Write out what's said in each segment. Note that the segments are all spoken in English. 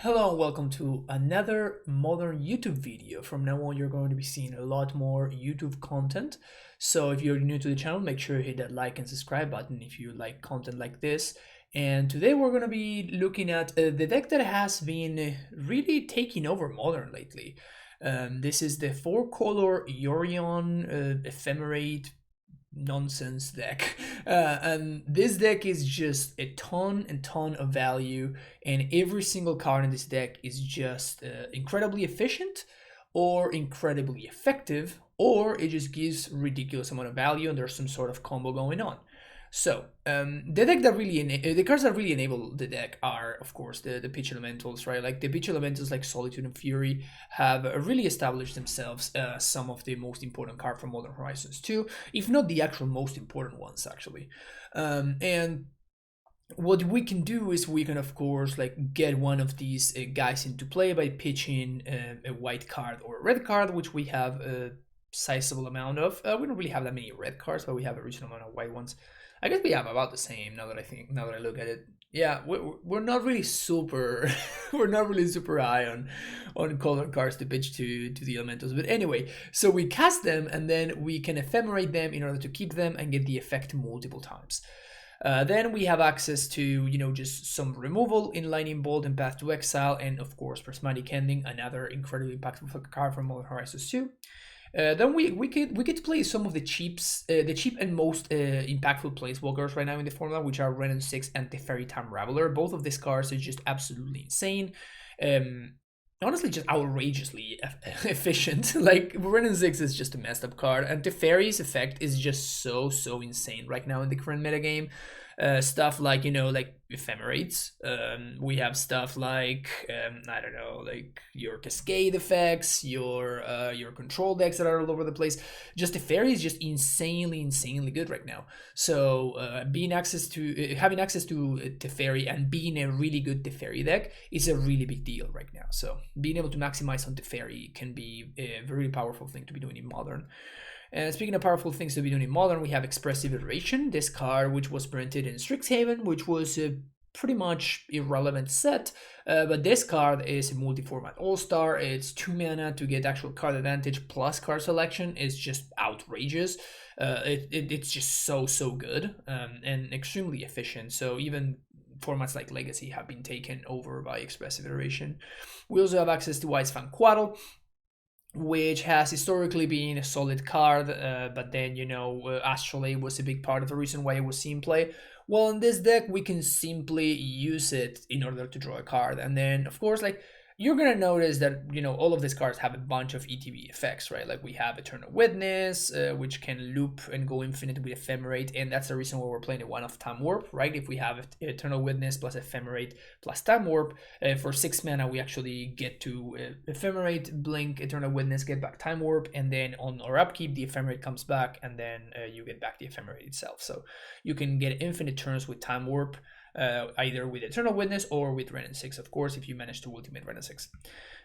Hello and welcome to another modern YouTube video. From now on, you're going to be seeing a lot more YouTube content. So if you're new to the channel, make sure you hit that like and subscribe button if you like content like this. And today we're going to be looking at the deck that has been really taking over modern lately. This is the 4-color Yorion Ephemerate nonsense deck. And this deck is just a ton and ton of value, and every single card in this deck is just incredibly efficient or incredibly effective, or it just gives ridiculous amount of value and there's some sort of combo going on. So the cards that really enable the deck are, of course, the pitch elementals, right? Like the pitch elementals, like Solitude and Fury, have really established themselves as some of the most important cards from Modern Horizons 2, if not the actual most important ones, actually. And what we can do is we can, of course, like get one of these guys into play by pitching a white card or a red card, which we have a sizable amount of. We don't really have that many red cards, but we have a reasonable amount of white ones. I guess we have about the same now that I look at it. Yeah, we're not really super we're not really super high on color cards to pitch to the elementals. But anyway, so we cast them and then we can ephemerate them in order to keep them and get the effect multiple times. Then we have access to, just some removal in Lightning Bolt and Path to Exile, and of course Prismatic Ending, another incredibly impactful card from Modern Horizons 2. Then we could play some of the cheap and most impactful planeswalkers right now in the formula, which are Renin 6 and Teferi Time Raveler. Both of these cards are just absolutely insane. Honestly, just outrageously efficient. Like Renin 6 is just a messed up card, and Teferi's effect is just so insane right now in the current metagame. Stuff like, like Ephemerates. We have stuff like, I don't know, like your Cascade effects, your control decks that are all over the place. Just the fairy is just insanely good right now. So having access to Teferi and being a really good Teferi deck is a really big deal right now. So being able to maximize on Teferi can be a very powerful thing to be doing in Modern. And speaking of powerful things to be doing in Modern, we have Expressive Iteration, this card which was printed in Strixhaven, which was a pretty much irrelevant set, but this card is a multi-format all-star. It's 2 mana to get actual card advantage plus card selection. It's just outrageous. It's just so good and extremely efficient. So even formats like Legacy have been taken over by Expressive Iteration. We also have access to Wise Fanquaddle, which has historically been a solid card, but then, Astrolabe was a big part of the reason why it was seen play. Well, in this deck, we can simply use it in order to draw a card. And then, of course, like, you're going to notice that, all of these cards have a bunch of ETB effects, right? Like we have Eternal Witness, which can loop and go infinite with Ephemerate, and that's the reason why we're playing a one-off Time Warp, right? If we have Eternal Witness plus Ephemerate plus Time Warp, for 6 mana, we actually get to Ephemerate, blink, Eternal Witness, get back Time Warp, and then on our upkeep, the Ephemerate comes back, and then you get back the Ephemerate itself. So you can get infinite turns with Time Warp, either with Eternal Witness or with Renin 6, of course, if you manage to ultimate Renin 6.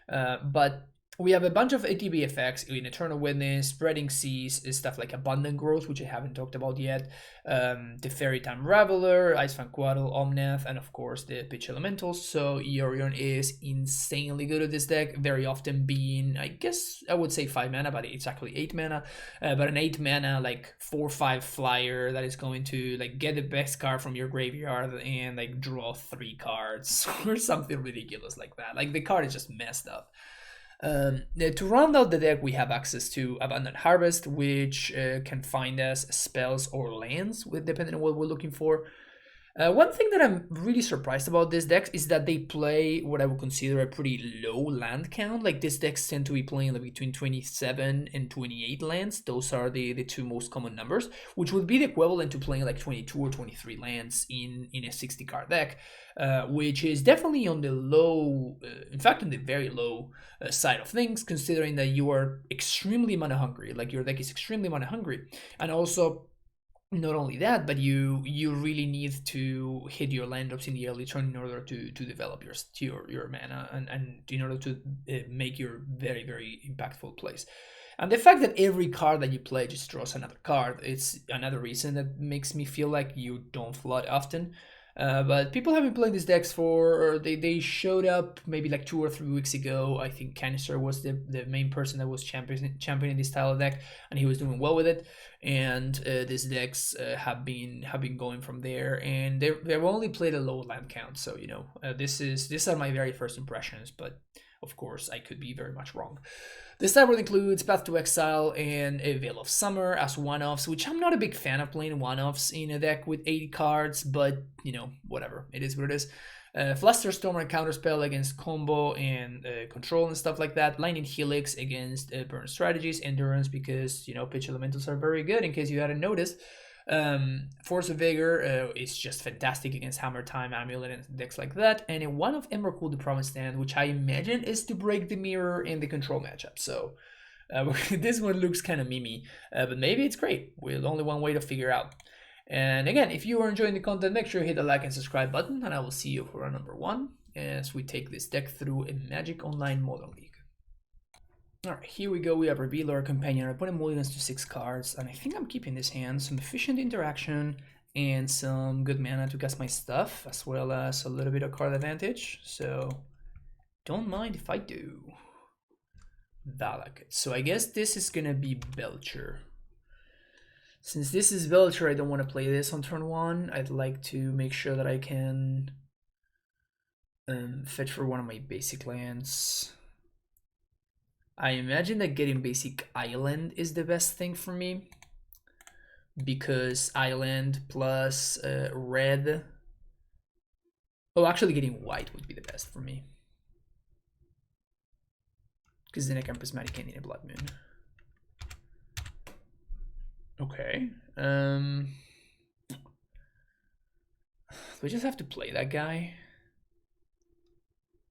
But we have a bunch of ATB effects in Eternal Witness, Spreading Seas, stuff like Abundant Growth, which I haven't talked about yet, the Fairy Time Raveler, Ice Fanquaddle, Omnath, and of course the Pitch Elementals. So Yorion is insanely good at this deck, very often being, I guess I would say 5 mana, but it's actually 8 mana. But an 8 mana, like 4/5 flyer that is going to like get the best card from your graveyard and like draw 3 cards or something ridiculous like that. Like the card is just messed up. To round out the deck, we have access to Abundant Harvest, which can find us spells or lands, depending on what we're looking for. One thing that I'm really surprised about this deck is that they play what I would consider a pretty low land count. Like these decks tend to be playing like between 27 and 28 lands. Those are the two most common numbers, which would be the equivalent to playing like 22 or 23 lands in a 60 card deck, which is definitely on the low, in fact on the very low side of things, considering that you are extremely mana hungry. Like your deck is extremely mana hungry, and also not only that, but you really need to hit your land drops in the early turn in order to develop your mana and in order to make your very impactful plays. And the fact that every card that you play just draws another card, it's another reason that makes me feel like you don't flood often. But people have been playing these decks for, they showed up maybe like 2 or 3 weeks ago. I think Canister was the main person that was championing this style of deck, and he was doing well with it. And these decks have been going from there, and they've only played a low land count. So you know, these are my very first impressions, but of course I could be very much wrong. This type will include Path to Exile and a Veil of Summer as one-offs, which I'm not a big fan of playing one-offs in a deck with 80 cards, but, you know, whatever. It is what it is. Flusterstorm and Counterspell against combo and control and stuff like that. Lightning Helix against burn strategies. Endurance because, you know, pitch elementals are very good in case you hadn't noticed. Force of Vigor is just fantastic against Hammer Time, Amulet, and decks like that. And a one of Emrakul the Promised Land, which I imagine is to break the mirror in the control matchup. So this one looks kind of memey, but maybe it's great. With only one way to figure out. And again, if you are enjoying the content, make sure you hit the like and subscribe button, and I will see you for our number 1 as we take this deck through a Magic Online Modern League. Alright, here we go. We have revealed our companion. I put him mulligans to 6 cards, and I think I'm keeping this hand. Some efficient interaction and some good mana to cast my stuff, as well as a little bit of card advantage. So don't mind if I do. Valak. So I guess this is gonna be Belcher. Since this is Belcher, I don't want to play this on turn 1. I'd like to make sure that I can fetch for one of my basic lands. I imagine that getting basic island is the best thing for me, because island plus red. Oh, actually getting white would be the best for me, because then I can Prismatic Ending a Blood Moon. Okay. Do I just have to play that guy?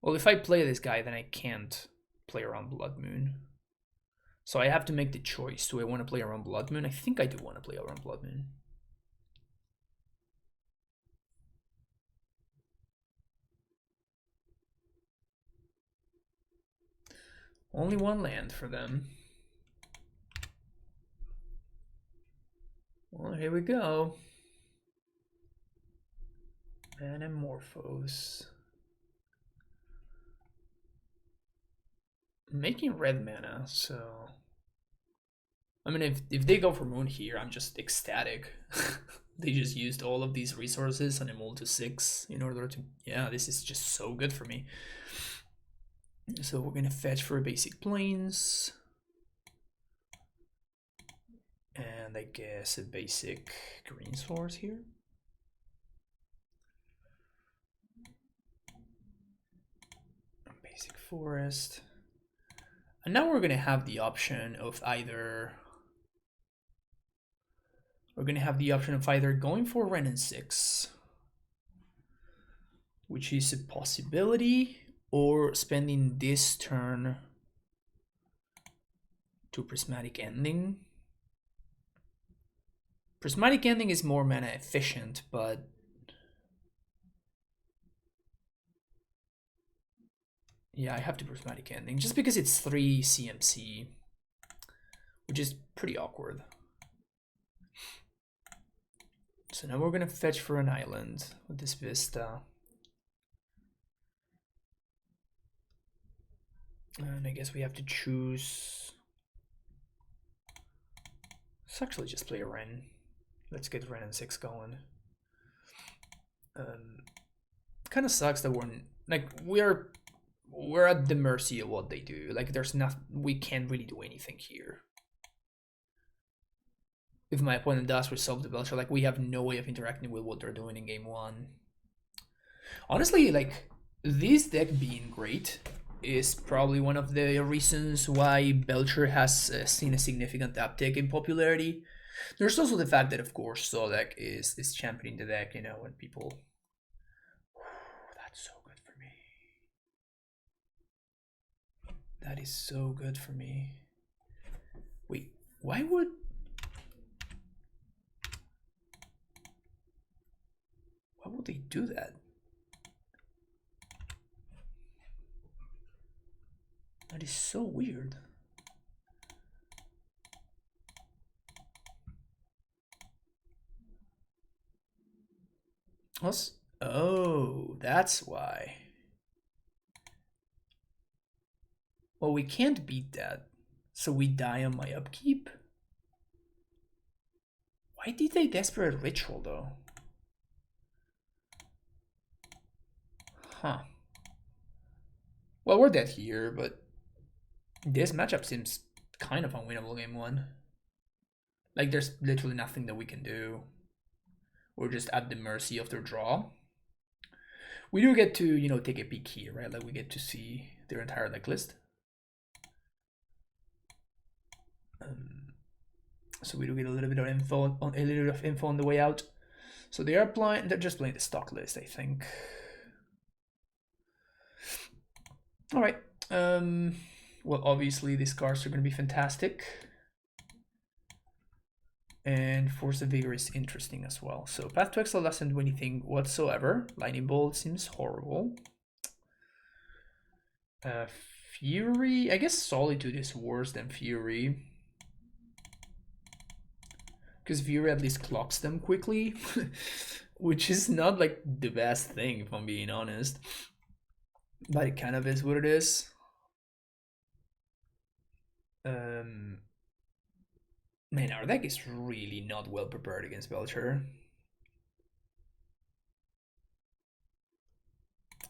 Well, if I play this guy, then I can't play around Blood Moon. So I have to make the choice. Do I want to play around Blood Moon? I think I do want to play around Blood Moon. Only one land for them. Well, here we go. Anamorphose. Making red mana, so I mean, if they go for Moon here, I'm just ecstatic. They just used all of these resources and evolved to 6 in order to, yeah, this is just so good for me. So we're gonna fetch for basic plains, and I guess a basic green source here. Basic forest. And now we're gonna have the option of either going for Ren and 6, which is a possibility, or spending this turn to Prismatic Ending. Prismatic Ending is more mana efficient, but yeah, I have to Prismatic Ending just because it's 3 CMC, which is pretty awkward. So now we're gonna fetch for an island with this Vista. And I guess we have to choose. Let's actually just play a Ren. Let's get Ren and 6 going. Kind of sucks that we're at the mercy of what they do. Like there's nothing, we can't really do anything here. If my opponent does resolve the Belcher, like we have no way of interacting with what they're doing in game 1. Honestly, like this deck being great is probably one of the reasons why Belcher has seen a significant uptick in popularity. There's also the fact that, of course, Solek is championing the deck, you know, when people... That's so good for me. That is so good for me. Wait, why would... Why would they do that? That is so weird. Oh, that's why. Well, we can't beat that. So we die on my upkeep? Why did they Desperate Ritual though? Huh. Well, we're dead here, but this matchup seems kind of unwinnable game one. Like, there's literally nothing that we can do. We're just at the mercy of their draw. We do get to, you know, take a peek here, right? Like, we get to see their entire deck list. So we do get a little bit of info on the way out. So they're just playing the stock list, I think. All right. Well, obviously these cards are going to be fantastic. And Force of Vigor is interesting as well. So Path to Exile doesn't do anything whatsoever. Lightning Bolt seems horrible. Fury, I guess Solitude is worse than Fury. Because Fury at least clocks them quickly. Which is not like the best thing, if I'm being honest. But it kind of is what it is. Man, our deck is really not well prepared against Belcher.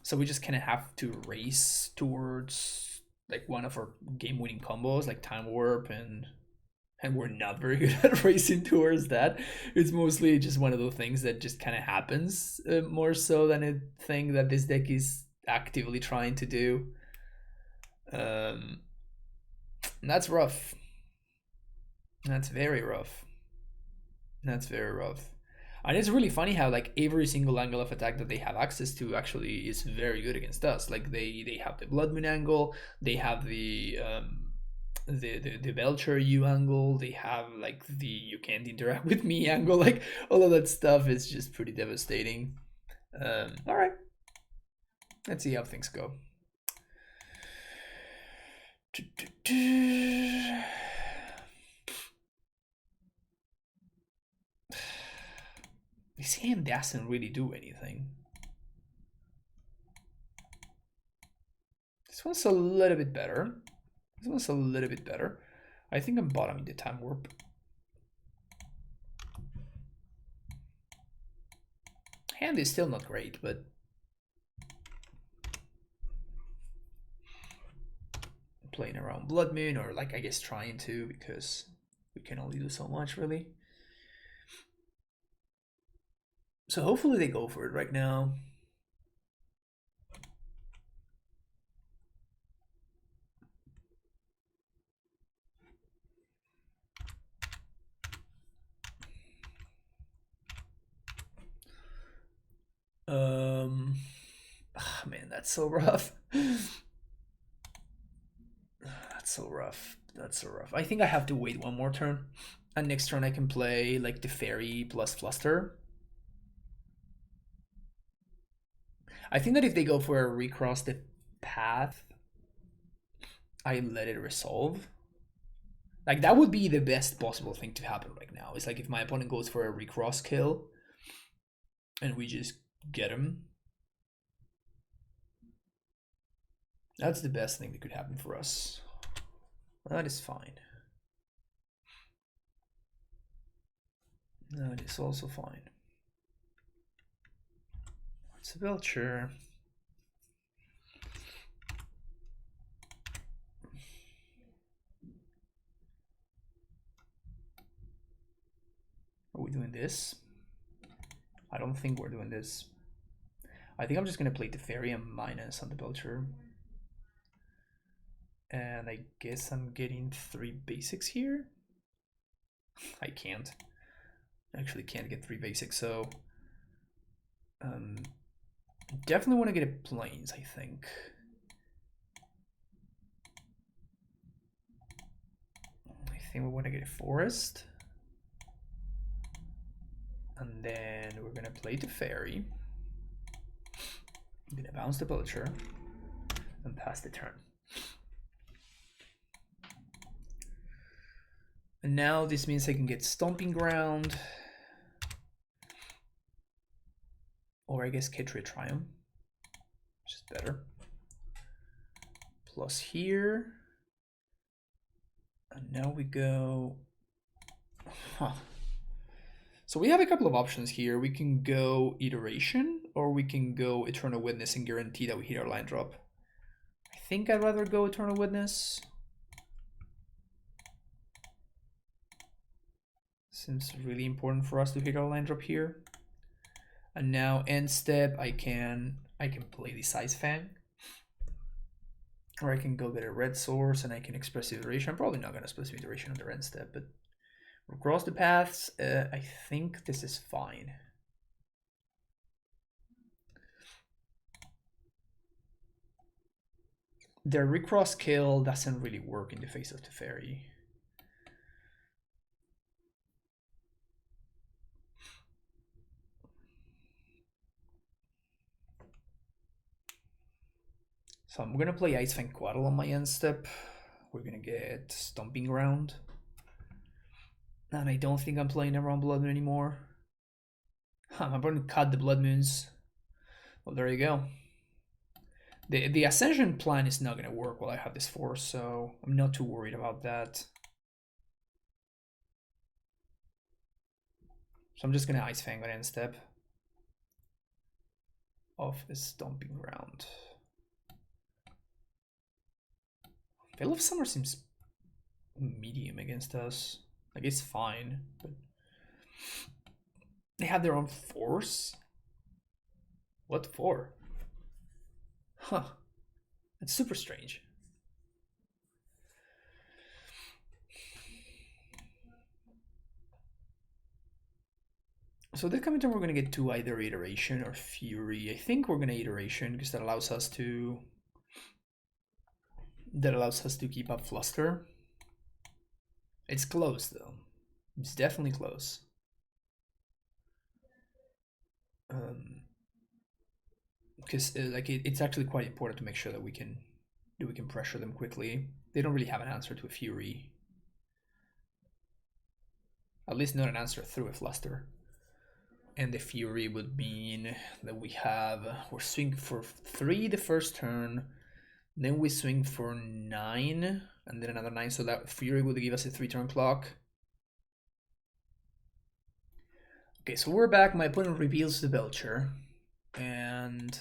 So we just kind of have to race towards like one of our game-winning combos, like Time Warp, and we're not very good at racing towards that. It's mostly just one of those things that just kind of happens, more so than a thing that this deck is actively trying to do. That's rough. That's very rough. That's very rough. And it's really funny how like every single angle of attack that they have access to actually is very good against us. Like they have the Blood Moon angle, they have the Belcher U angle, they have like the you can't interact with me angle. Like all of that stuff is just pretty devastating. All right, let's see how things go. This hand doesn't really do anything. This one's a little bit better. This one's a little bit better. I think I'm bottoming the Time Warp. Hand is still not great, but playing around Blood Moon, or like I guess trying to, because we can only do so much really. So hopefully they go for it right now. Man, that's so rough. That's so rough. That's so rough. I think I have to wait one more turn. And next turn I can play like the Fairy plus Fluster. I think that if they go for a recross the path, I let it resolve. Like that would be the best possible thing to happen right now. It's like if my opponent goes for a recross kill and we just get him. That's the best thing that could happen for us. That is fine. That is also fine. It's a Belcher. Are we doing this? I don't think we're doing this. I think I'm just gonna play the Fairy and minus on the Belcher. And I guess I'm getting 3 basics here. I can't. I actually can't get 3 basics, so definitely want to get a Plains, I think. I think we want to get a Forest. And then we're gonna play the Fairy. I'm gonna bounce the Belcher and pass the turn. And now this means I can get Stomping Ground. Or I guess K3 Triumph, which is better. Plus here. And now we go... Huh. So we have a couple of options here. We can go Iteration, or we can go Eternal Witness and guarantee that we hit our line drop. I think I'd rather go Eternal Witness. Seems really important for us to hit our line drop here. And now end step, I can play the Size Fang. Or I can go get a red source and I can express iteration. I'm probably not gonna express iteration on the end step, but across the paths, I think this is fine. The recross kill doesn't really work in the face of the fairy. So I'm gonna play Ice Fang Quaddle on my end step. We're gonna get Stomping Ground. And I don't think I'm playing Emerald Blood Moon anymore. I'm gonna cut the Blood Moons. Well, there you go. The Ascension plan is not gonna work while I have this force, so I'm not too worried about that. So I'm just gonna Ice Fang on end step of a Stomping Ground. Veil of Summer seems medium against us. Like, it's fine, but they have their own force? What for? Huh. It's super strange. So this coming turn we're gonna get to either Iteration or Fury. I think we're gonna Iteration because that allows us to keep up Fluster. It's close though. It's definitely close. Because like it's actually quite important to make sure that we can pressure them quickly. They don't really have an answer to a Fury. At least not an answer through a Fluster. And the Fury would mean that we're swinging for 3 the first turn, then we swing for 9, and then another 9, so that Fury would give us a 3-turn clock. Okay, so we're back. My opponent reveals the Belcher, and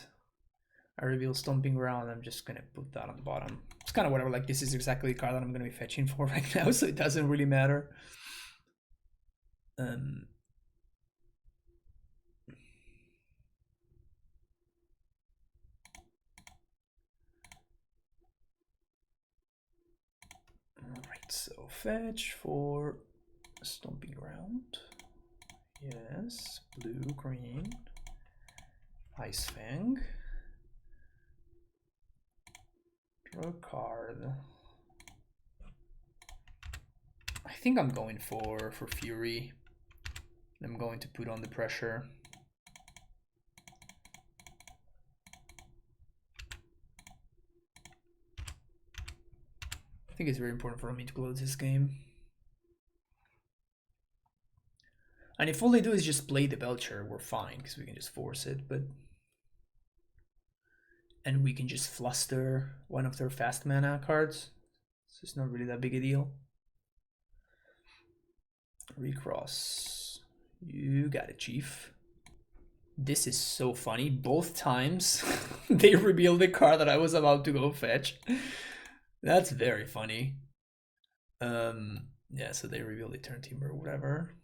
I reveal Stomping Ground. I'm just gonna put that on the bottom. It's kind of whatever, like this is exactly the card that I'm gonna be fetching for right now, so it doesn't really matter. Alright, so fetch for Stomping Ground. Yes, blue, green, Ice Fang. Draw a card. I think I'm going for Fury. I'm going to put on the pressure. I think it's very important for me to close this game. And if all they do is just play the Belcher, we're fine, because we can just force it, but... And we can just fluster one of their fast mana cards. So it's not really that big a deal. Recross. You got it, Chief. This is so funny. Both times they revealed the card that I was about to go fetch. That's very funny. Yeah, so they revealed the Turn Team or whatever.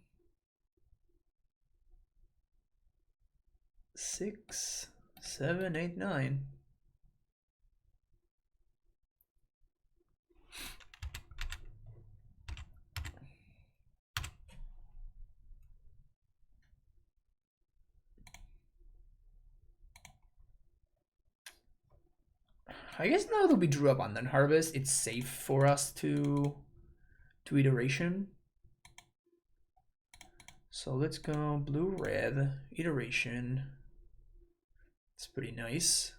6, 7, 8, 9. I guess now that we drew Abundant Harvest, it's safe for us to Iteration. So let's go blue, red, Iteration. It's pretty nice.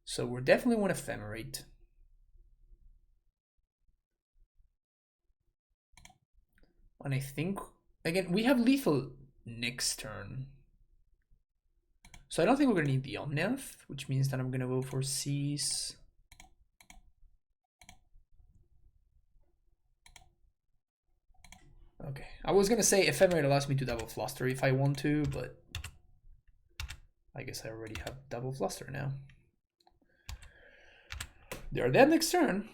So we're definitely want Ephemerate. And I think, again, we have lethal next turn. So I don't think we're gonna need the Omnath, which means that I'm gonna go for Seize. Okay, I was gonna say Ephemerate allows me to double Fluster if I want to, but I guess I already have double Fluster now. They're dead next turn.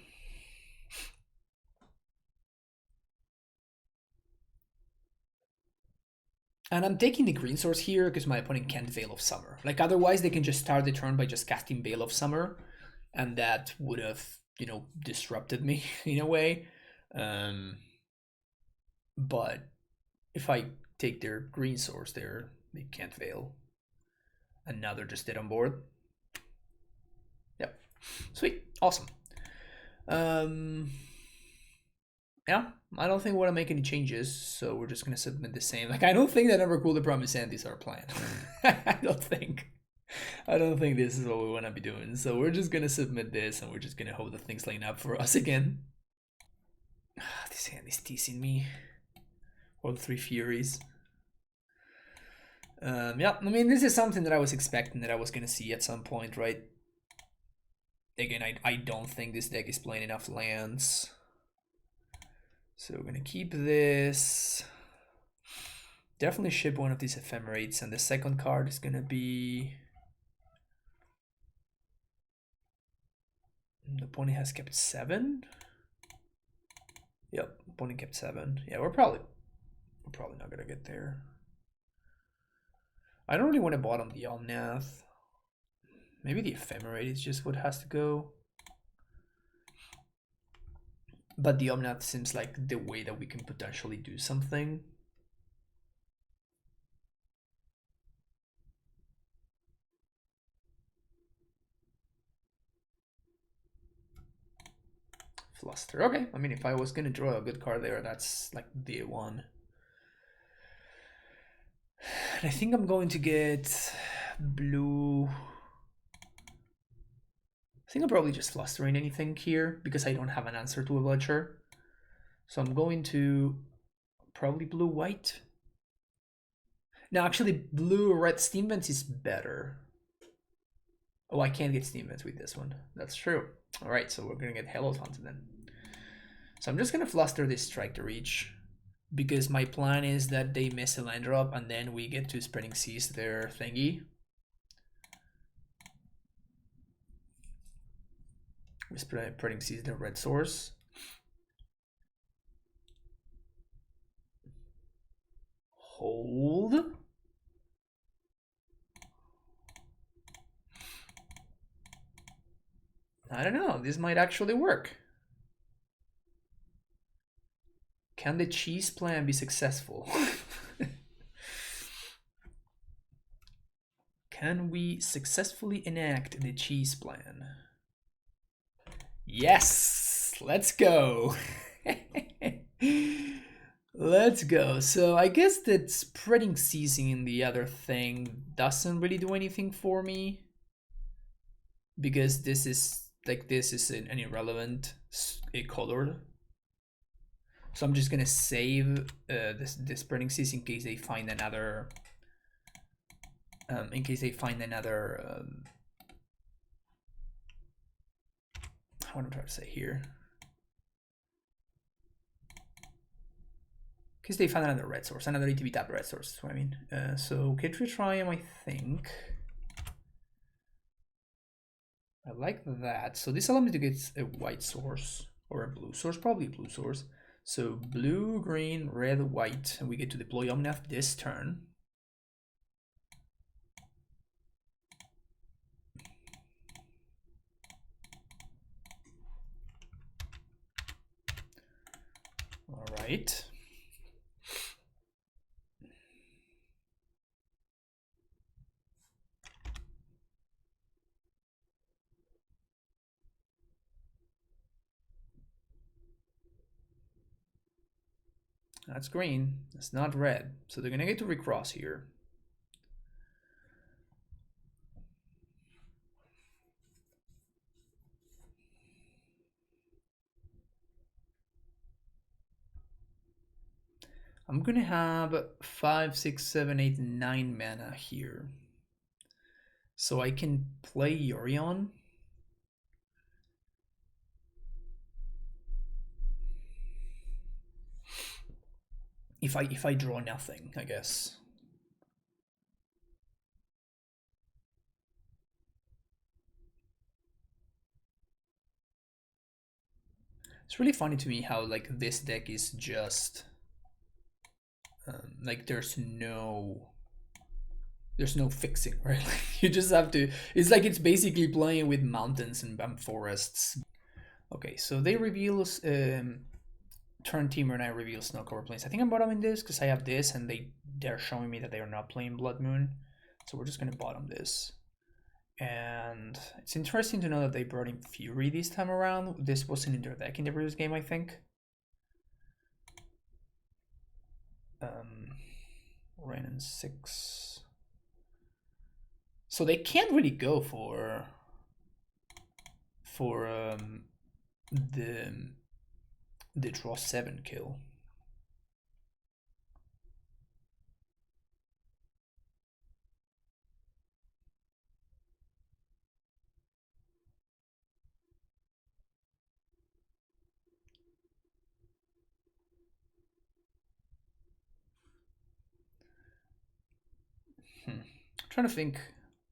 And I'm taking the green source here because my opponent can't Veil of Summer. Like otherwise they can just start the turn by just casting Veil of Summer, and that would have, you know, disrupted me in a way. But if I take their green source there, they can't Veil. And now they're just dead on board. Yep. Sweet. Awesome. Yeah, I don't think we want to make any changes, so we're just going to submit the same. Like, I don't think that Never Cool the Promise End is our plan. I don't think this is what we want to be doing. So we're just going to submit this, and we're just going to hope that things line up for us again. This hand is teasing me. All 3 Furies. Yeah, I mean, this is something that I was expecting that I was going to see at some point, right? Again, I don't think this deck is playing enough lands. So we're going to keep this. Definitely ship one of these Ephemerates, and the second card is going to be... The opponent has kept 7? Yep, opponent kept 7. Yeah, we're probably not going to get there. I don't really want to bottom the Omnath. Maybe the Ephemerate is just what has to go. But the Omnath seems like the way that we can potentially do something. Fluster. Okay, I mean, if I was going to draw a good card there, that's like the one. And I think I'm going to get blue. I think I'm probably just flustering anything here because I don't have an answer to a Belcher. So I'm going to probably blue-white. No, actually, blue-red Steam Vents is better. Oh, I can't get Steam Vents with this one. That's true. All right, so we're going to get Hello Fountain then. So I'm just going to fluster this Strike to Reach because my plan is that they miss a land drop and then we get to Spreading Seas their thingy. Spreading Seas their red source. Hold. I don't know, this might actually work. Can the cheese plan be successful? Can we successfully enact the cheese plan? Yes! Let's go! Let's go. So I guess that Spreading Seizing in the other thing doesn't really do anything for me. Because this is an irrelevant color. So I'm just gonna save this Spreading Seas in case they find another what I'm trying to say here. Because they found another red source, another ETB tap red source, that's what I mean. So Kitri Triumph, I think. I like that. So this allows me to get a white source or a blue source, probably a blue source. So blue, green, red, white, and we get to deploy Omnath this turn. All right. That's green. It's not red. So they're gonna get to recross here. I'm gonna have 5, 6, 7, 8, 9 mana here. So I can play Yorion. If I draw nothing, I guess. It's really funny to me how like this deck is just like there's no fixing, right? You just have to. It's like it's basically playing with mountains and forests. Okay, so they reveal turn Teamer and I reveal Snow Cover Plains. I think I'm bottoming this because I have this and they're showing me that they are not playing Blood Moon. So we're just gonna bottom this. And it's interesting to know that they brought in Fury this time around. This wasn't in their deck in the previous game, I think. Rain and 6. So they can't really go for the draw 7 kill. I'm trying to think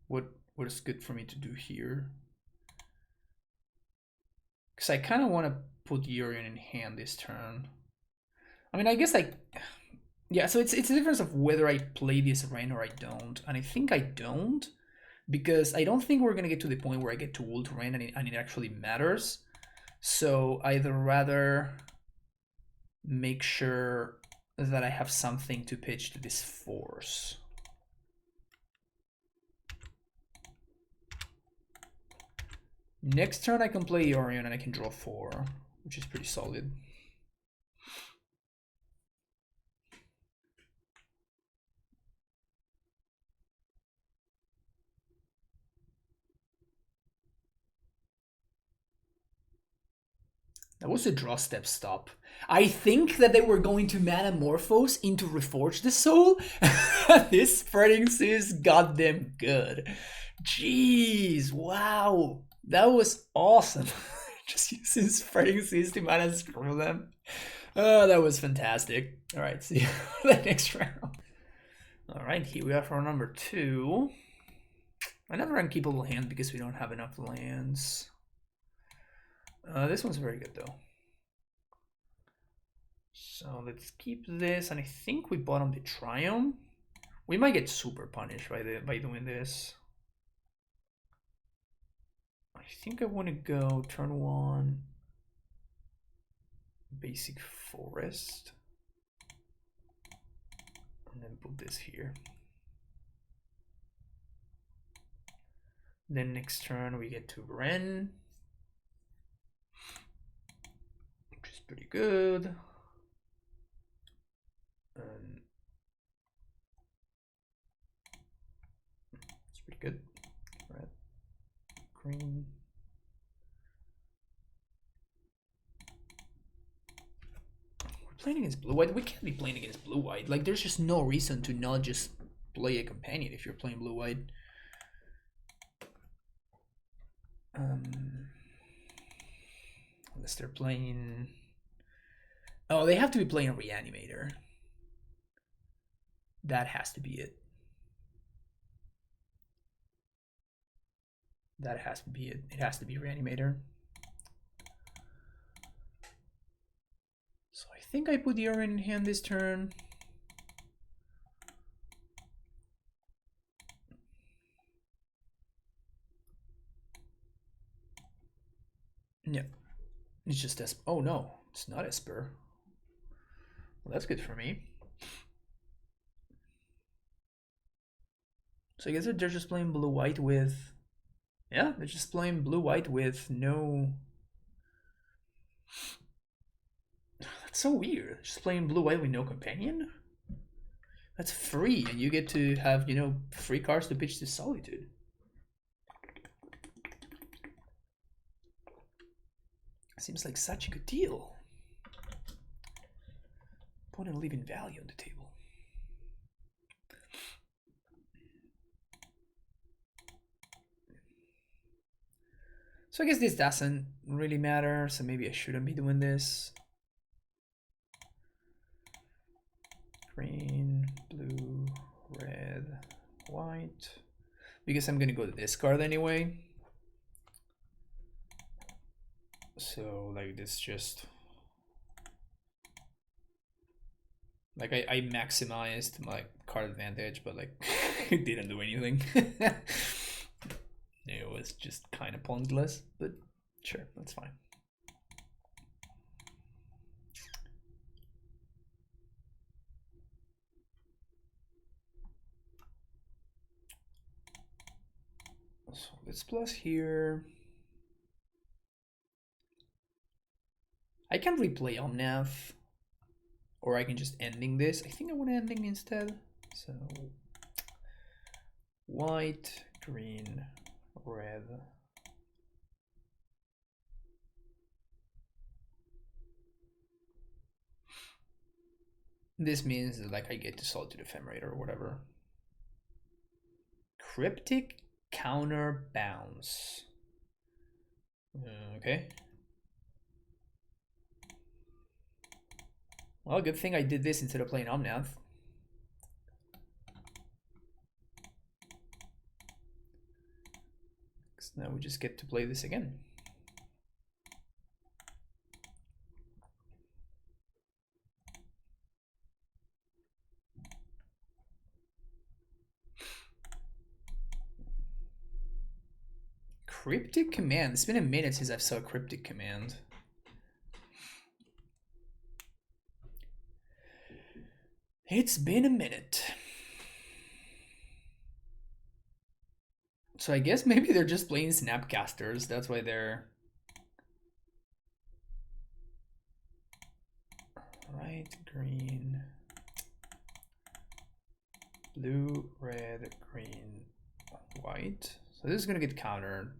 what is good for me to do here. Because I kind of want to put Yorion in hand this turn. I mean, I guess yeah, so it's a difference of whether I play this Rain or I don't. And I think I don't, because I don't think we're going to get to the point where I get to ult Rain and it actually matters. So I'd rather make sure that I have something to pitch to this Force. Next turn I can play Yorion and I can draw 4, which is pretty solid. That was a draw step stop. I think that they were going to Manamorphose into Reforge the Soul. This Spreading Seas got them good. Jeez, wow. That was awesome. Just using Spreading Seas to mana screw them. Oh, that was fantastic. Alright, see you the next round. Alright, here we are for number 2. Another unkeepable hand because we don't have enough lands. This one's very good though. So let's keep this, and I think we bottom the Triumph. We might get super punished by doing this. I think I want to go turn 1 basic forest, and then put this here. Then next turn we get to Ren, which is pretty good. It's pretty good. Red, green. We're playing against blue-white. We can't be playing against blue-white. Like, there's just no reason to not just play a companion if you're playing blue-white. Unless they're playing... Oh, they have to be playing Reanimator. That has to be it. That has to be it. It has to be Reanimator. So I think I put the Yorion in hand this turn. Yeah. It's just Esper. Oh no, it's not Esper. Well, that's good for me. So I guess they're just playing blue-white with... Yeah, they're just playing blue-white with no... That's so weird. Just playing blue-white with no companion? That's free, and you get to have, you know, free cards to pitch to Solitude. Seems like such a good deal. Opponent leaving value on the table. So I guess this doesn't really matter, so maybe I shouldn't be doing this. Green, blue, red, white. Because I'm gonna go to this card anyway. So like this just... Like I maximized my card advantage, but like it didn't do anything. It was just kind of pointless, but sure, that's fine. So let's plus here. I can replay Omnath, or I can just ending this. I think I want ending instead. So white, green, red. This means that like I get to solve to the Ephemerate or whatever. Cryptic counter bounce. Okay. Well, good thing I did this instead of playing Omnath. Because now we just get to play this again. Cryptic command. It's been a minute since I've saw a cryptic command. It's been a minute. So I guess maybe they're just playing Snapcasters. That's why they're... Right, green, blue, red, green, white. So this is gonna get countered,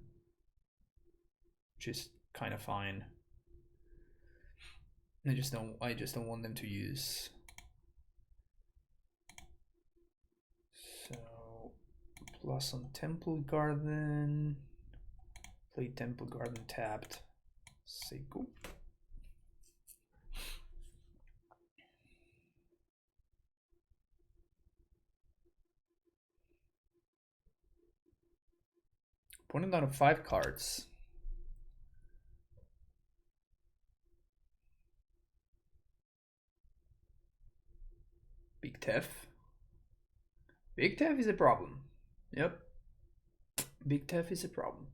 which is kind of fine. I just don't want them to use. So plus on Temple Garden, play Temple Garden tapped. Say go. Opponent down to 5 cards. Big Tef. Big Tef is a problem. Yep. Big Tef is a problem.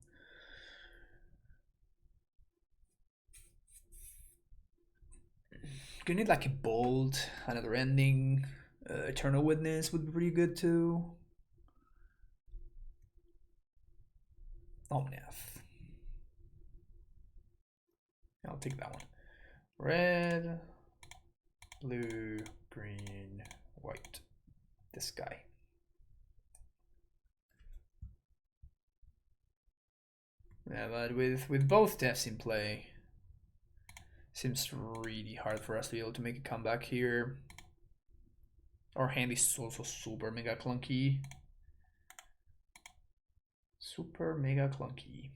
Gonna need like a bold, another ending. Eternal Witness would be pretty good too. Omnath. I'll take that one. Red, blue, green, white. This guy. Yeah, but with both deaths in play, seems really hard for us to be able to make a comeback here. Our hand is also super mega clunky. Super mega clunky.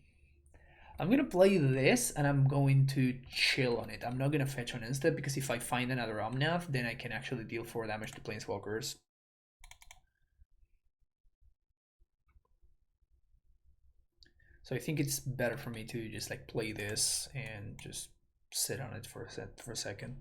I'm gonna play this and I'm going to chill on it. I'm not gonna fetch on instant because if I find another Omnath, then I can actually deal 4 damage to Planeswalkers. So I think it's better for me to just like play this and just sit on it for a second.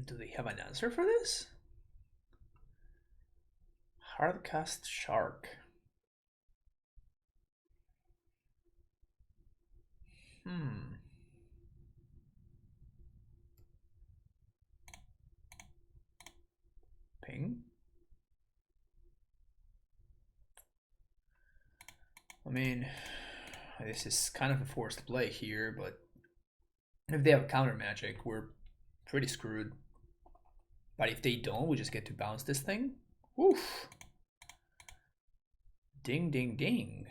Do they have an answer for this? Hardcast Shark. Ping. I mean, this is kind of a forced play here, but if they have counter magic, we're pretty screwed. But if they don't, we just get to bounce this thing. Oof. Ding, ding, ding.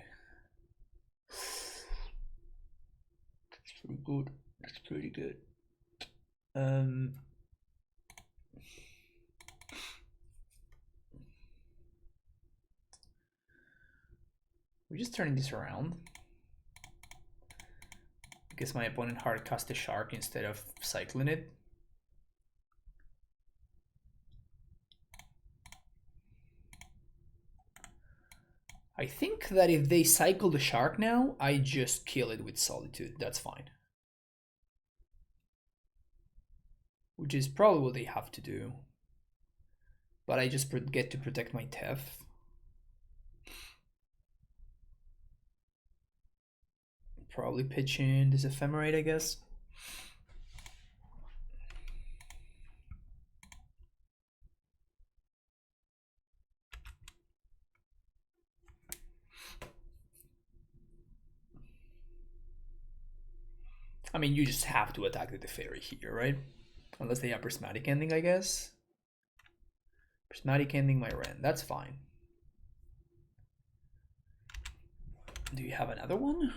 That's pretty good. That's pretty good. We're just turning this around because my opponent hard cast the shark instead of cycling it. I think that if they cycle the shark now, I just kill it with Solitude. That's fine. Which is probably what they have to do. But I just get to protect my Tef. Probably pitch in this Ephemerate, I guess. I mean, you just have to attack the fairy here, right? Unless they have Prismatic Ending, I guess. Prismatic Ending my Ren, that's fine. Do you have another one?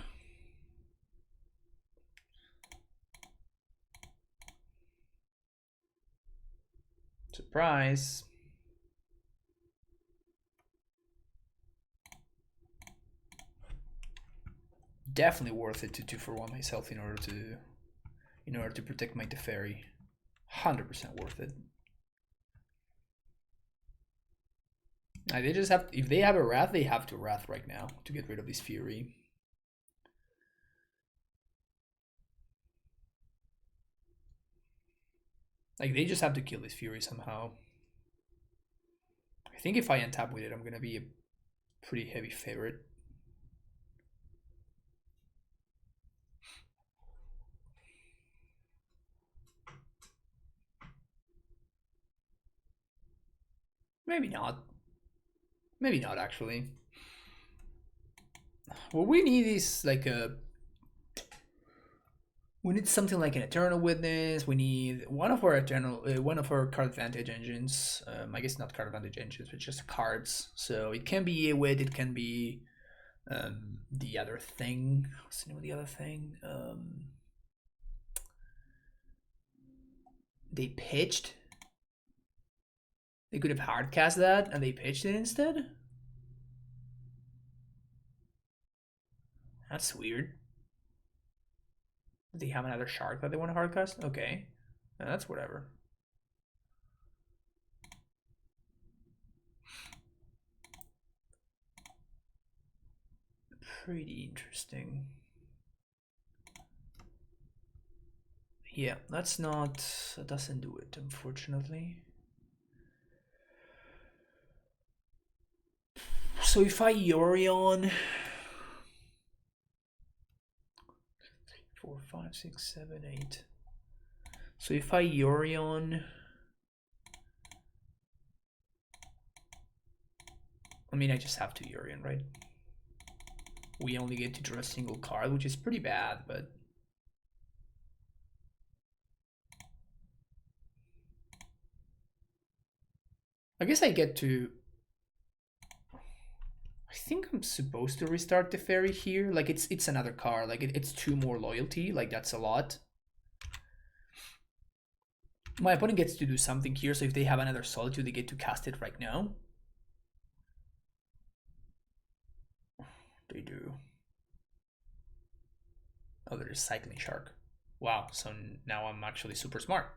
Surprise. Definitely worth it to 2-for-1 myself in order to protect my Teferi. 100% worth it. They just have, if they have a Wrath, they have to Wrath right now to get rid of this Fury. Like, they just have to kill this Fury somehow. I think if I untap with it, I'm gonna be a pretty heavy favorite. Maybe not. Maybe not, actually. What we need is like a... We need something like an Eternal Witness. We need one of our card advantage engines. I guess not card advantage engines, but just cards. So it can be Awit, it can be the other thing. What's the name of the other thing? They pitched. They could have hardcast that, and they pitched it instead. That's weird. Do they have another shark that they want to hardcast? Okay, that's whatever. Pretty interesting. Yeah, that's not... That doesn't do it, unfortunately. So if I Yorion... 4, 5, 6, 7, 8. So if I Yorion... I mean, I just have to Yorion, right? We only get to draw a single card, which is pretty bad, but... I guess I get to... I think I'm supposed to restart the fairy here. Like, it's another card. Like, it's 2 more loyalty. Like, that's a lot. My opponent gets to do something here, so if they have another Solitude, they get to cast it right now. They do. Oh, there's Cycling Shark. Wow, so now I'm actually super smart.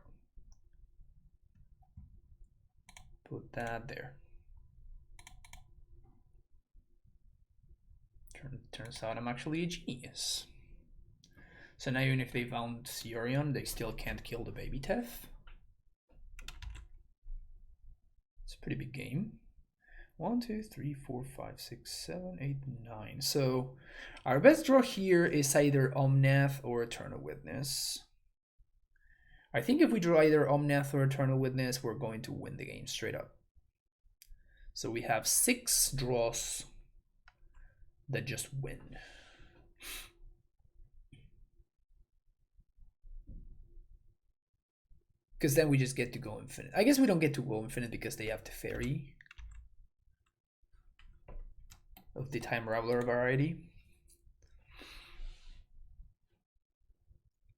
Put that there. Turns out I'm actually a genius. So now even if they found Yorion, they still can't kill the baby Tef. It's a pretty big game. 1, 2, 3, 4, 5, 6, 7, 8, 9. So our best draw here is either Omnath or Eternal Witness. I think if we draw either Omnath or Eternal Witness, we're going to win the game straight up. So we have 6 draws that just win. Because then we just get to go infinite. I guess we don't get to go infinite because they have to fairy. of the Time Raveler variety.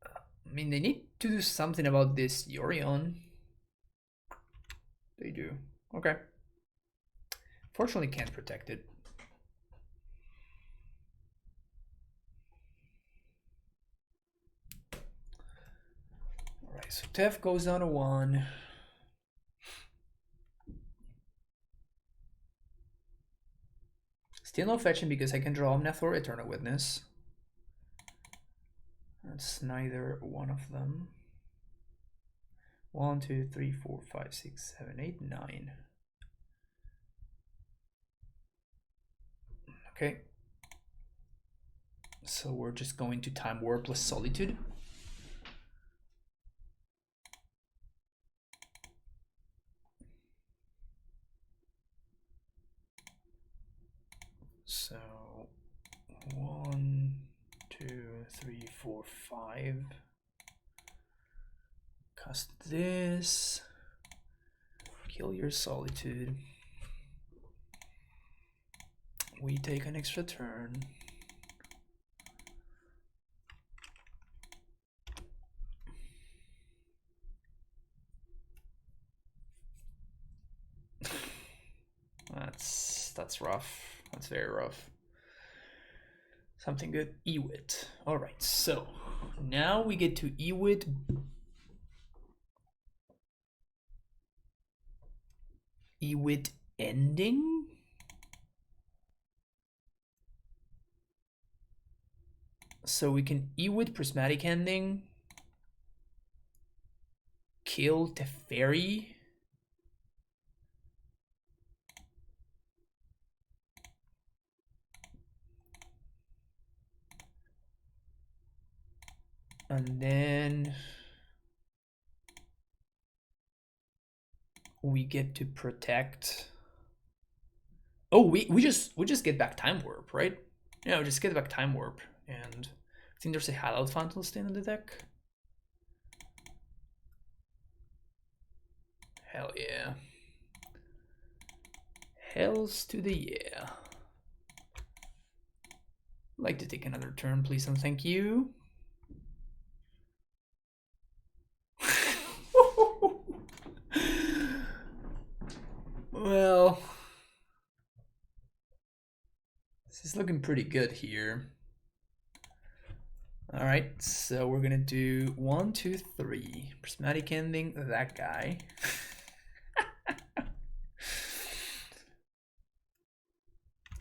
I mean, they need to do something about this Yorion. They do. Okay. Fortunately, can't protect it. Alright, so Tef goes down to 1. Still no fetching because I can draw Omnath or Eternal Witness. That's neither one of them. 1, 2, 3, 4, 5, 6, 7, 8, 9. Okay. So we're just going to Time Warp plus Solitude. So 1, 2, 3, 4, 5. Cast this. Kill your Solitude. We take an extra turn. That's rough. That's very rough. Something good. Ewit. Alright, so now we get to Ewit. Ewit ending? So we can Ewit Prismatic Ending. Kill Teferi. And then we get to protect. Oh, we just get back Time Warp, right? Yeah, we just get back Time Warp, and I think there's a Hallowed Phantom Stain in the deck. Hell yeah. Hells to the yeah. I'd like to take another turn, please and thank you. Well, this is looking pretty good here. All right, so we're gonna do 1, 2, 3. Prismatic Ending, that guy.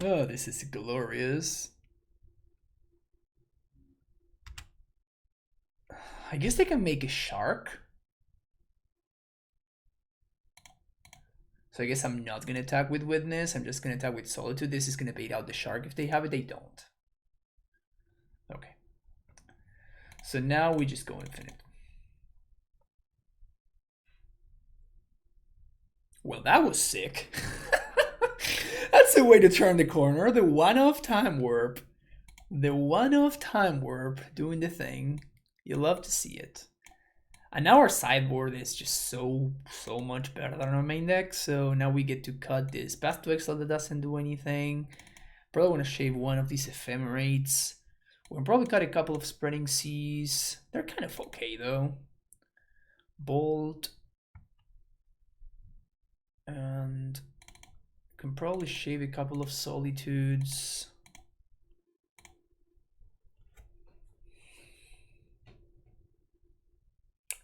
Oh, this is glorious. I guess they can make a shark. So I guess I'm not gonna attack with Witness. I'm just gonna attack with Solitude. This is gonna bait out the shark if they have it. They don't. Okay. So now we just go infinite. Well, that was sick. That's the way to turn the corner. The one-off Time Warp. The one-off Time Warp doing the thing. You love to see it. And now our sideboard is just so much better than our main deck. So now we get to cut this Path to Exile that doesn't do anything. Probably want to shave one of these Ephemerates. We'll probably cut a couple of Spreading Seas. They're kind of okay though. Bolt. And can probably shave a couple of Solitudes.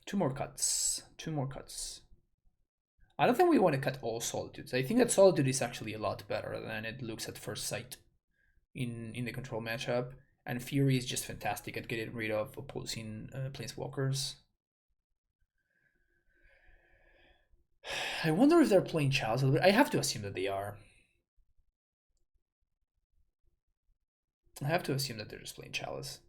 Two more cuts. I don't think we want to cut all Solitudes. I think that Solitude is actually a lot better than it looks at first sight in the control matchup. And Fury is just fantastic at getting rid of opposing Planeswalkers. I wonder if they're playing Chalice. I have to assume that they are. I have to assume that they're just playing Chalice.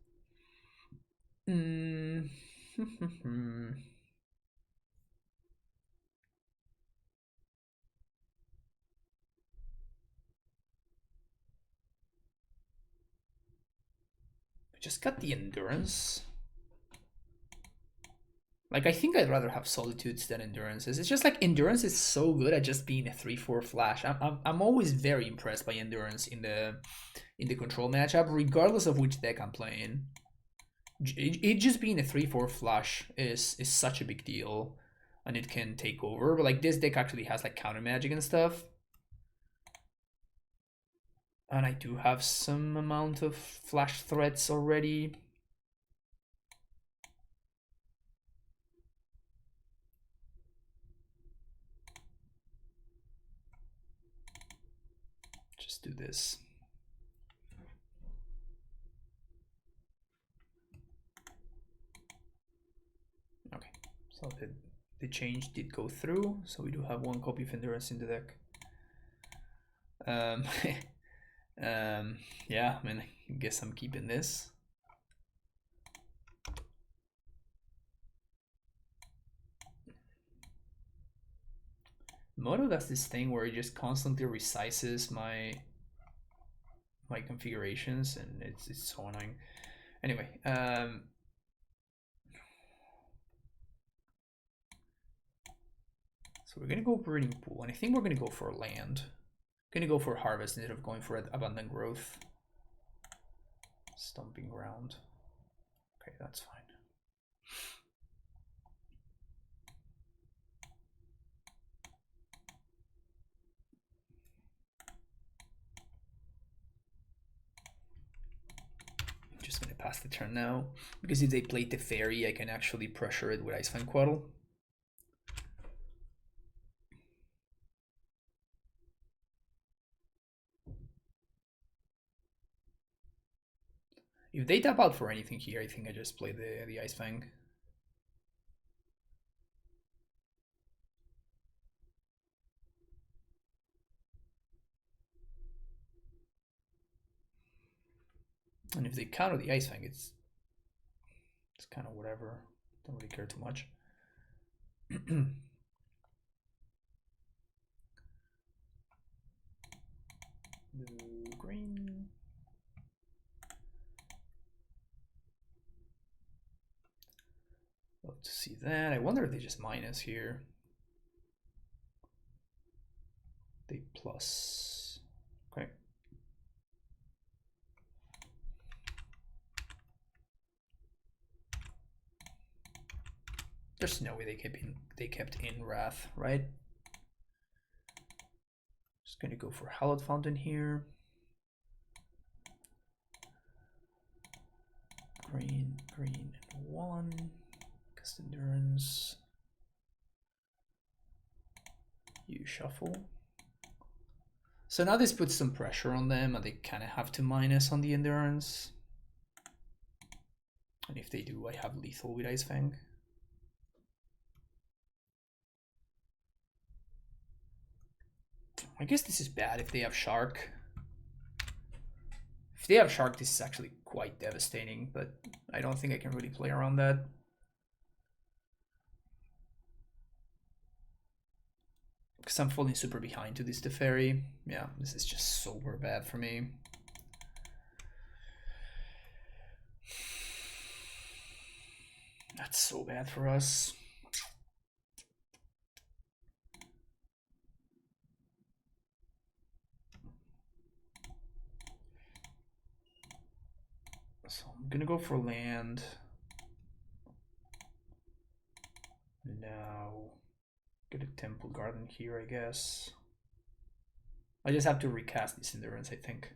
Just got the Endurance. Like, I think I'd rather have Solitudes than Endurances. It's just like Endurance is so good at just being a 3/4 flash. I'm always very impressed by Endurance in the control matchup, regardless of which deck I'm playing. It just being a 3/4 flash is such a big deal, and it can take over. But like this deck actually has like counter magic and stuff, and I do have some amount of flash threats already. Just do this. Okay, so the change did go through, so we do have one copy of Endurance in the deck. Yeah, I mean, I guess I'm keeping this. Moto does this thing where it just constantly resizes my configurations, and it's so annoying. Anyway, so we're gonna go breeding pool, and I think we're gonna go for land. Gonna go for harvest instead of going for abundant growth. Stomping ground. Okay, that's fine. I'm just gonna pass the turn now, because if they play Teferi, I can actually pressure it with Icefang Quaddle. If they tap out for anything here, I think I just play the Icefang. And if they counter the Icefang, it's kind of whatever. Don't really care too much. Blue, green. Love to see that. I wonder if they just minus here. They plus. Okay. There's no way they kept in Wrath, right? Just gonna go for Hallowed Fountain here. Green, green, and 1. Cast Endurance. You shuffle. So now this puts some pressure on them, and they kind of have to minus on the Endurance. And if they do, I have lethal with Icefang. I guess this is bad if they have Shark. If they have Shark, this is actually quite devastating, but I don't think I can really play around that. Because I'm falling super behind to this Teferi. Yeah, this is just super bad for me. That's so bad for us. So I'm gonna go for land. Now get a temple garden here, I guess. I just have to recast this Endurance, I think.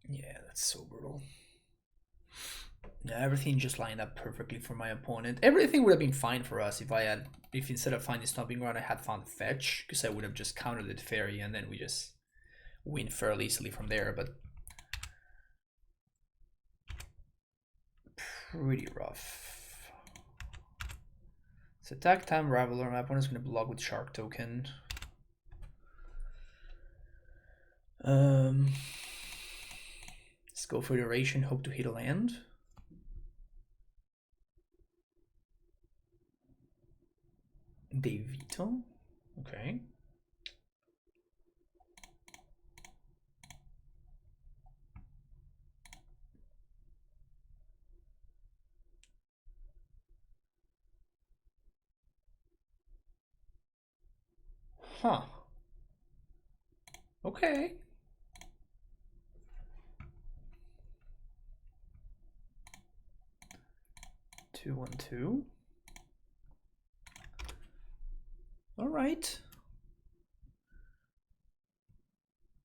Yeah, that's so brutal. Yeah, everything just lined up perfectly for my opponent. Everything would have been fine for us if instead of finding Stomping Ground I had found Fetch, because I would have just countered the Fairy and then we just win fairly easily from there, but pretty rough. It's attack time, Raveler. My opponent's gonna block with Shark Token. Let's go for iteration, hope to hit a land. They veto. Okay. Huh. Okay. Two, 1-2. All right.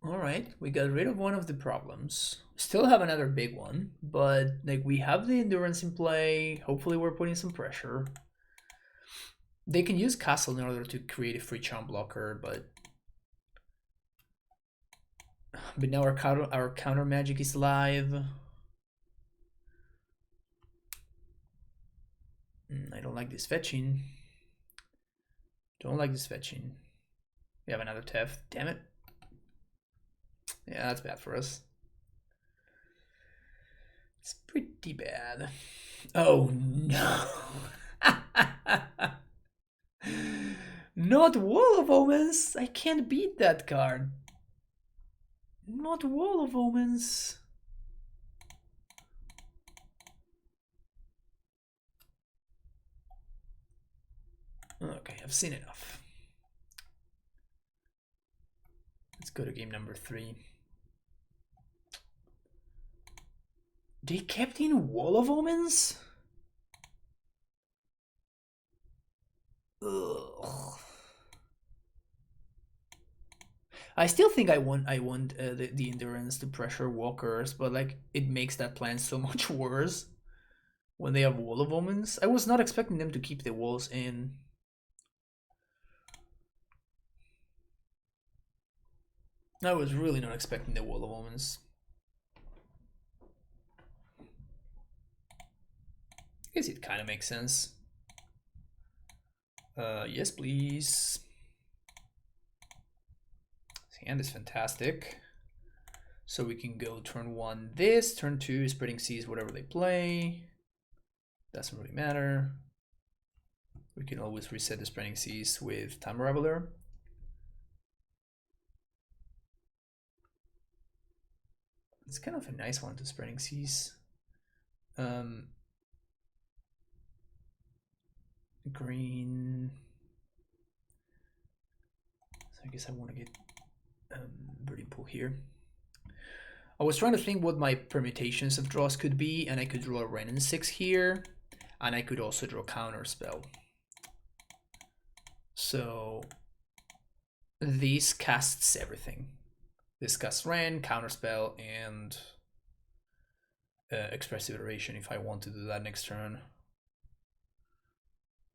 All right, we got rid of one of the problems. Still have another big one, but like we have the endurance in play. Hopefully we're putting some pressure. They can use castle in order to create a free charm blocker, but now our counter magic is live. I don't like this fetching. Don't like this fetching. We have another Tef. Damn it. Yeah, that's bad for us. It's pretty bad. Oh no. Not Wall of Omens. I can't beat that card. Not Wall of Omens. Okay, I've seen enough. Let's go to game number 3. They kept in Wall of Omens? Ugh. I still think I want the endurance to pressure walkers, but like it makes that plan so much worse when they have Wall of Omens. I was not expecting them to keep the walls in. I was really not expecting the Wall of Omens. I guess it kind of makes sense. Yes, please. This hand is fantastic. So we can go turn 1 this, turn 2 spreading seas, whatever they play. Doesn't really matter. We can always reset the spreading seas with Time Raveler. It's kind of a nice one to spreading seas. Green. So I guess I want to get Birding Pool here. I was trying to think what my permutations of draws could be, and I could draw a Renin 6 here, and I could also draw Counterspell. So this casts everything. This casts Ren, Counterspell, and Expressive Iteration if I want to do that next turn.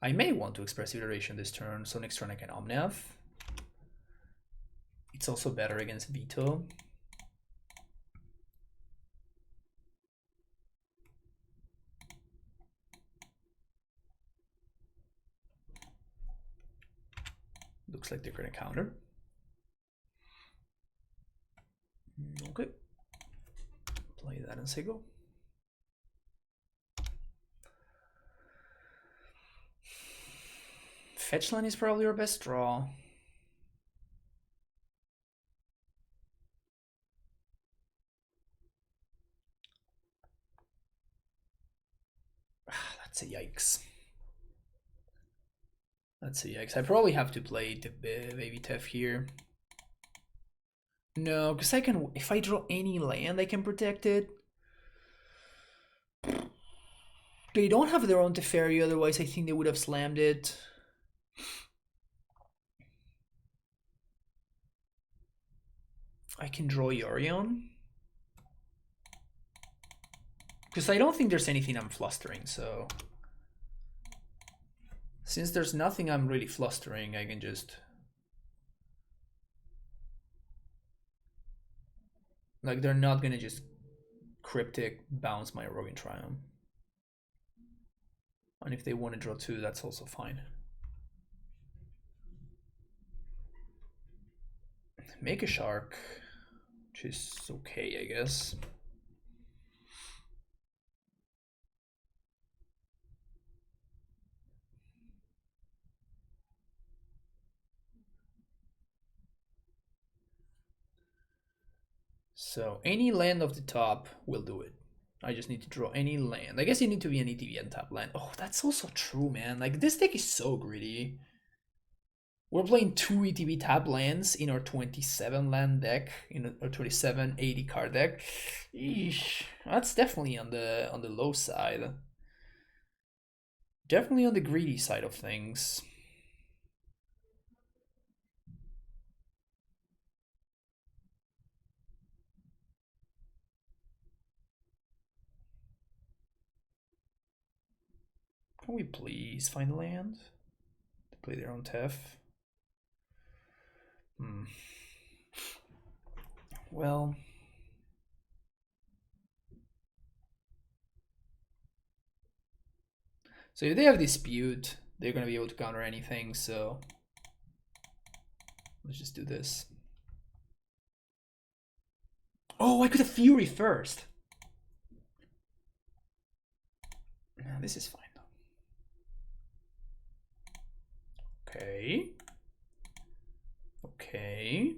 I may want to Expressive Iteration this turn, so next turn I can Omnath. It's also better against Veto. Looks like they're going to counter. Okay. Play that and say go. Fetch line is probably our best draw. That's a yikes. That's a yikes. I probably have to play the baby Tef here. No, because I can, if I draw any land, I can protect it. They don't have their own Teferi, otherwise I think they would have slammed it. I can draw Yorion. Because I don't think there's anything I'm flustering, so... Since there's nothing I'm really flustering, I can just... Like, they're not gonna just Cryptic bounce my Rogan Triumph. And if they want to draw 2, that's also fine. Make a Shark. which is okay, I guess. So any land of the top will do it. I just need to draw any land. I guess you need to be an ETB and top land. Oh, that's also true, man. Like, this deck is so greedy. We're playing 2 ETB tap lands in our 27 land deck, in our 27 80 card deck. Eesh, that's definitely on the low side. Definitely on the greedy side of things. Can we please find a land to play their own TEF? Well, so if they have dispute, they're gonna be able to counter anything, so let's just do this. Oh, I could have Fury first. No, this is fine. Okay. Okay.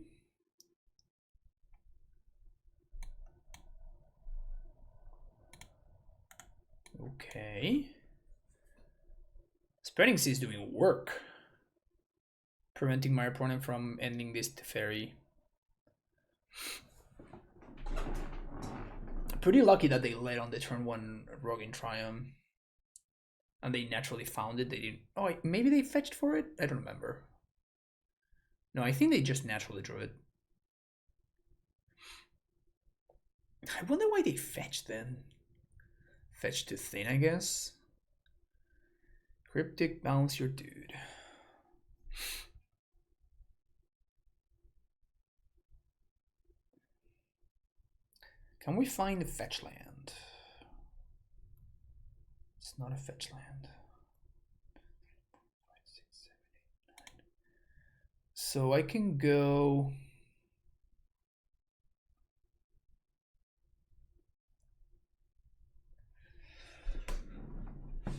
Okay. Spreading Sea is doing work. Preventing my opponent from ending this Teferi. Pretty lucky that they led on the turn 1 Rogue in Triumph. And they naturally found it. They didn't. Oh, maybe they fetched for it? I don't remember. No, I think they just naturally drew it. I wonder why they fetched then. Fetch to thin, I guess. Cryptic, bounce your dude. Can we find a fetch land? It's not a fetch land. So I can go...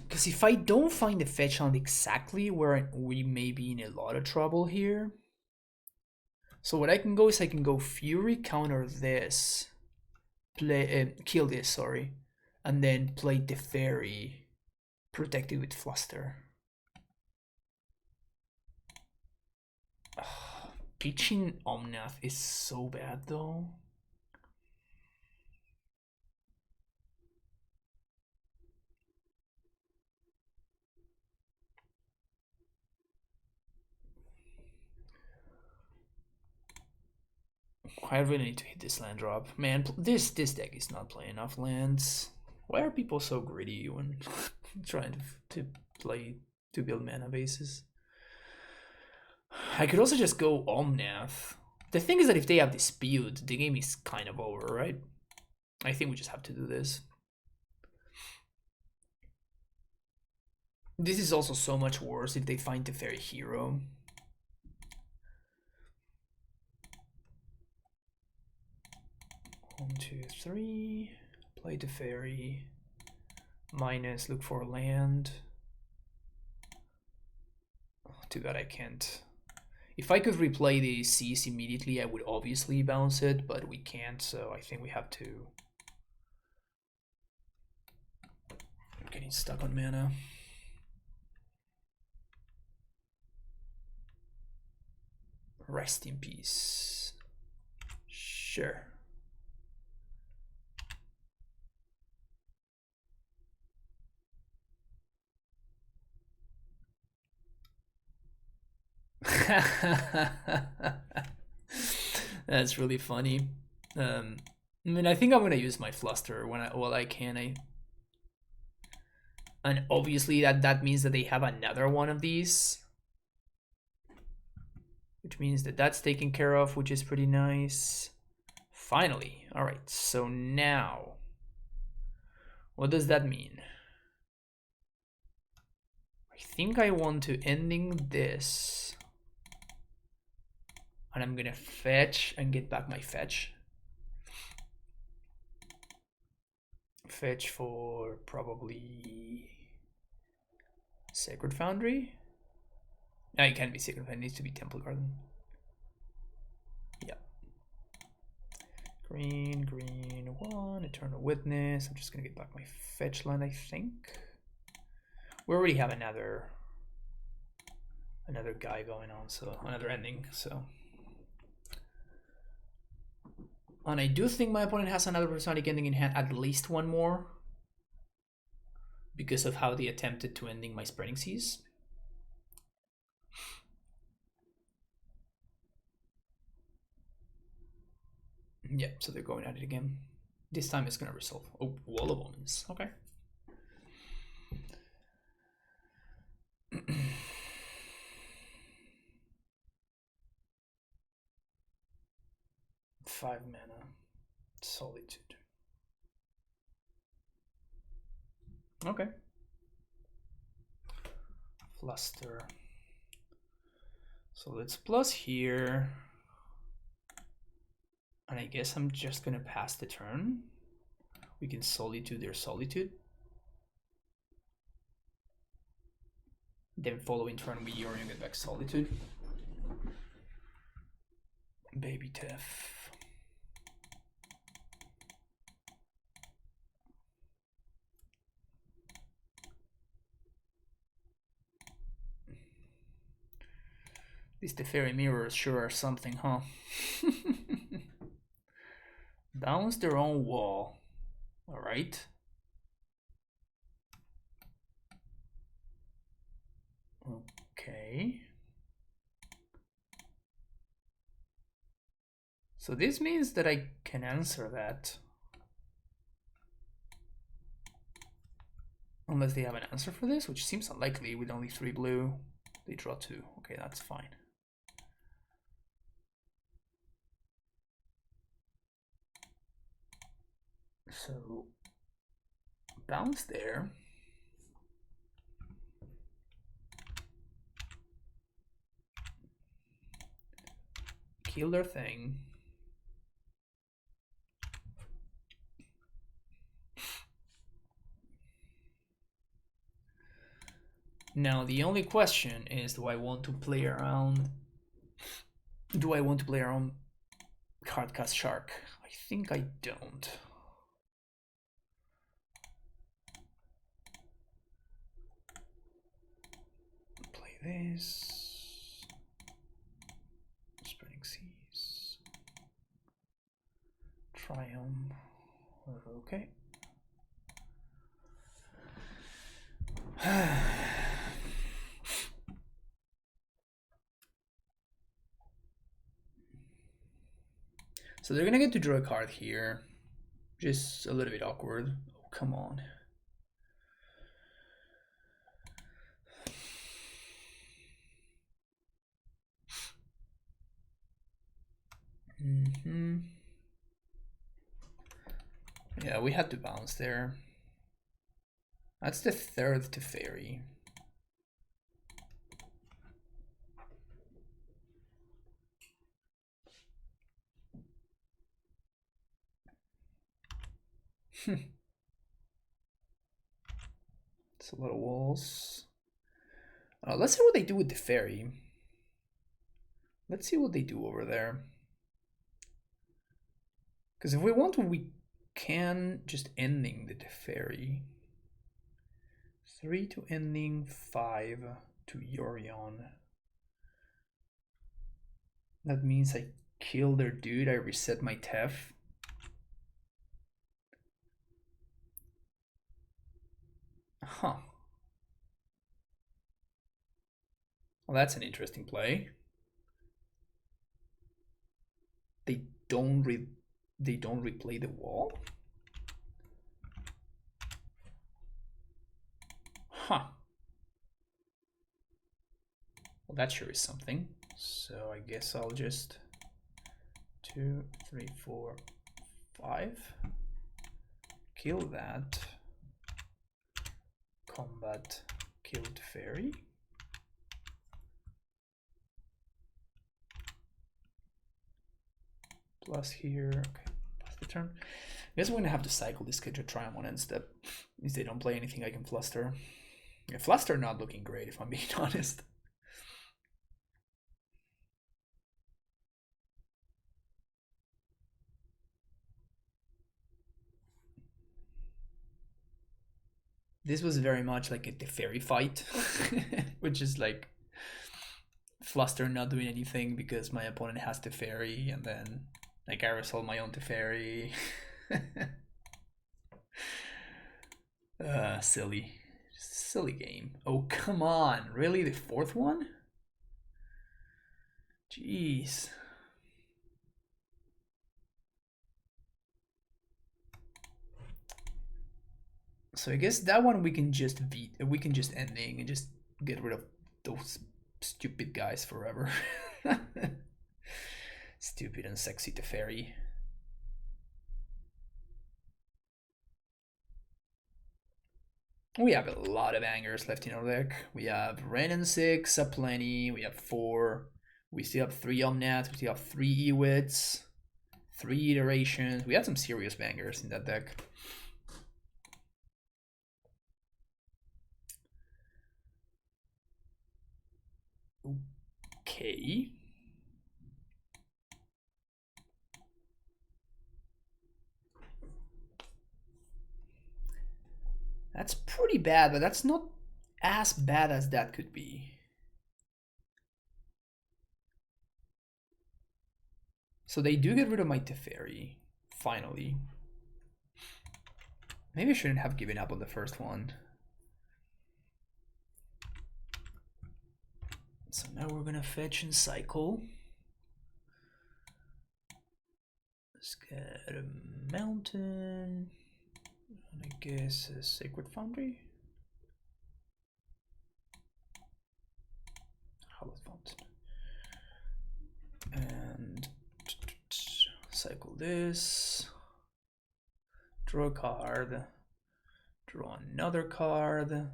Because if I don't find the fetch land exactly where we may be in a lot of trouble here. So what I can go is I can go Fury, counter this, play kill this, sorry, and then play the Fairy, protected with Fluster. Pitching Omnath is so bad though. I really need to hit this land drop. Man, this deck is not playing enough lands. Why are people so greedy when trying to play to build mana bases? I could also just go Omnath. The thing is that if they have dispute, the game is kind of over, right? I think we just have to do this. This is also so much worse if they find the Fairy Hero. One, two, three. Play the Fairy. Minus, look for land. Oh, too bad I can't. If I could replay the Seas immediately, I would obviously bounce it, but we can't, so I think we have to. I'm getting stuck on mana. Rest in peace. Sure. That's really funny. I mean, I think I'm gonna use my Fluster while I can. And obviously that means that they have another one of these, which means that that's taken care of, which is pretty nice. Finally, all right. So now, what does that mean? I think I want to ending this. And I'm gonna fetch and get back my fetch. Fetch for probably Sacred Foundry. No, it can't be Sacred Foundry, it needs to be Temple Garden. Yeah. Green, green, 1, Eternal Witness. I'm just gonna get back my fetch land, I think. We already have another guy going on, so another ending, so. And I do think my opponent has another Prismatic ending in hand, at least one more, because of how they attempted to ending my Spreading Seas. Yeah, so they're going at it again. This time it's gonna resolve. Oh, Wall of Omens. Okay. Five mana. Solitude. Okay. Fluster. So let's plus here. And I guess I'm just gonna pass the turn. We can Solitude their Solitude. Then following turn we Yorion get back Solitude. Baby Tef. These Teferi mirrors sure are something, huh? Bounce their own wall. Alright. Okay. So this means that I can answer that. Unless they have an answer for this, which seems unlikely with only 3 blue. They draw 2. Okay, that's fine. So bounce there. Kill their thing. Now the only question is, do I want to play around Cardcast Shark? I think I don't. Play this. Spreading Seas. Triumph. Okay. So they're gonna get to draw a card here. Just a little bit awkward. Oh, come on. Yeah, we had to bounce there. That's the third Teferi. It's a lot of walls. Let's see what they do with the fairy. Let's see what they do over there. Because if we want to, we can just ending the fairy. 3 to ending, 5 to Yorion. That means I kill their dude, I reset my Tef. Huh. Well, that's an interesting play. They don't replay the wall? Huh. Well, that sure is something. So I guess I'll just 2, 3, 4, 5. Kill that. Combat killed fairy. Plus here, okay, pass the turn. guess we're gonna have to cycle this kid to try him on end step. At least they don't play anything I can fluster. Yeah, fluster not looking great if I'm being honest. This was very much like a Teferi fight, which is like fluster not doing anything because my opponent has Teferi, and then like I resolve my own Teferi. Silly game. Oh, come on. Really? The fourth one? Jeez. So I guess that one we can just ending and just get rid of those stupid guys forever. Stupid and sexy Teferi. We have a lot of angers left in our deck. We have Ren and 6, aplenty, we have 4. We still have 3 Omnats, we still have 3 Ewits, 3 iterations. We had some serious bangers in that deck. Okay. That's pretty bad, but that's not as bad as that could be. So they do get rid of my Teferi, finally. Maybe I shouldn't have given up on the first one. So now we're gonna fetch and cycle. Let's get a mountain. And I guess a Sacred Foundry. Hallowed Fountain. And cycle this. Draw a card. Draw another card.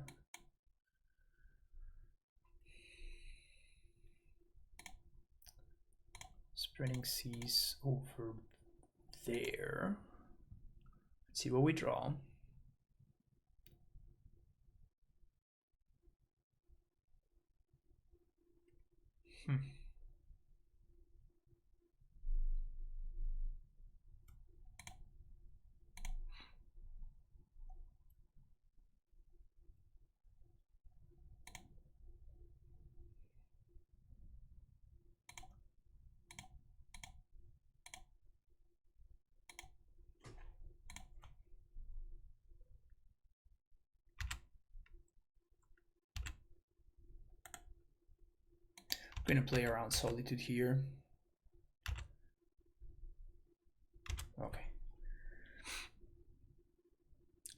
Spreading Seas over there. Let's see what we draw. I'm gonna play around Solitude here. Okay.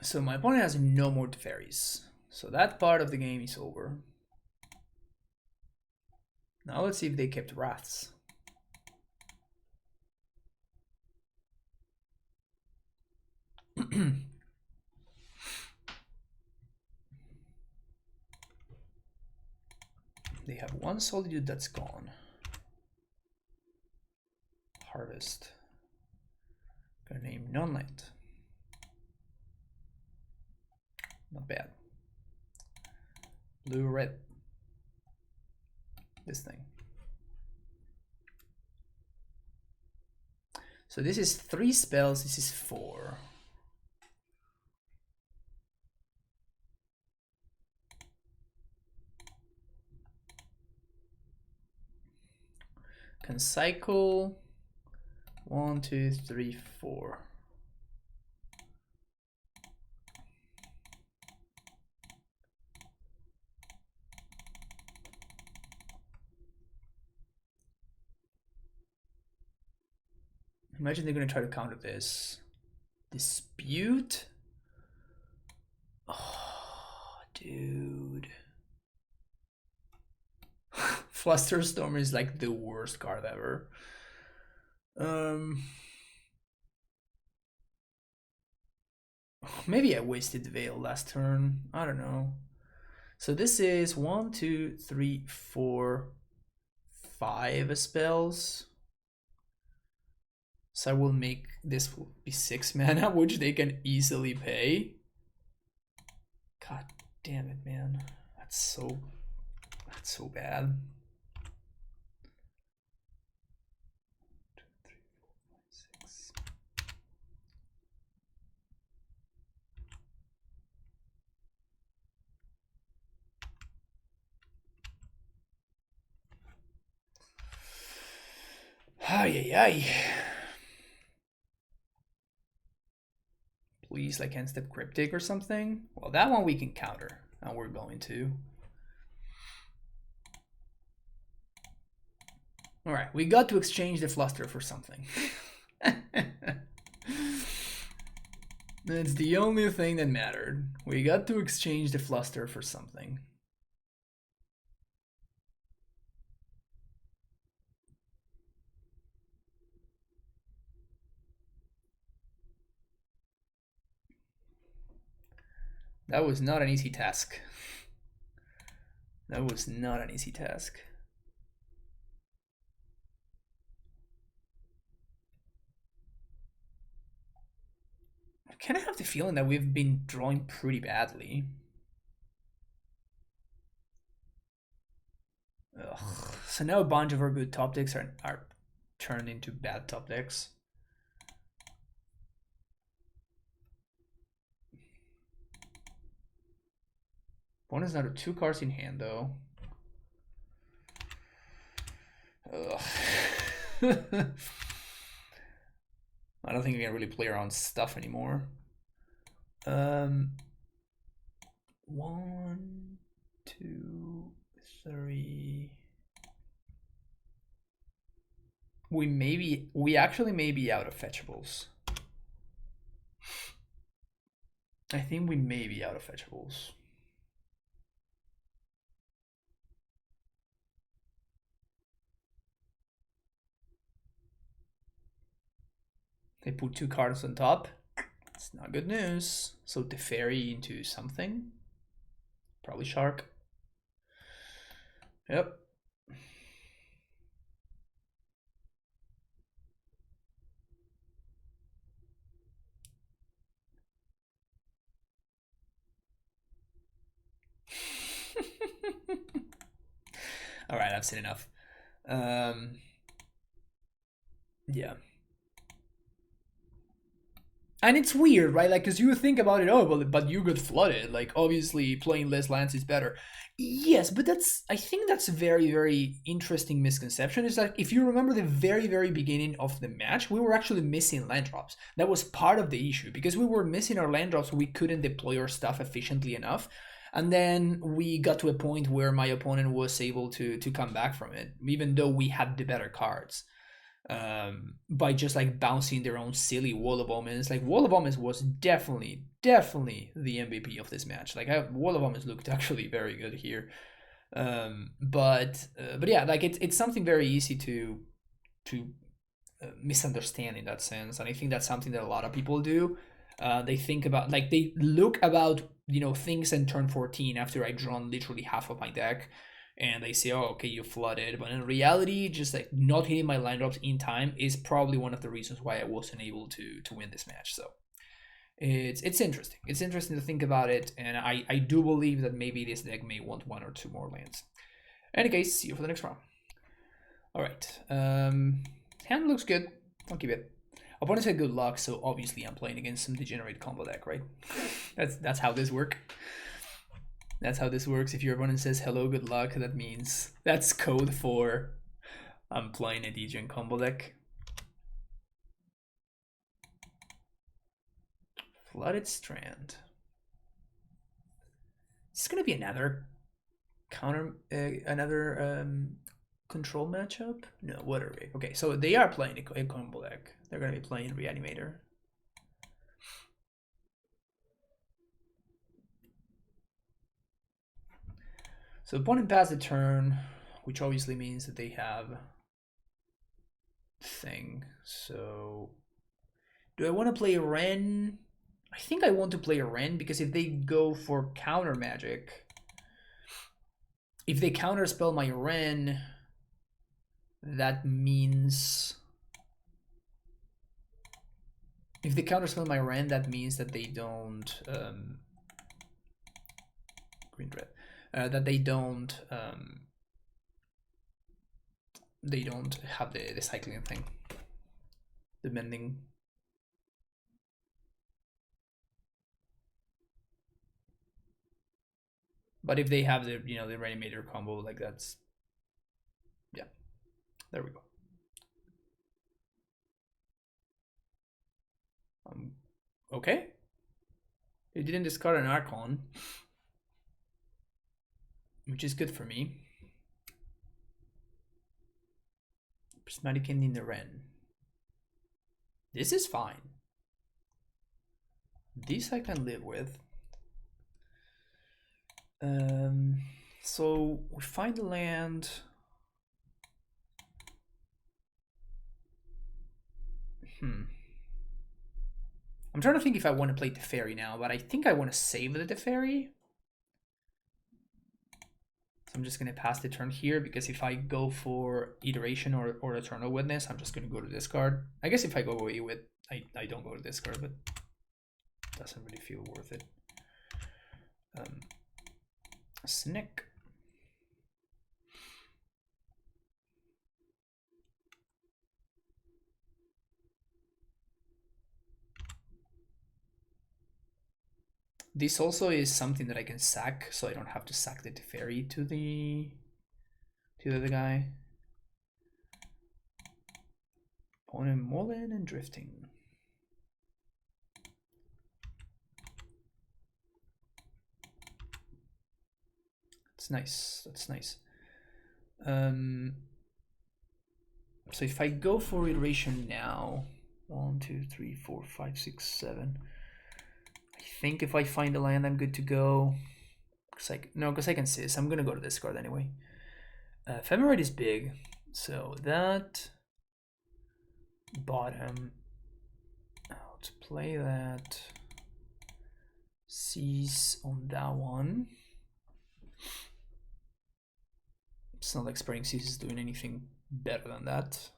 So my opponent has no more Teferis. So that part of the game is over. Now let's see if they kept Wraths. They have one Solitude that's gone. Harvest. Gonna name Non-Land. Not bad. Blue, red. This thing. So this is 3 spells, this is 4. Can cycle 1, 2, 3, 4. Imagine they're gonna try to counter this. Dispute? Oh, dude. Flusterstorm is like the worst card ever. Maybe I wasted the Veil last turn. I don't know. So this is 1, 2, 3, 4, 5 spells. So I will make this will be 6 mana, which they can easily pay. God damn it, man. That's so bad. 2, 3, 4, 5, 6. Ay, ay, ay. Please, like instant cryptic or something. Well, that one we can counter, and we're going to. All right, we got to exchange the fluster for something. That's the only thing that mattered. We got to exchange the fluster for something. That was not an easy task. That was not an easy task. I kind of have the feeling that we've been drawing pretty badly. Ugh. So now a bunch of our good top decks are turned into bad top decks. Opponent's now 2 cards in hand though. Ugh. I don't think we can really play around stuff anymore. 1, 2, 3. We actually may be out of fetchables. I think we may be out of fetchables. They put 2 cards on top. It's not good news. So Teferi into something. Probably Shark. Yep. All right, I've seen enough. Yeah. And it's weird, right? Like, because you think about it, oh, well, but you got flooded. Like, obviously, playing less lands is better. Yes, but I think that's a very, very interesting misconception. Is that if you remember the very, very beginning of the match, we were actually missing land drops. That was part of the issue because we were missing our land drops. We couldn't deploy our stuff efficiently enough. And then we got to a point where my opponent was able to come back from it, even though we had the better cards. By just like bouncing their own silly Wall of Omens. Like Wall of Omens was definitely the MVP of this match. Like Wall of Omens looked actually very good here. But yeah, like it's something very easy to misunderstand in that sense, and I think that's something that a lot of people do. They think about like they look about things in turn 14 after I drawn literally half of my deck, and they say, oh, okay, you flooded. But in reality, just like not hitting my line drops in time is probably one of the reasons why I wasn't able to win this match. So it's interesting. It's interesting to think about it, and I do believe that maybe this deck may want 1 or 2 more lands. In any case, see you for the next round. All right. Hand looks good. I'll keep it. Opponent said good luck, so obviously I'm playing against some degenerate combo deck, right? That's how this works. That's how this works. If your opponent says hello, good luck, that means that's code for I'm playing a degen combo deck. Flooded Strand. Is this gonna be another counter, control matchup? No, what are we? Okay, so they are playing a combo deck. They're gonna be playing Reanimator. So opponent passed the turn, which obviously means that they have thing. So do I want to play Ren? I think I want to play Ren because if they go for counter magic, if they counter spell my Ren, that means If they counterspell my Ren, that means that they don't green red. That they don't have the cycling thing, the mending. But if they have the the Reanimator combo, like that's yeah. There we go. Okay. It didn't discard an Archon, which is good for me. Prismatic Ending the Ren. This is fine. This I can live with. So we find the land. I'm trying to think if I want to play Teferi now, but I think I want to save the Teferi. So I'm just going to pass the turn here, because if I go for Iteration or Eternal Witness, I'm just going to go to discard. I guess if I go away with, I don't go to discard, but it doesn't really feel worth it. Snick. This also is something that I can sack, so I don't have to sack the Teferi to the other guy. Opponent Mullen and Drifting. That's nice. That's nice. So if I go for Iteration now, 1, 2, 3, 4, 5, 6, 7. I think if I find a land, I'm good to go. Because I can sis. I'm gonna go to this card anyway. Ephemerate is big, so that bottom. Let's play that. Seize on that one. It's not like Spreading Seas is doing anything better than that.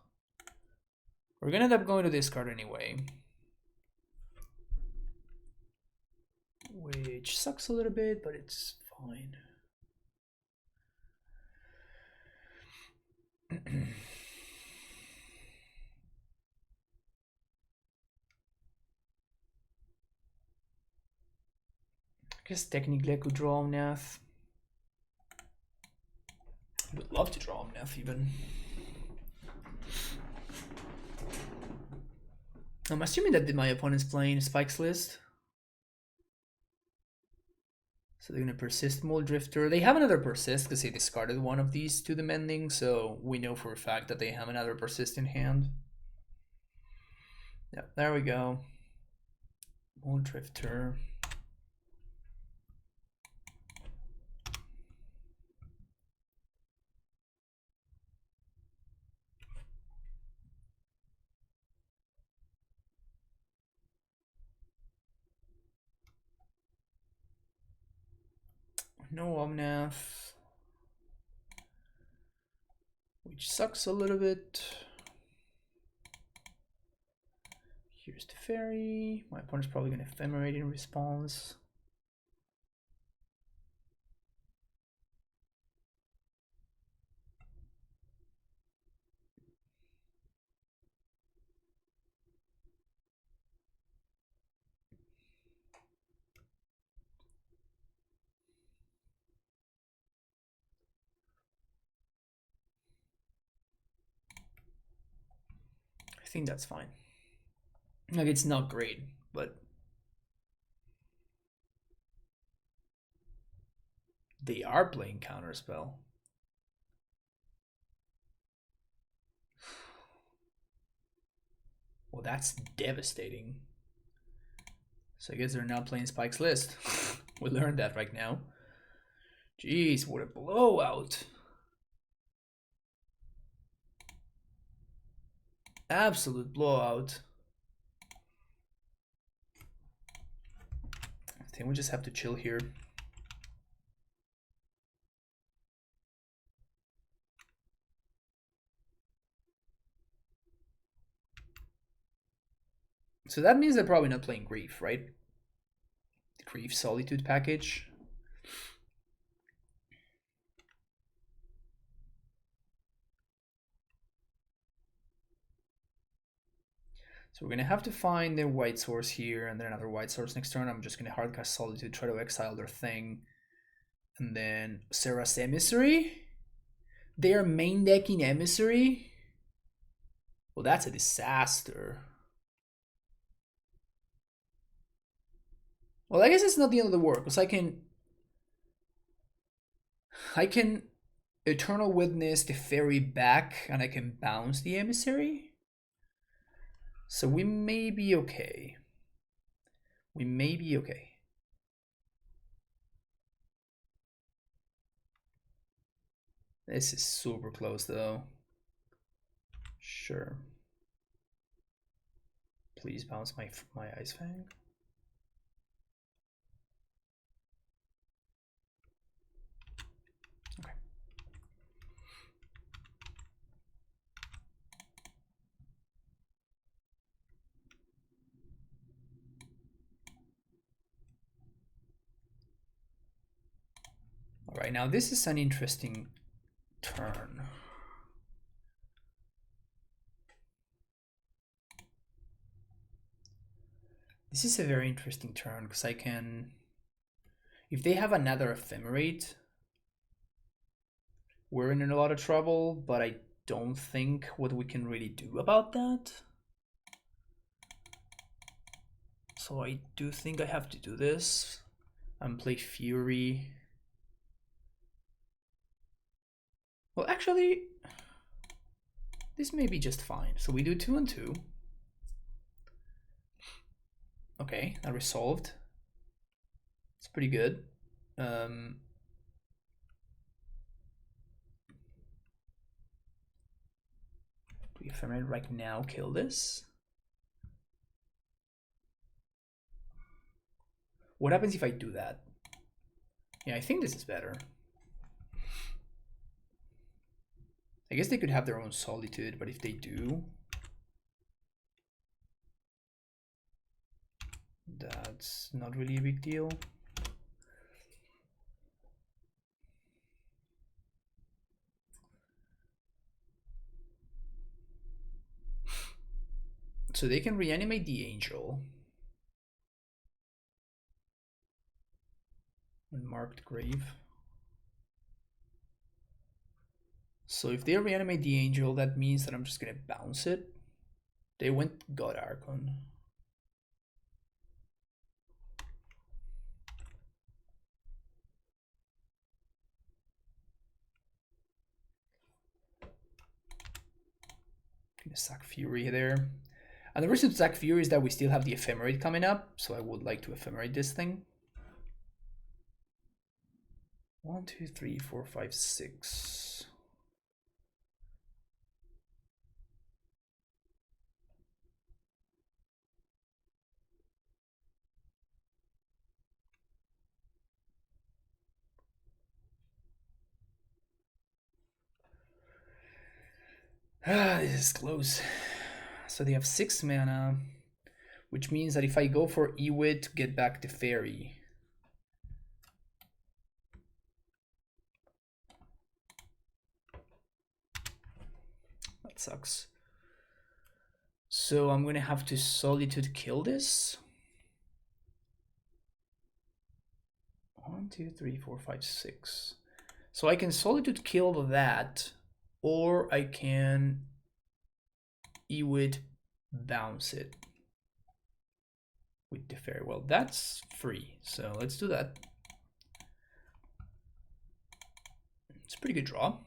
We're gonna end up going to this card anyway, which sucks a little bit, but it's fine. I guess technically I could draw Omnath. I would love to draw Omnath even. I'm assuming that my opponent's playing Spike's list. So they're going to persist Mold Drifter. They have another persist because they discarded one of these to the mending, so we know for a fact that they have another persist in hand. Yeah, there we go. Mold Drifter. No Omnath, which sucks a little bit. Here's the Fairy. My opponent's probably going to Ephemerate in response. I think that's fine. Like, it's not great, but they are playing Counterspell. Well, that's devastating. So I guess they're not playing Spike's list. We learned that right now. Jeez, what a blowout. Absolute blowout. I think we just have to chill here. So that means they're probably not playing Grief, right? The Grief Solitude package. So we're going to have to find their white source here and then another white source next turn. I'm just going to hardcast Solitude, try to exile their thing. And then Serra's Emissary? They are main decking Emissary? Well, that's a disaster. Well, I guess it's not the end of the world, because I can Eternal Witness the Fairy back, and I can bounce the Emissary. So we may be okay. We may be okay. This is super close, though. Sure. Please bounce my Ice Fang. Okay. All right, now this is an interesting turn. This is a very interesting turn because I can, if they have another Ephemerate, we're in a lot of trouble, but I don't think what we can really do about that. So I do think I have to do this and play Fury. Well, actually, this may be just fine. So we do 2 and 2. Okay, that resolved. It's pretty good. Do we Ephemerate right now kill this? What happens if I do that? Yeah, I think this is better. I guess they could have their own Solitude, but if they do, that's not really a big deal. So they can reanimate the Angel. Unmarked Grave. So if they reanimate the Angel, that means that I'm just gonna bounce it. They went God Archon. Gonna sack Fury there. And the reason to sack Fury is that we still have the Ephemerate coming up, so I would like to Ephemerate this thing. 1, 2, 3, 4, 5, 6. This is close. So they have 6 mana, which means that if I go for Ewit to get back the Fairy, that sucks. So I'm gonna have to Solitude kill this. 1, 2, 3, 4, 5, 6. So I can Solitude kill that, or I can Ewit bounce it with the Fairy. Well, that's free, so let's do that. It's a pretty good draw.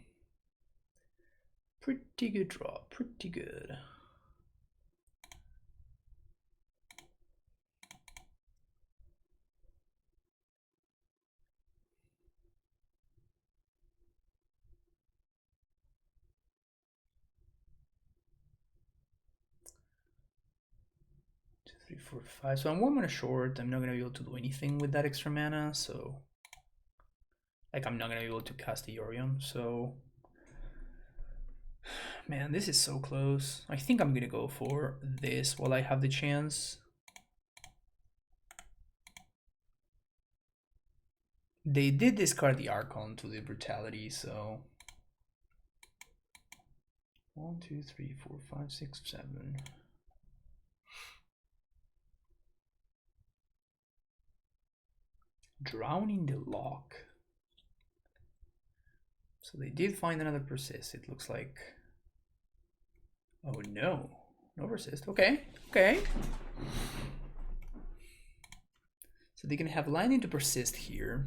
Pretty good draw, pretty good. Two, 3, 4, 5. So I'm 1 mana short. I'm not gonna be able to do anything with that extra mana, so like I'm not gonna be able to cast the Yorion, so Man, this is so close. I think I'm gonna go for this while I have the chance. They did discard the Archon to the Brutality, so 1, 2, 3, 4, 5, 6, 7. Drowning the Lock. So they did find another persist, it looks like. Oh no, no persist. Okay, okay. So they can have landing to persist here.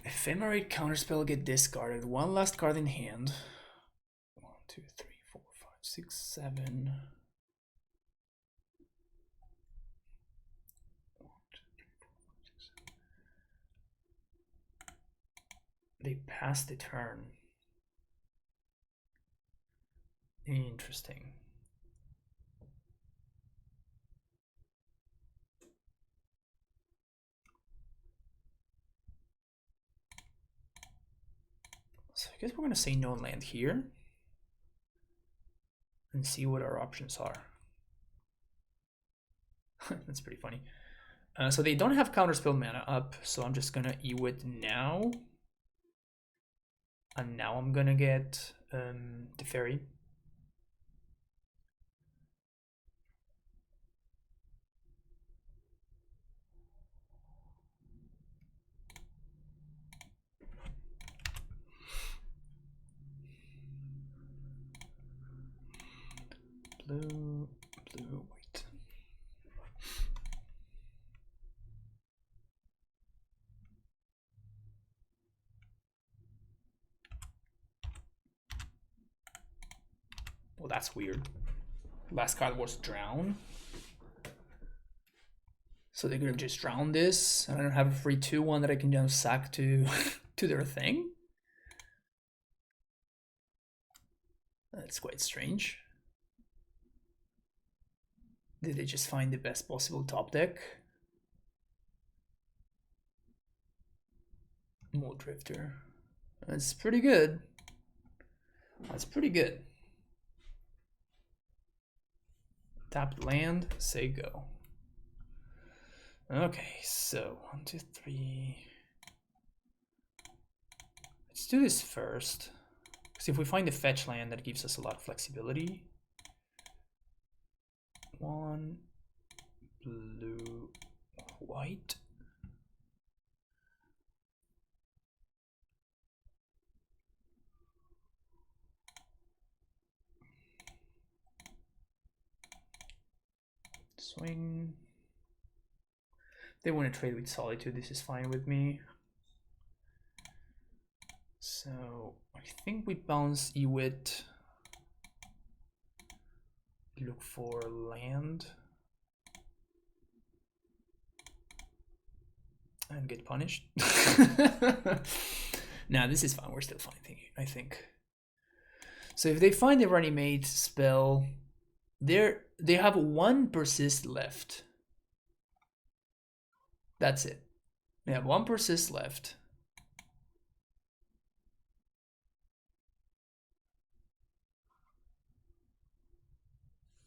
Ephemerate counterspell get discarded. One last card in hand. 1, 2, 3, 4, 5, 6, 7. They passed the turn. Interesting. So I guess we're gonna say no land here and see what our options are. That's pretty funny. So they don't have counterspell mana up, so I'm just gonna Ewit now. And now I'm gonna get the fairy. Blue, white. Well, that's weird. Last card was Drown. So they're gonna just drown this, and I don't have a free 2/1 that I can just sack to to their thing. That's quite strange. Did they just find the best possible top deck? Mold Drifter. That's pretty good. That's pretty good. Tap land, say go. Okay, so 1, 2, 3. Let's do this first. Because if we find a fetch land, that gives us a lot of flexibility. 1, blue, white. Swing. They want to trade with Solitude, this is fine with me. So I think we bounce Ewit. Look for land. And get punished. Nah, this is fine, we're still fine, I think. So if they find the Reanimate spell, they have 1 persist left. That's it. They have 1 persist left.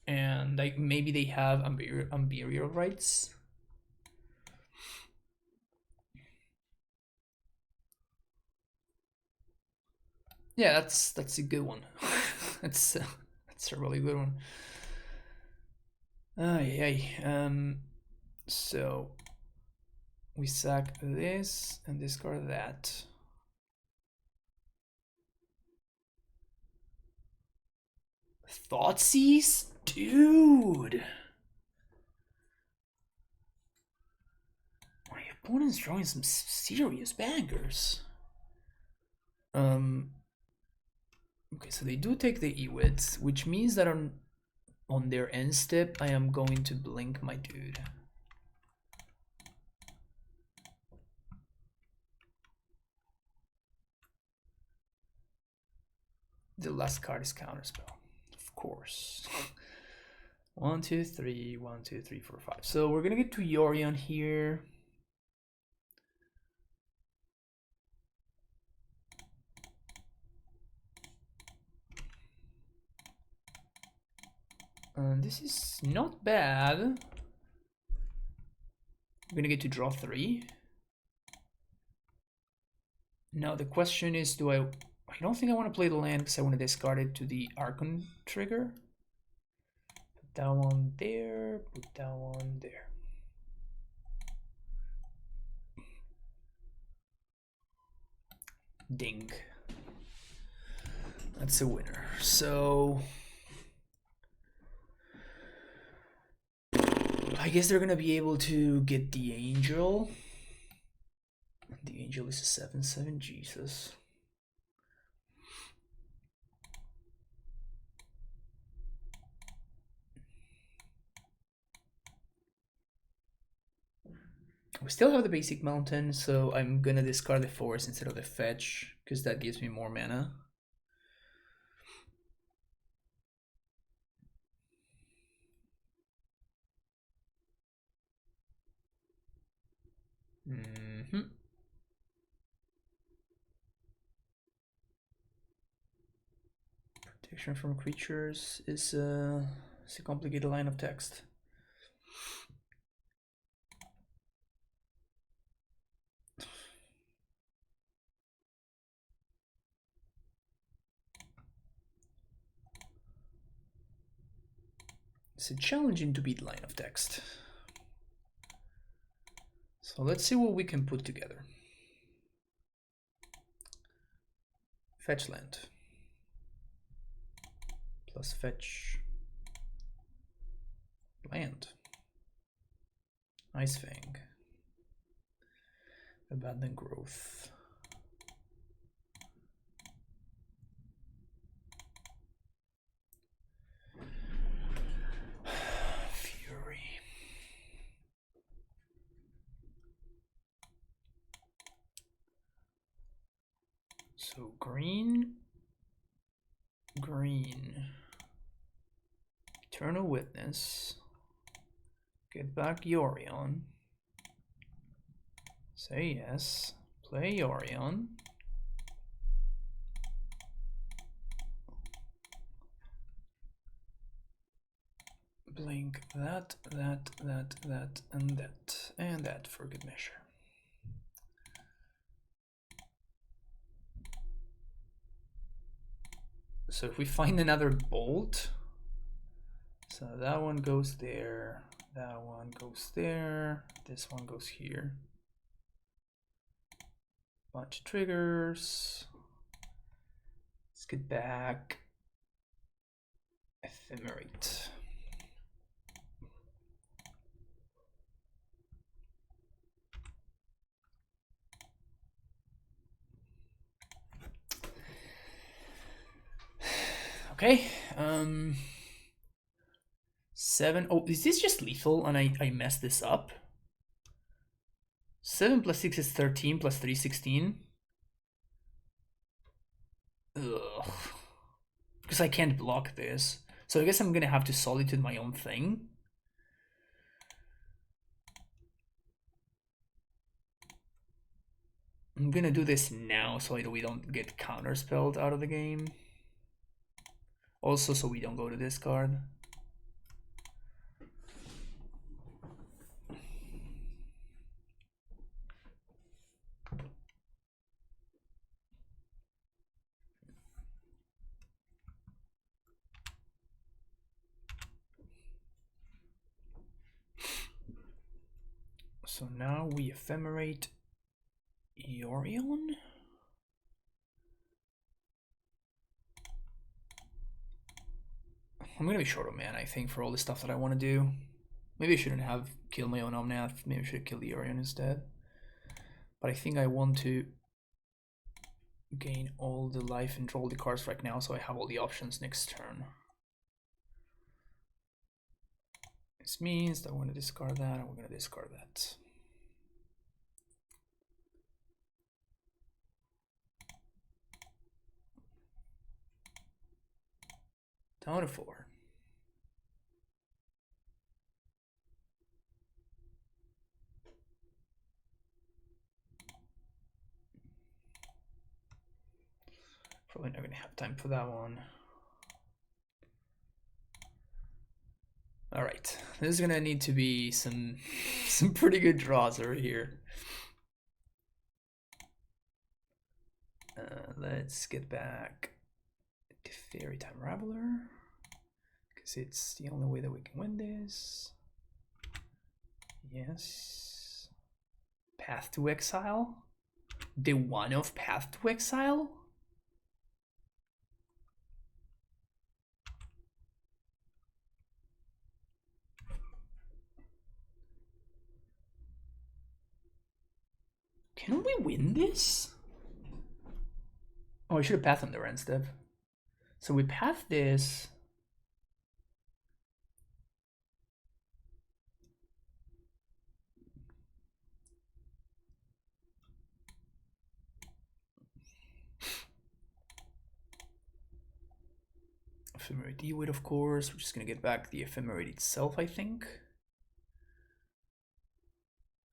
And like maybe they have Unburial Rights. Yeah, that's a good one. that's a really good one. So we sack this and discard that. Thoughtseize? Dude! My opponent's drawing some serious bangers. Okay, so they do take the Ewits, which means that on their end step, I am going to blink my dude. The last card is Counterspell, of course. 1, 2, 3, 1, 2, 3, 4, 5. So we're gonna get to Yorion here. This is not bad. I'm gonna get to draw 3. Now the question is, do I don't think I want to play the land because I want to discard it to the Archon trigger. Put that one there, put that one there. Ding. That's a winner. So I guess they're gonna be able to get the angel. The angel is a 7/7, Jesus. We still have the basic mountain, so I'm gonna discard the forest instead of the fetch, because that gives me more mana. Protection from creatures is a complicated line of text. It's a challenging to beat line of text. So let's see what we can put together. Fetch land. Plus fetch land. Ice Fang. Abandoned growth. Fury. So green. Green. Eternal Witness. Get back Yorion. Say yes. Play Yorion. Blink that, and that for good measure. So if we find another bolt, so that one goes there, that one goes there, this one goes here. Bunch of triggers. Let's get back Ephemerate. Okay, 7. Oh, is this just lethal and I messed this up? 7 plus 6 is 13 plus 3 16. Ugh. Because I can't block this. So I guess I'm gonna have to solitude my own thing. I'm gonna do this now so we don't get counterspelled out of the game. Also, so we don't go to discard. So now we ephemerate Yorion. I'm gonna be short of mana, I think, for all the stuff that I want to do. Maybe I shouldn't have killed my own Omnath. Maybe I should have killed the Yorion instead. But I think I want to gain all the life and draw all the cards right now, so I have all the options next turn. This means that we're going to discard that, and we're going to discard that. Down to 4. Probably not going to have time for that one. All right, this is gonna need to be some pretty good draws over here. Let's get back to Fairy Time Raveler, because it's the only way that we can win this. Yes. Path to Exile? The one of Path to Exile? Can we win this? Oh, I should have pathed on the Ren step. So we path this. Ephemerate D-Wit, of course. We're just gonna get back the Ephemerate itself, I think.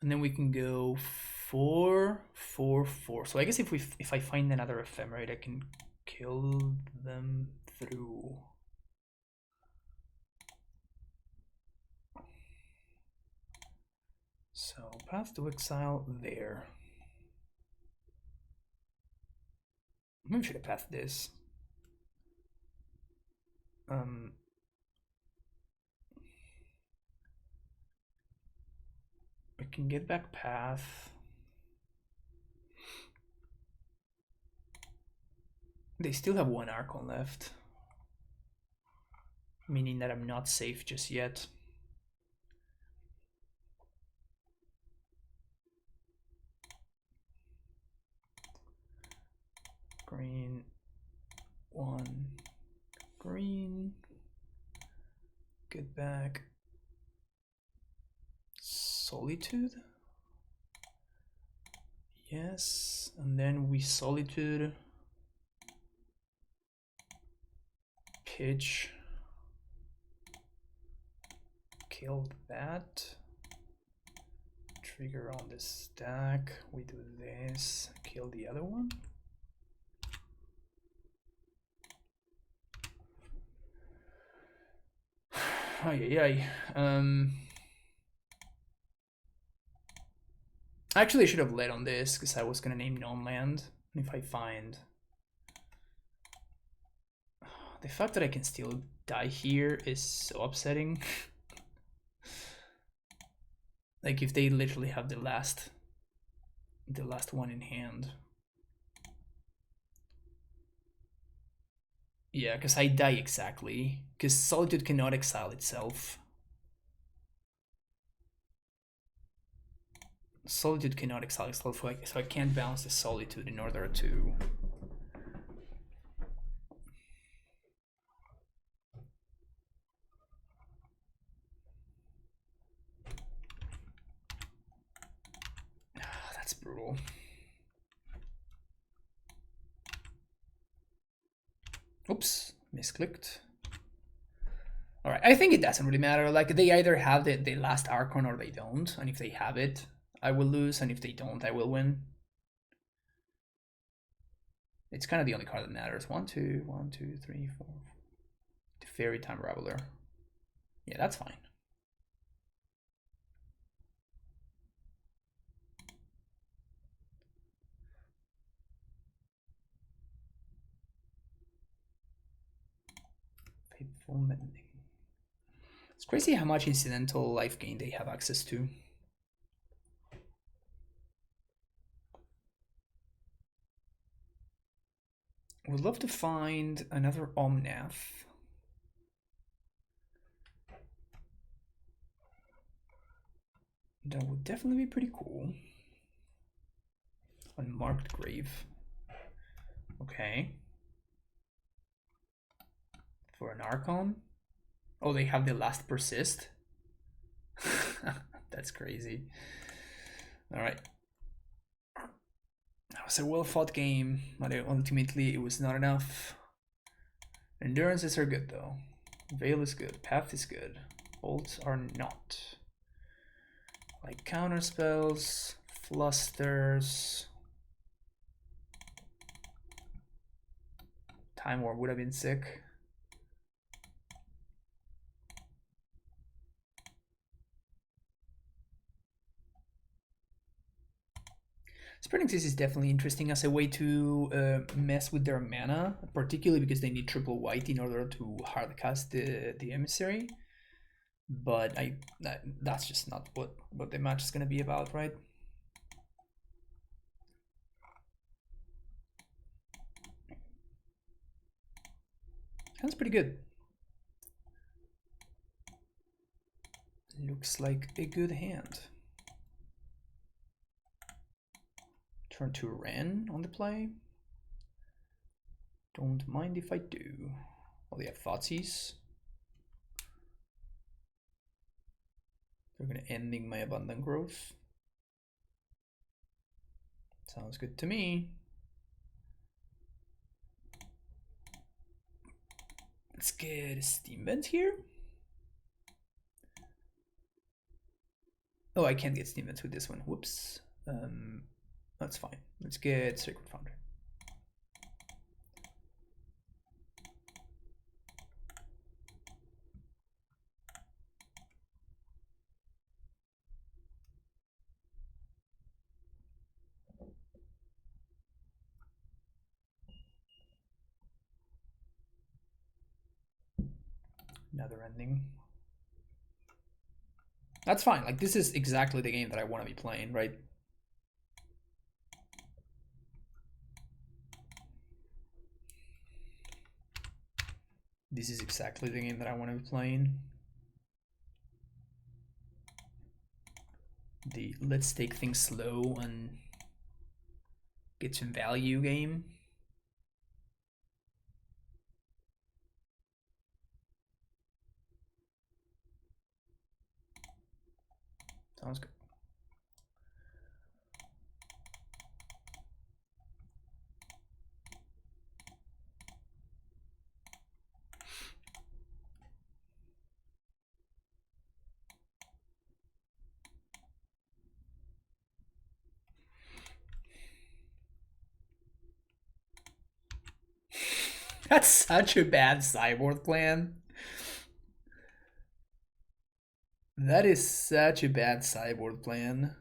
And then we can go 4, 4, 4. So I guess if I find another Ephemerate, I can kill them through. So Path to Exile there. Maybe we should have pathed this. I can get back path. They still have one Archon left, meaning that I'm not safe just yet. Green, 1, green, get back, Solitude, yes, and then we Solitude, pitch, kill that, trigger on the stack, we do this, kill the other one. Actually, I should have led on this because I was gonna name non-land. If I find the fact that I can still die here is so upsetting. Like if they literally have the last one in hand. Yeah, because I die exactly. Because Solitude cannot exile itself. Solitude cannot exile itself, so I can't bounce the Solitude in order to... That's brutal. Oops, misclicked. Alright, I think it doesn't really matter. Like, they either have the last Archon or they don't. And if they have it, I will lose. And if they don't, I will win. It's kind of the only card that matters. 1, 2, 1, 2, 3, 4. The Fairy Time Raveler. Yeah, that's fine. Fateful Mending. It's crazy how much incidental life gain they have access to. Would love to find another Omnath. That would definitely be pretty cool. Unmarked Grave. Okay. For an Archon. Oh, they have the last Persist. That's crazy. Alright. That was a well-fought game, but ultimately it was not enough. Endurances are good though. Veil is good. Path is good. Bolts are not. Like counter spells, flusters. Time War would have been sick. Spreading Seas is definitely interesting as a way to mess with their mana, particularly because they need triple white in order to hardcast the Emissary. But that's just not what the match is going to be about, right? Sounds pretty good. Looks like a good hand. Turn to Ren on the play. Don't mind if I do. Oh, they have Thoughtseize. They're gonna ending my Abundant Growth. Sounds good to me. Let's get a Steam Vent here. Oh, I can't get Steam Vents with this one. Whoops. That's fine. Let's get Sacred Foundry. Another ending. That's fine. Like, this is exactly the game that I want to be playing, right? This is exactly the game that I want to be playing. The let's take things slow and get some value game. Sounds good. That's such a bad sideboard plan. That is such a bad sideboard plan.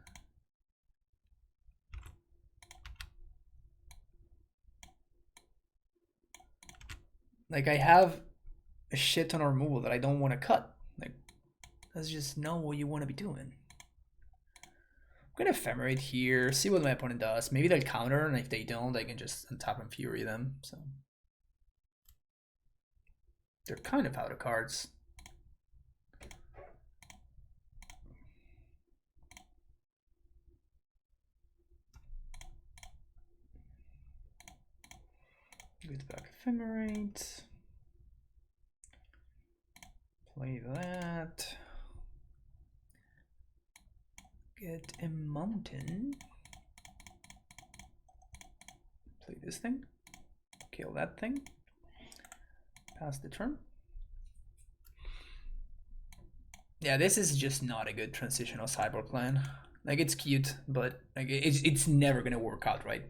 Like, I have a shit ton of removal that I don't want to cut. Like, that's just not what you want to be doing. I'm gonna Ephemerate here, see what my opponent does. Maybe they'll counter, and if they don't, I can just untap and Fury them. So they're kind of out of cards. Get back Ephemerate. Play that. Get a mountain. Play this thing. Kill that thing. Pass the turn. Yeah, this is just not a good transitional sideboard plan. Like, it's cute, but like it's never gonna work out right.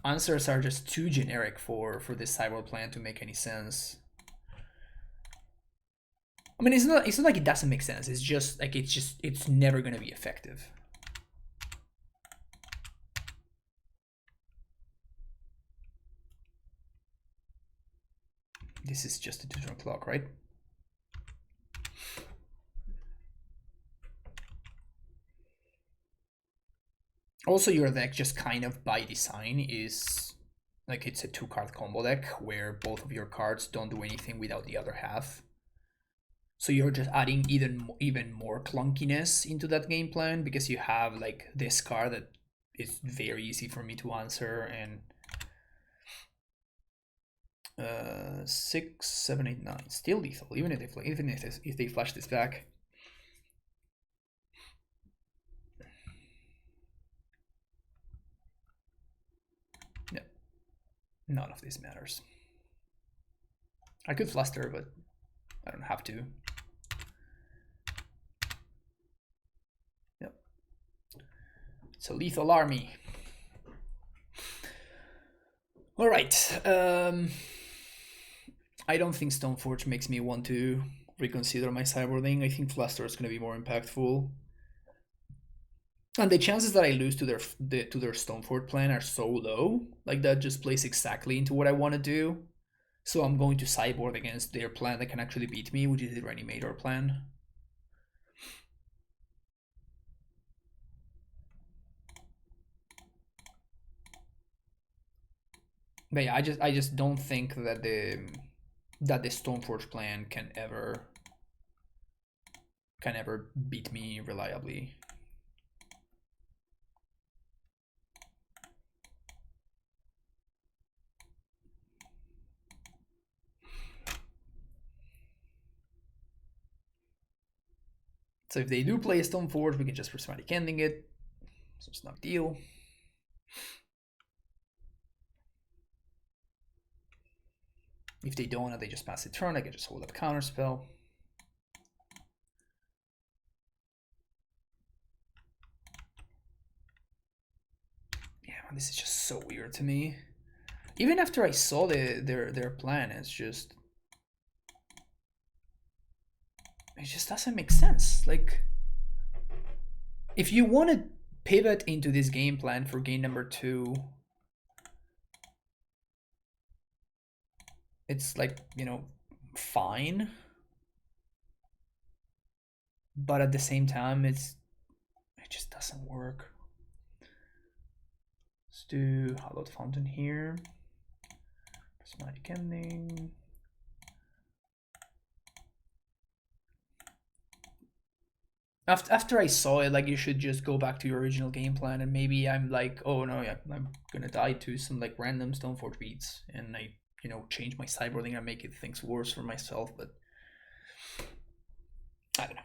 Answers are just too generic for this sideboard plan to make any sense. I mean, it's not like it doesn't make sense. It's just like it's never gonna be effective. This is just a 2-turn clock, right? Also, your deck just kind of by design is like it's a 2-card combo deck where both of your cards don't do anything without the other half. So you're just adding even more clunkiness into that game plan because you have like this card that is very easy for me to answer, and 6, 7, 8, 9 still lethal even if they flash this back. No, none of this matters. I could fluster, but I don't have to. Yep. It's a lethal army. All right. I don't think Stoneforge makes me want to reconsider my sideboarding. I think Fluster is going to be more impactful. And the chances that I lose to their Stonefort plan are so low. Like that just plays exactly into what I want to do. So I'm going to sideboard against their plan that can actually beat me, which is the Reanimator plan. But yeah, I just don't think that the Stoneforge plan can ever beat me reliably. So if they do play a Stoneforge, we can just prismatic ending it. So it's not a deal. If they don't and they just pass the turn, I can just hold up counterspell. Yeah, man, this is just so weird to me. Even after I saw their plan, it just doesn't make sense. Like, if you want to pivot into this game plan for game number 2, it's like, you know, fine. But at the same time, it just doesn't work. Let's do Hallowed Fountain here. Prismatic Ending. After I saw it, like, you should just go back to your original game plan, and maybe I'm like, oh no, yeah, I'm gonna die to some like random Stoneforge beats, and I, you know, change my sideboarding and make it things worse for myself. But I don't know.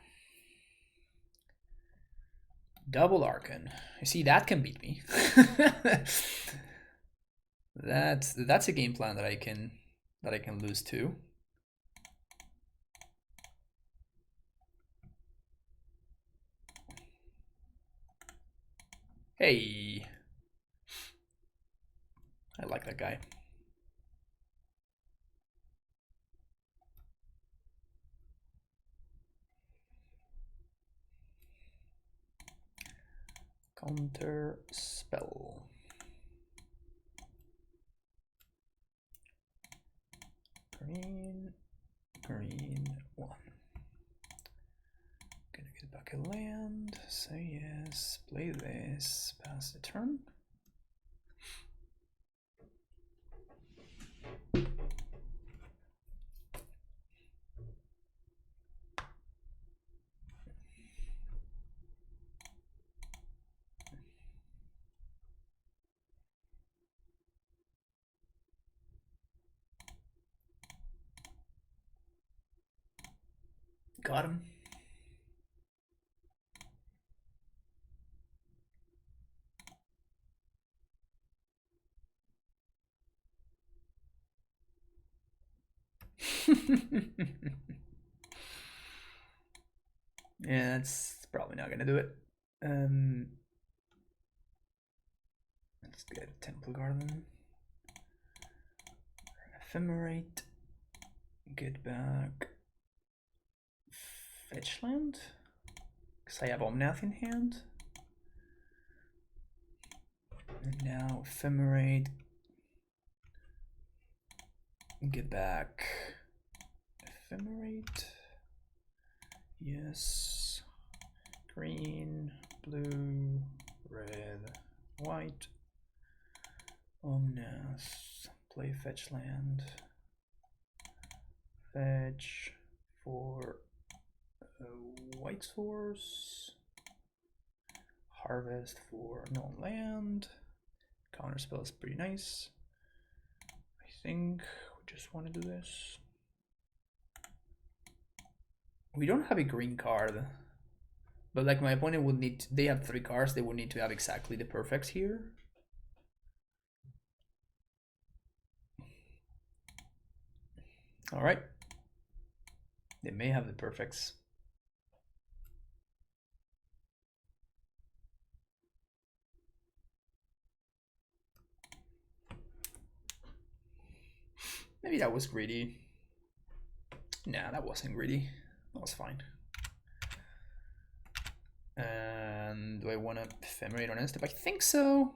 Double Arcan. You see, that can beat me. that's a game plan that I can lose to. Hey, I like that guy. Counter spell. Green, green, 1. Gonna get back a land. Say yes. Play this. Pass the turn. Got him. Yeah, that's probably not gonna do it. Let's get Temple Garden. Ephemerate. Get back. Fetch land. Because I have Omnath in hand. And now Ephemerate. Get back. Ephemerate. Yes. Green, blue, red, white. Omnath. Play fetch land. Fetch for white source. Harvest for non-land. Counterspell is pretty nice. I think we just want to do this. We don't have a green card, but like my opponent would need they have 3 cards, they would need to have exactly the perfects here. All right, they may have the perfects. Maybe that was greedy. Nah, that wasn't greedy. That was fine. And do I want to Ephemerate on N-step? I think so.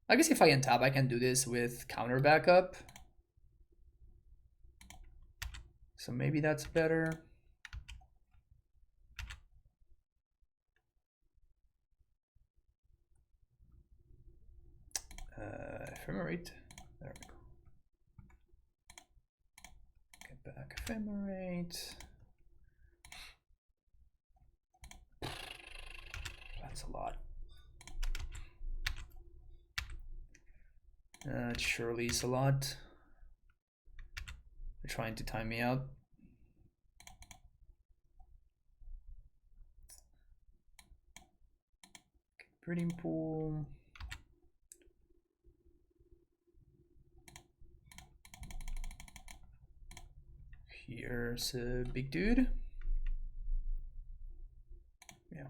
I guess if I untap, I can do this with counter backup. So maybe that's better. Ephemerate. There we go. Get back Ephemerate. That's a lot. It surely is a lot. They're trying to time me out. Breeding pool. Here's a big dude. Yeah.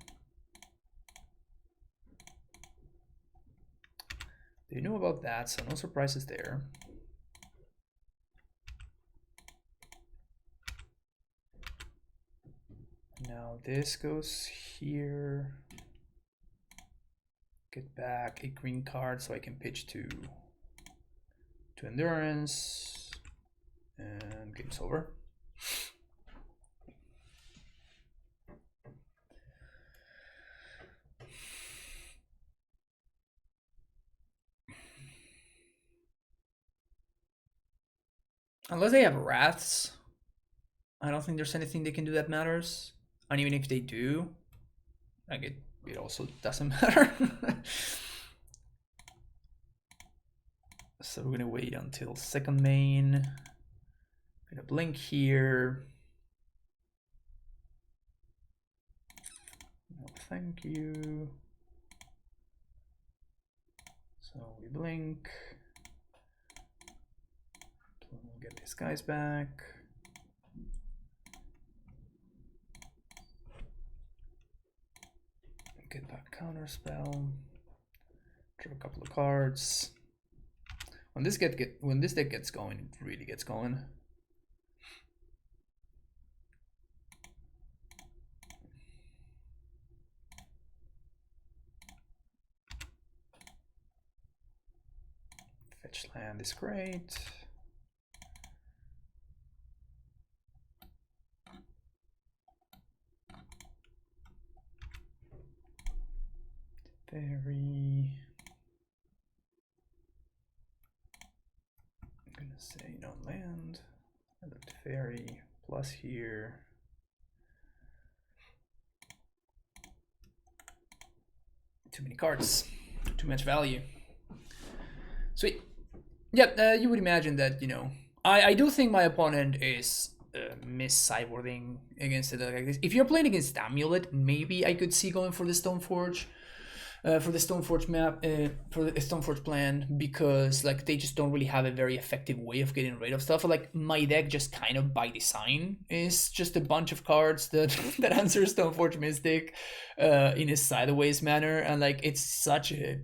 They knew about that, so no surprises there. Now this goes here. Get back a green card so I can pitch to endurance. And game's over. Unless they have wraths, I don't think there's anything they can do that matters. And even if they do, like it also doesn't matter. So we're gonna wait until second main. Gonna blink here. No, thank you. So we blink. We'll get these guys back. Get back counter spell. Draw a couple of cards. When this deck gets going, it really gets going. Fetch land is great. Very. I'm gonna say no land. I looked fairy plus here. Too many cards. Too much value. Sweet. Yep, you would imagine that, you know, I do think my opponent is miss-cyborging against it like this. If you're playing against Amulet, maybe I could see going for the Stoneforge. For the Stoneforge map, for the Stoneforge plan, because like they just don't really have a very effective way of getting rid of stuff. Like my deck, just kind of by design, is just a bunch of cards that that answer Stoneforge Mystic in a sideways manner, and like it's such a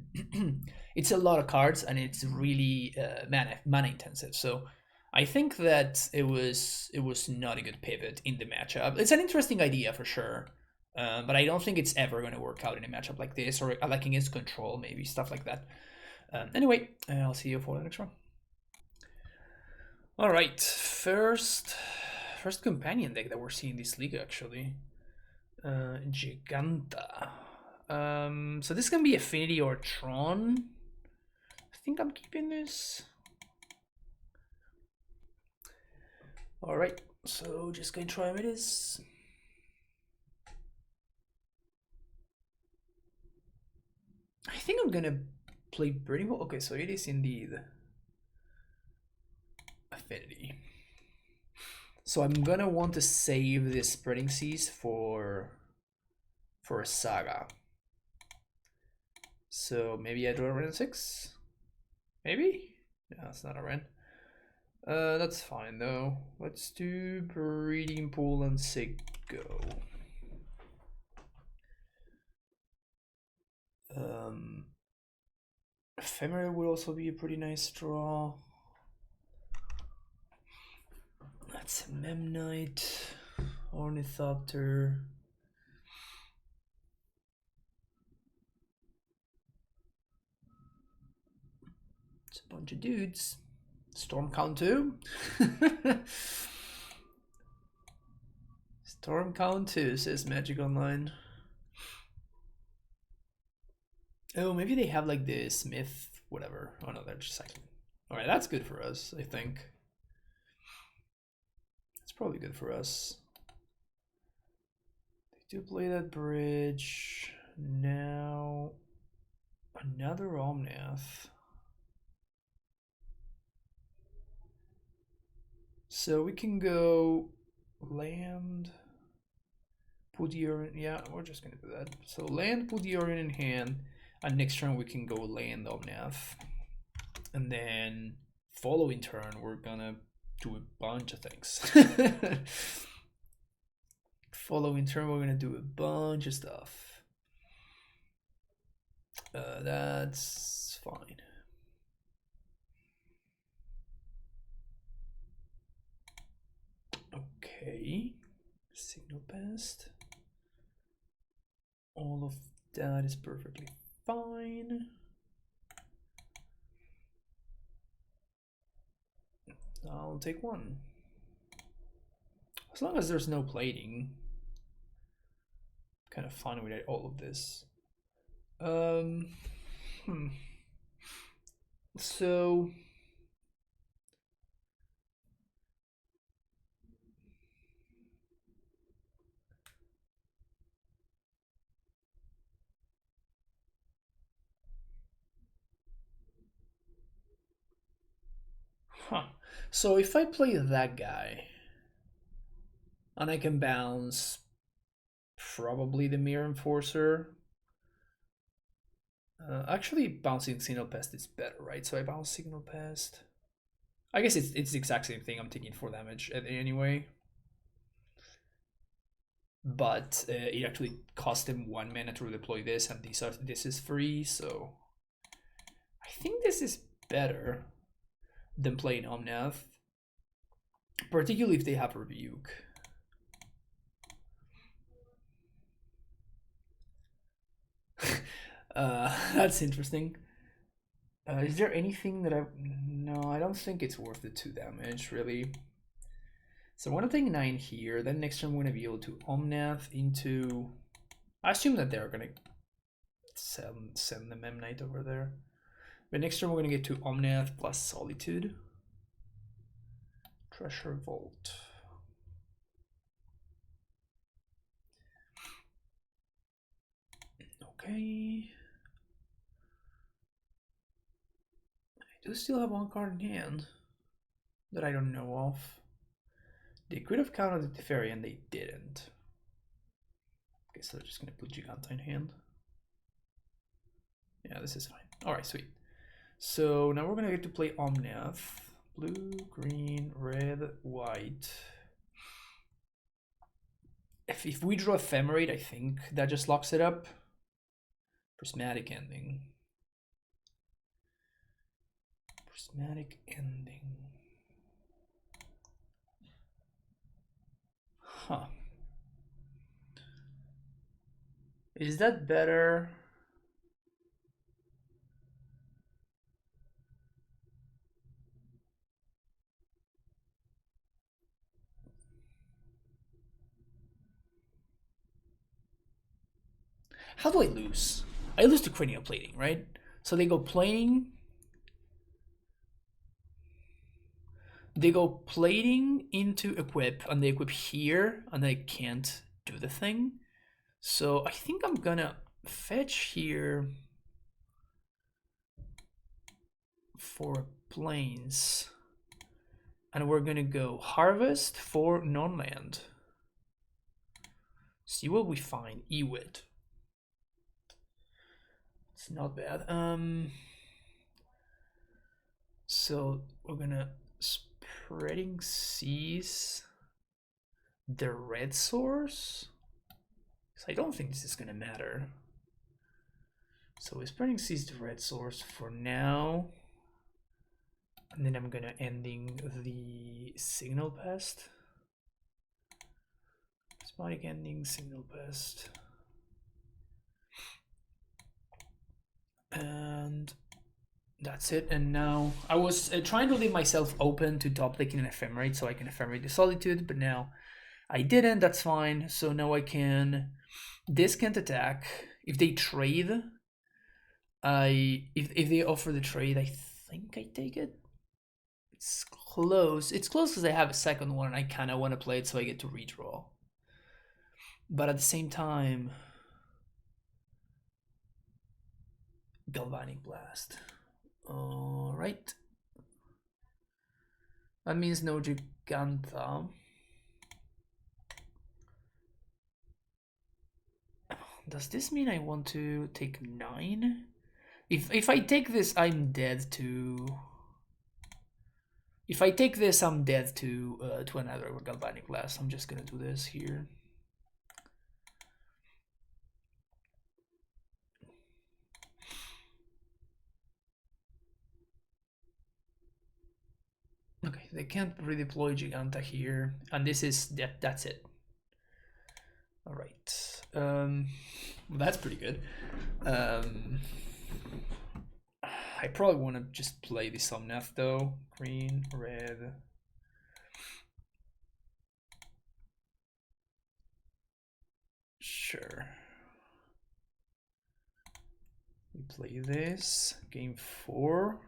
it's a lot of cards, and it's really mana intensive. So I think that it was not a good pivot in the matchup. It's an interesting idea for sure. But I don't think it's ever going to work out in a matchup like this, or like against control, maybe, stuff like that. Anyway, I'll see you for the next round. All right, first companion deck that we're seeing this league, actually. Jegantha. So this can be Affinity or Tron. I think I'm keeping this. All right, so just gonna try with this. I think I'm gonna play pretty well. Okay, so it is indeed Affinity. So I'm gonna want to save this Spreading Seas for a Saga. So maybe I draw a Ren 6? Maybe? No, it's not a Ren. That's fine though. Let's do Breeding Pool and say go. Ephemerate would also be a pretty nice draw. That's a Memnite. Ornithopter. It's a bunch of dudes. Storm count 2. Storm count 2, says Magic Online. Oh, maybe they have like the Smith, whatever. Oh no, they're just cycling. Alright, that's good for us, I think. It's probably good for us. They do play that bridge. Now, another Omnath. So we can go land, put the Urine, yeah, we're just gonna do that. So land, put the Urine in hand, and next turn we can go land Omnath. And then following turn, we're gonna do a bunch of things. Following turn, we're gonna do a bunch of stuff. That's fine. Okay, signal passed. All of that is perfectly fine. I'll take one. As long as there's no plating. Kind of fun with all of this. So so if I play that guy and I can bounce probably the Mirror Enforcer. Actually, bouncing Signal Pest is better, right? So I bounce Signal Pest. I guess it's the exact same thing. I'm taking 4 damage anyway. But it actually cost him 1 mana to redeploy this, and this is free, so I think this is better than playing Omnath, particularly if they have Rebuke. That's interesting. Is there anything that no, I don't think it's worth the 2 damage, really. So I want to take 9 here, then next turn I'm going to be able to Omnath into... I assume that they're going to send the Mem Knight over there. But next turn we're going to get to Omnath plus Solitude. Treasure Vault. Okay. I do still have 1 card in hand that I don't know of. They could have countered the Teferi and they didn't. Okay, so they're just going to put Jegantha in hand. Yeah, this is fine. Alright, sweet. So now we're going to get to play Omnath. Blue, green, red, white. If we draw Ephemerate, I think that just locks it up. Prismatic Ending. Prismatic Ending. Huh. Is that better? How do I lose? I lose to cranial plating, right? So they go plating. They go plating into equip, and they equip here, and I can't do the thing. So I think I'm gonna fetch here for plains. And we're gonna go harvest for non-land. See what we find. Ewit. It's not bad. So we're gonna Spreading Seas the red source. So I don't think this is gonna matter. So we're Spreading Seas the red source for now. And then I'm gonna ending the Signal Pest. Spike ending, signal pest. And that's it. And now I was trying to leave myself open to top decking an Ephemerate so I can Ephemerate the Solitude, but now I didn't. That's fine. So now I can. This can't attack. If they trade, if they offer the trade, I think I take it. It's close. It's close because I have a second one and I kind of want to play it so I get to redraw. But at the same time, Galvanic Blast. All right. That means no Jegantha. Does this mean I want to take 9? If I take this, I'm dead to... If I take this, I'm dead to another Galvanic Blast. I'm just gonna do this here. Okay, they can't redeploy Jegantha here, and this is that's it. All right, that's pretty good. I probably want to just play the Somnath though. Green, red. Sure. We play this. Game 4.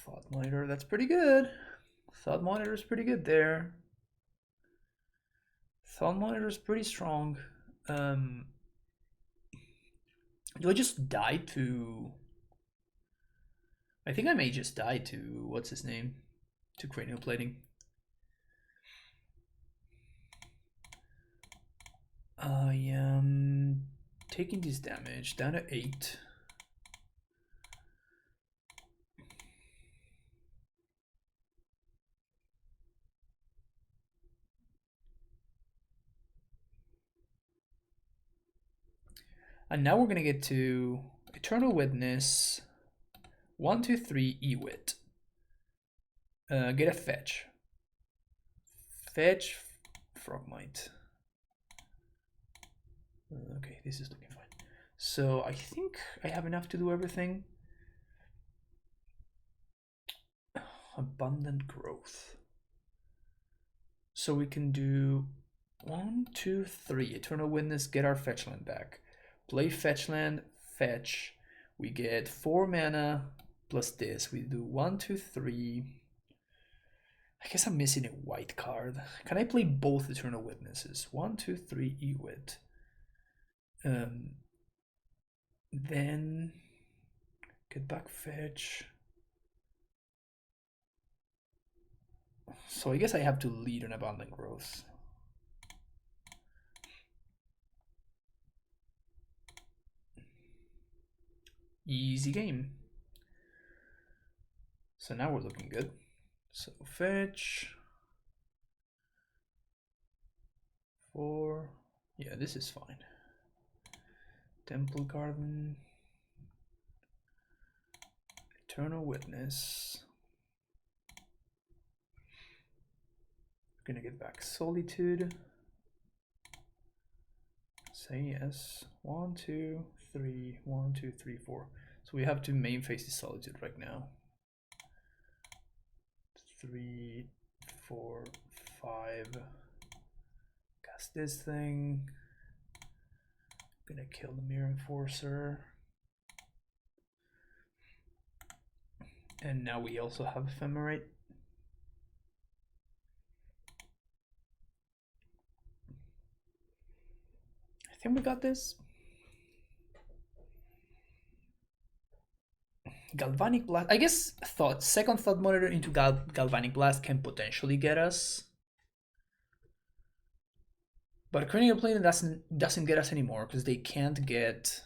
Thought Monitor, that's pretty good. Thought Monitor is pretty good there. Thought Monitor is pretty strong. Do I just die to... I think I may just die to... What's his name? To cranial plating. I am taking this damage down to 8. And now we're gonna get to Eternal Witness, 1, 2, 3, Ewit. Get a fetch. Fetch, Frogmite. Okay, this is looking fine. So I think I have enough to do everything. Abundant Growth. So we can do 1, 2, 3. Eternal Witness, get our fetch land back. Play fetch land, fetch. We get 4 mana plus this. We do 1, 2, 3. I guess I'm missing a white card. Can I play both Eternal Witnesses? 1, 2, 3, Ewit. Then get back fetch. So I guess I have to lead an Abundant Growth. Easy game. So now we're looking good. So fetch. 4. Yeah, this is fine. Temple Garden. Eternal Witness. We're gonna get back Solitude. Say yes. 1, 2, 3. 1, 2, 3, 4. So we have to main phase the Solitude right now. 3, 4, 5. Cast this thing. Gonna kill the Mirror Enforcer. And now we also have Ephemerate. I think we got this. Galvanic Blast. I guess second Thought Monitor into Galvanic Blast can potentially get us. But Cranial Plating doesn't get us anymore because they can't get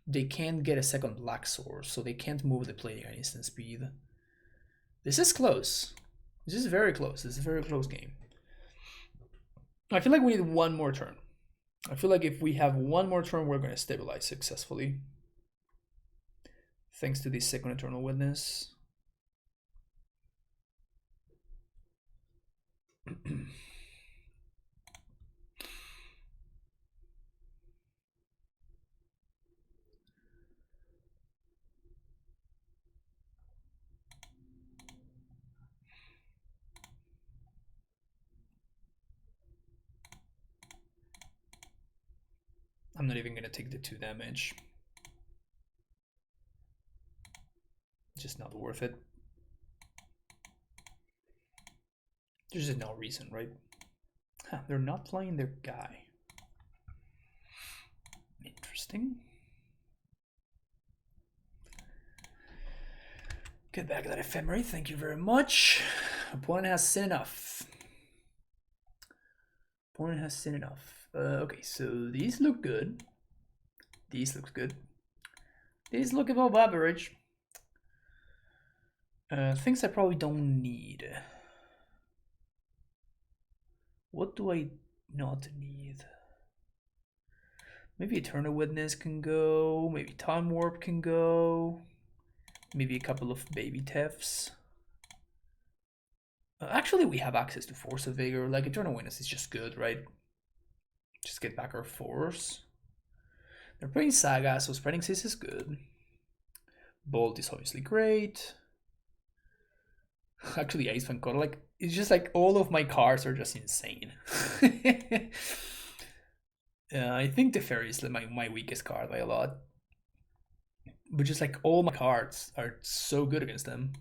a second Black Source, so they can't move the plating at instant speed. This is close. This is very close. This is a very close game. I feel like we need one more turn. I feel like if we have one more turn, we're going to stabilize successfully. thanks to this second Eternal Witness. I'm not even gonna take the 2 damage. Just not worth it. There's just no reason, right? Huh, they're not playing their guy. Interesting. Get back that Ephemerate, thank you very much. Opponent has seen enough. Opponent has seen enough. Okay, so these look good. These look good. These look above average. Things I probably don't need. What do I not need? Maybe Eternal Witness can go. Maybe Time Warp can go. Maybe a couple of baby thefts. Actually, we have access to Force of Vigor. Like, Eternal Witness is just good, right? Just get back our Force. They're playing Saga, so Spreading Seas is good. Bolt is obviously great. Actually, Ace Van Coda, like, it's just like all of my cards are just insane. I think the Fairy is my weakest card by a lot. But just like all my cards are so good against them.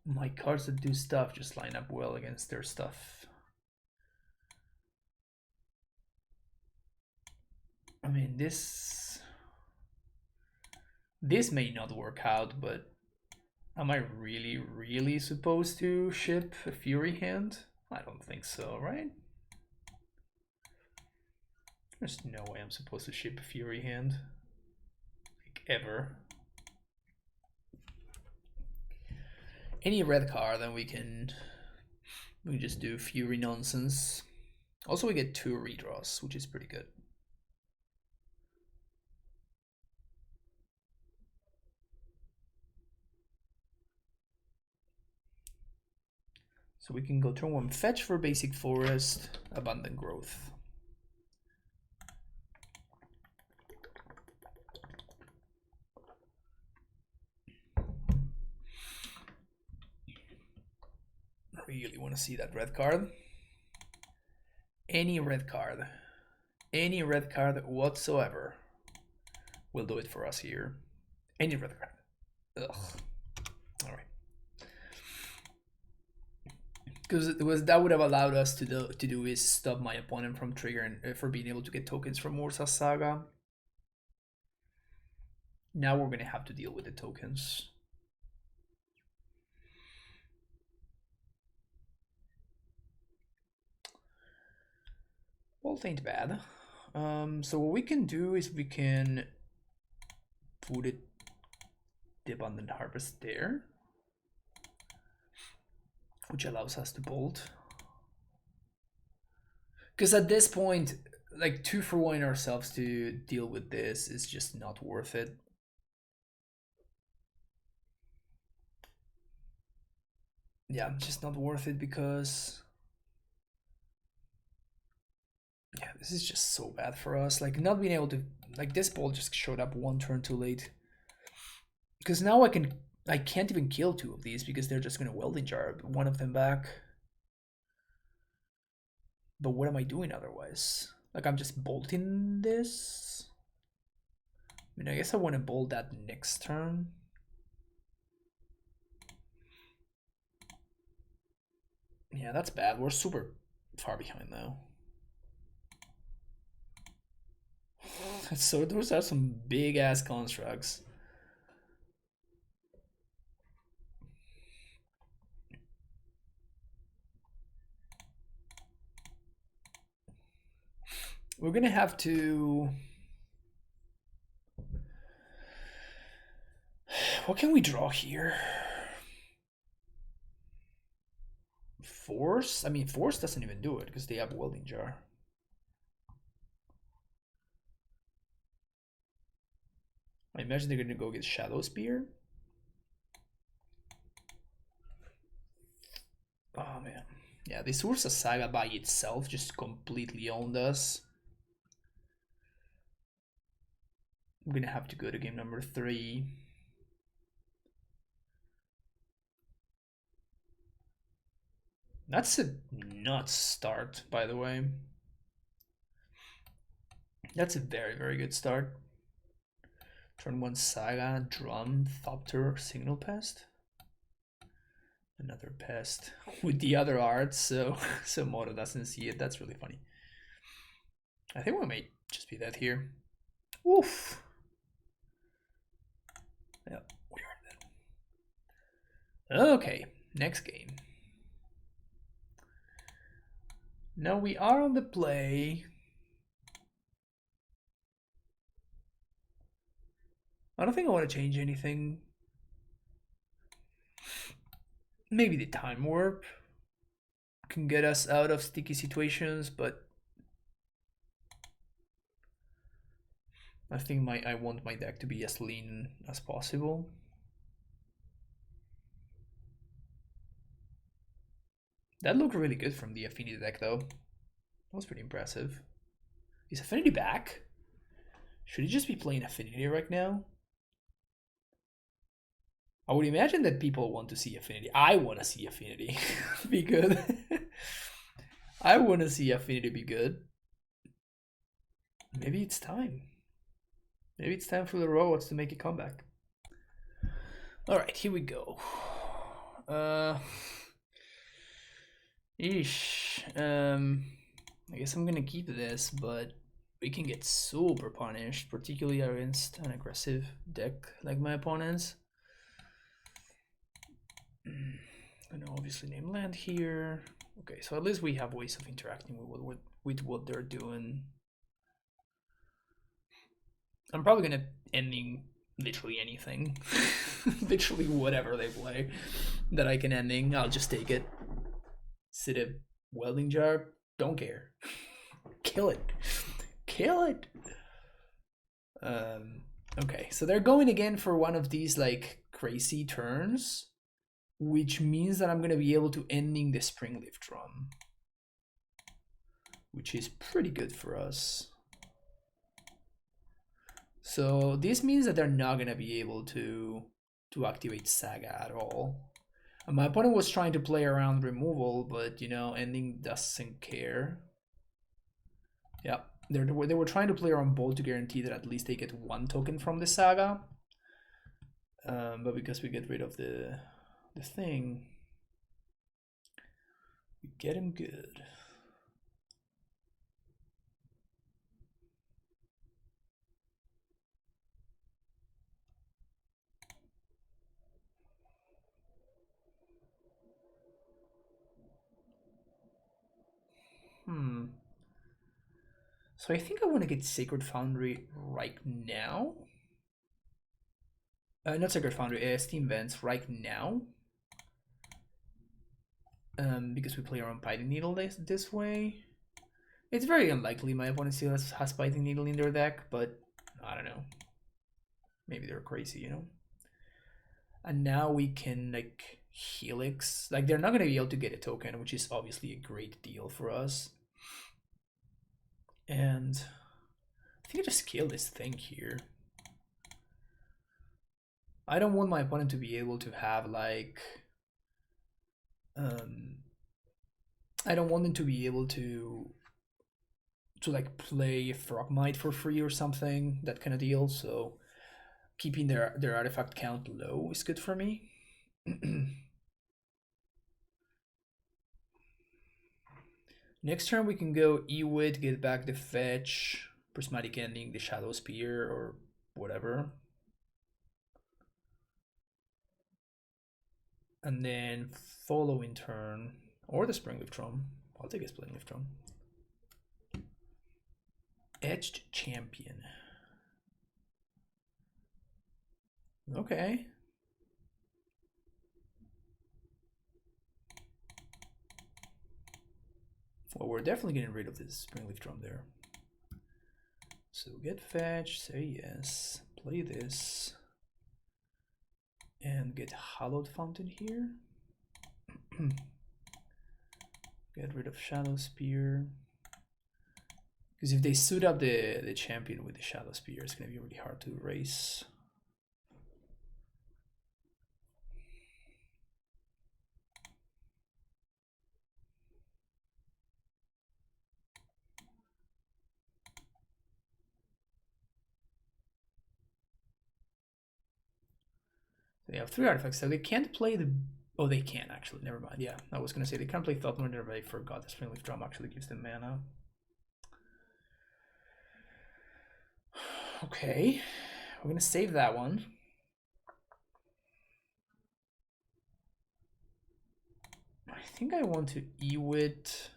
My cards that do stuff just line up well against their stuff. I mean, this may not work out, but am I really supposed to ship a Fury Hand? I don't think so, right? There's no way I'm supposed to ship a Fury Hand. Like, ever. Any red card, then we can just do Fury nonsense. Also, we get 2 redraws, which is pretty good. So we can go turn 1 fetch for basic forest, abundant growth. I really want to see that red card. Any red card whatsoever will do it for us here. Any red card. Ugh. All right. Because that would have allowed us to do is stop my opponent from triggering for being able to get tokens from Ursa Saga. Now we're gonna have to deal with the tokens. Bolt ain't bad. So what we can do is we can put it the Abundant Harvest there, which allows us to bolt. Because at this point, like 2 for 1 ourselves to deal with this is just not worth it. Yeah, just not worth it because yeah, this is just so bad for us. Like not being able to, like this bolt just showed up 1 turn too late. Because now I can't even kill 2 of these because they're just gonna Welding Jar 1 of them back. But what am I doing otherwise? Like I'm just bolting this. I mean, I guess I want to bolt that next turn. Yeah, that's bad. We're super far behind now. So those are some big ass constructs. We're gonna have to. What can we draw here? Force? I mean, Force doesn't even do it because they have Welding Jar. I imagine they're gonna go get Shadow Spear. Oh man. Yeah, this Ursa Saga by itself just completely owned us. I'm gonna have to go to game number 3. That's a nuts start, by the way. That's a very, very good start. Turn 1 Saga, Drum, Thopter, Signal Pest. Another pest with the other art, so Moto doesn't see it. That's really funny. I think we might just be that here. Oof. Yeah, we are that. Okay, next game. Now we are on the play. I don't think I want to change anything. Maybe the time warp can get us out of sticky situations, but I think I want my deck to be as lean as possible. That looked really good from the Affinity deck though. That was pretty impressive. Is Affinity back? Should he just be playing Affinity right now? I would imagine that people want to see Affinity. I want to see Affinity be good. I want to see Affinity be good. Maybe it's time. Maybe it's time for the robots to make a comeback. Alright, here we go. I guess I'm gonna keep this, but we can get super punished, particularly against an aggressive deck like my opponents. I'm gonna obviously name land here. Okay, so at least we have ways of interacting with what they're doing. I'm probably gonna ending literally anything. Literally whatever they play that I can ending, I'll just take it. Sit a welding jar, don't care. Kill it. Kill it. Okay, so they're going again for one of these like crazy turns, which means that I'm gonna be able to ending the Springleaf Drum, which is pretty good for us. So this means that they're not gonna be able to activate Saga at all. And my opponent was trying to play around removal, but you know, ending doesn't care. Yeah, they were trying to play around Bolt to guarantee that at least they get 1 token from the Saga. But because we get rid of the thing, we get him good. So I think I want to get Sacred Foundry right now. Not Sacred Foundry, Steam Vents right now. Because we play around Python Needle this way. It's very unlikely my opponent still has Python Needle in their deck, but I don't know. Maybe they're crazy, you know? And now we can like Helix. Like they're not going to be able to get a token, which is obviously a great deal for us. And I think I just kill this thing here. I don't want my opponent to be able to have like I don't want them to be able to like play Frogmite for free or something, that kind of deal. So keeping their artifact count low is good for me. Next turn we can go Ewit, get back the fetch, Prismatic Ending, the Shadow Spear, or whatever. And then following turn, or the Springleaf Drum. I'll take a Springleaf Drum. Etched Champion. Okay. Well, we're definitely getting rid of this Springleaf Drum there. So get fetch, say yes, play this and get Hallowed Fountain here. Get rid of Shadow Spear. Because if they suit up the champion with the Shadow Spear, it's going to be really hard to erase. They have 3 artifacts, so they can't play the... Oh, they can actually, never mind. Yeah, I was going to say they can't play Thought Murder, but I forgot the Springleaf Drum actually gives them mana. Okay, we're going to save that one. I think I want to Ewit.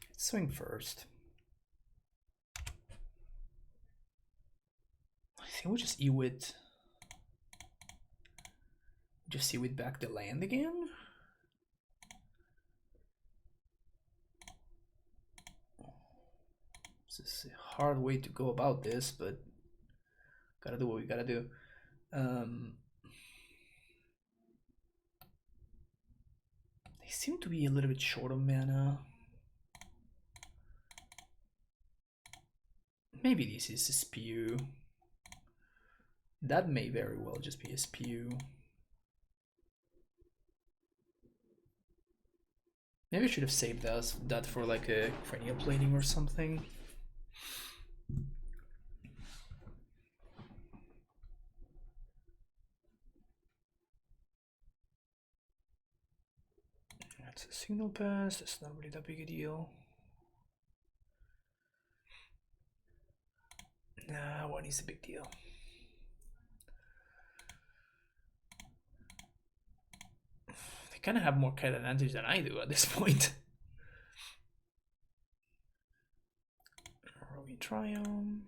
Let's swing first. I think we'll just Ewit. Just Ewit back the land again. This is a hard way to go about this, but gotta do what we gotta do. They seem to be a little bit short of mana. Maybe this is a spew. That may very well just be a spew. Maybe I should have saved that for like a cranial plating or something. That's a signal pass, that's not really that big a deal. Nah, what is a big deal? They kind of have more card advantage than I do at this point. Rogue Triumph.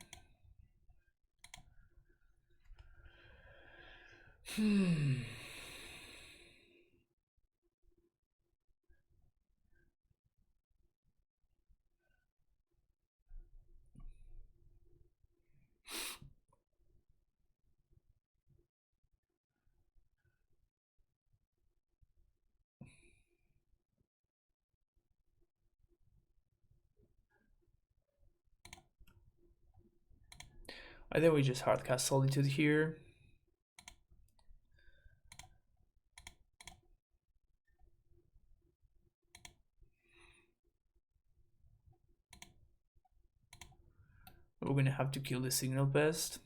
I think we just hardcast Solitude here. We're gonna have to kill the Signal Pest.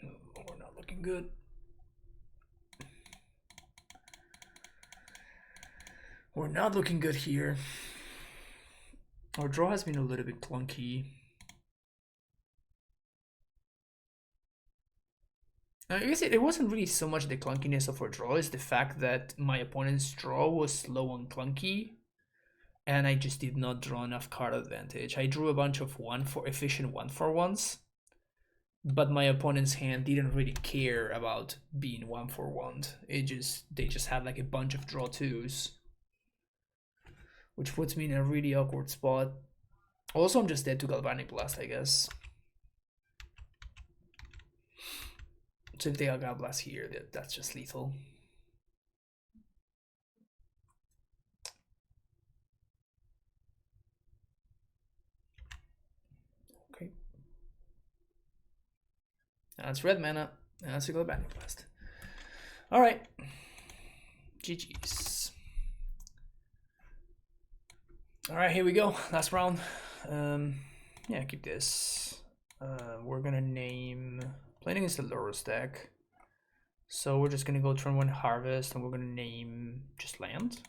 We're not looking good. We're not looking good here. Our draw has been a little bit clunky. I guess it wasn't really so much the clunkiness of our draw, it's the fact that my opponent's draw was slow and clunky, and I just did not draw enough card advantage. I drew a bunch of efficient 1/1s, but my opponent's hand didn't really care about being 1/1. They just had like a bunch of draw 2s, which puts me in a really awkward spot. Also, I'm just dead to Galvanic Blast, I guess. So if they have Gal Blast here, that's just lethal. Okay. That's red mana. That's a Galvanic Blast. Alright. GG's. Alright, here we go. Last round. Yeah, keep this. We're gonna name... Playing against the Lurrus deck. So we're just gonna go turn 1 Harvest, and we're gonna name just land.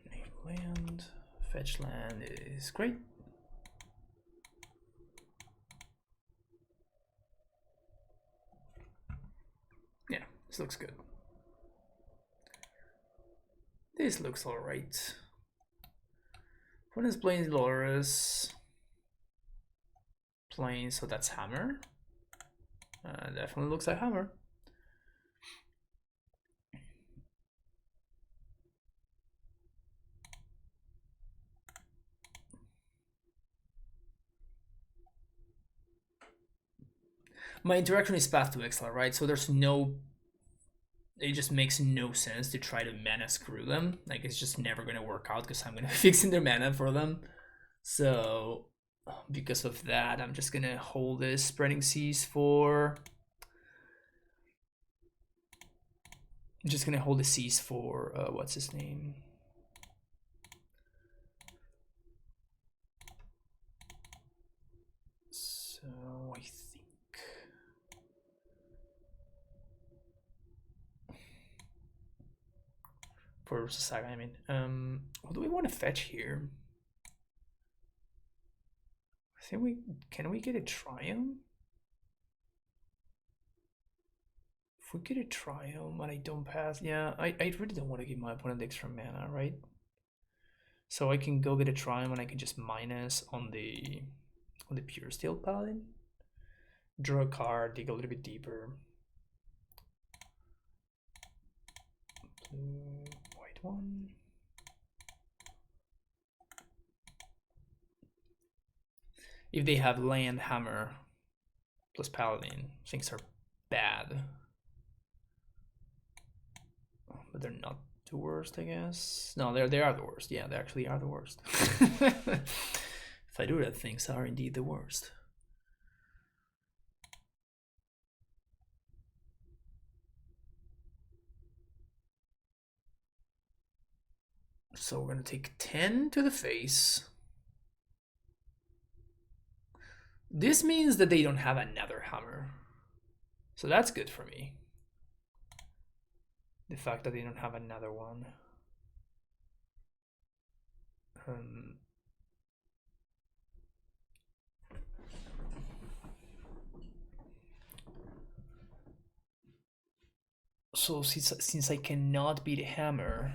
Name land. Fetch land is great. Yeah, this looks good. This looks alright. Opponent's playing Lurrus. Playing, so that's Hammer. Definitely looks like Hammer. My interaction is path to exile, right? So there's no, it just makes no sense to try to mana screw them. Like, it's just never gonna work out because I'm gonna be fixing their mana for them. So because of that, I'm just gonna hold this Spreading Seas for. I'm just gonna hold the seas for what's his name? So I think for Saga, I mean, what do we want to fetch here? I think we get a Triumph? If we get a Triumph and I don't pass, yeah, I really don't want to give my opponent extra mana, right? So I can go get a Triumph and I can just minus on the Pure Steel Paladin. Draw a card, dig a little bit deeper. Blue, white one. If they have land, hammer, plus paladin, things are bad. But they're not the worst, I guess. No, they are the worst. Yeah, they actually are the worst. If I do that, things are indeed the worst. So we're gonna take 10 to the face. This means that they don't have another hammer. So that's good for me. The fact that they don't have another one. So since I cannot beat a hammer,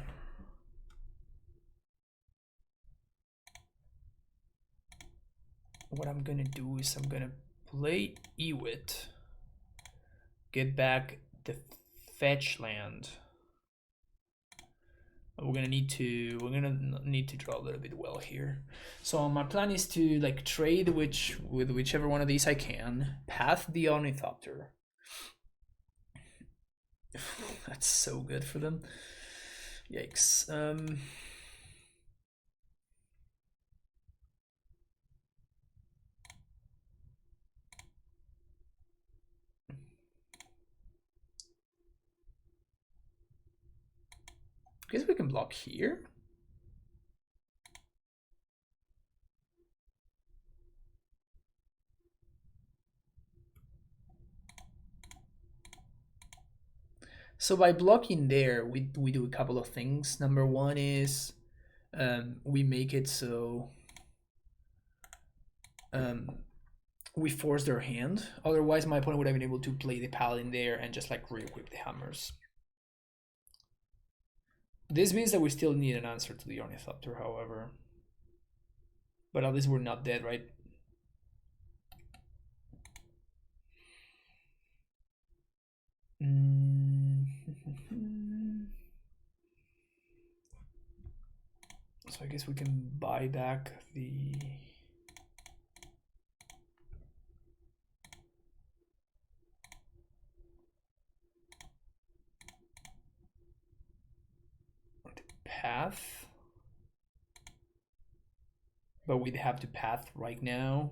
what I'm gonna do is I'm gonna play Ewit, get back the fetch land. We're gonna need to draw a little bit well here. So my plan is to like trade with whichever one of these I can, path the Ornithopter. That's so good for them. Yikes. I guess we can block here. So by blocking there, we do a couple of things. Number one is we make it so we force their hand. Otherwise, my opponent would have been able to play the paladin there and just like re-equip the hammers. This means that we still need an answer to the Ornithopter, however. But at least we're not dead, right? So I guess we can buy back the... path. But we'd have to path right now.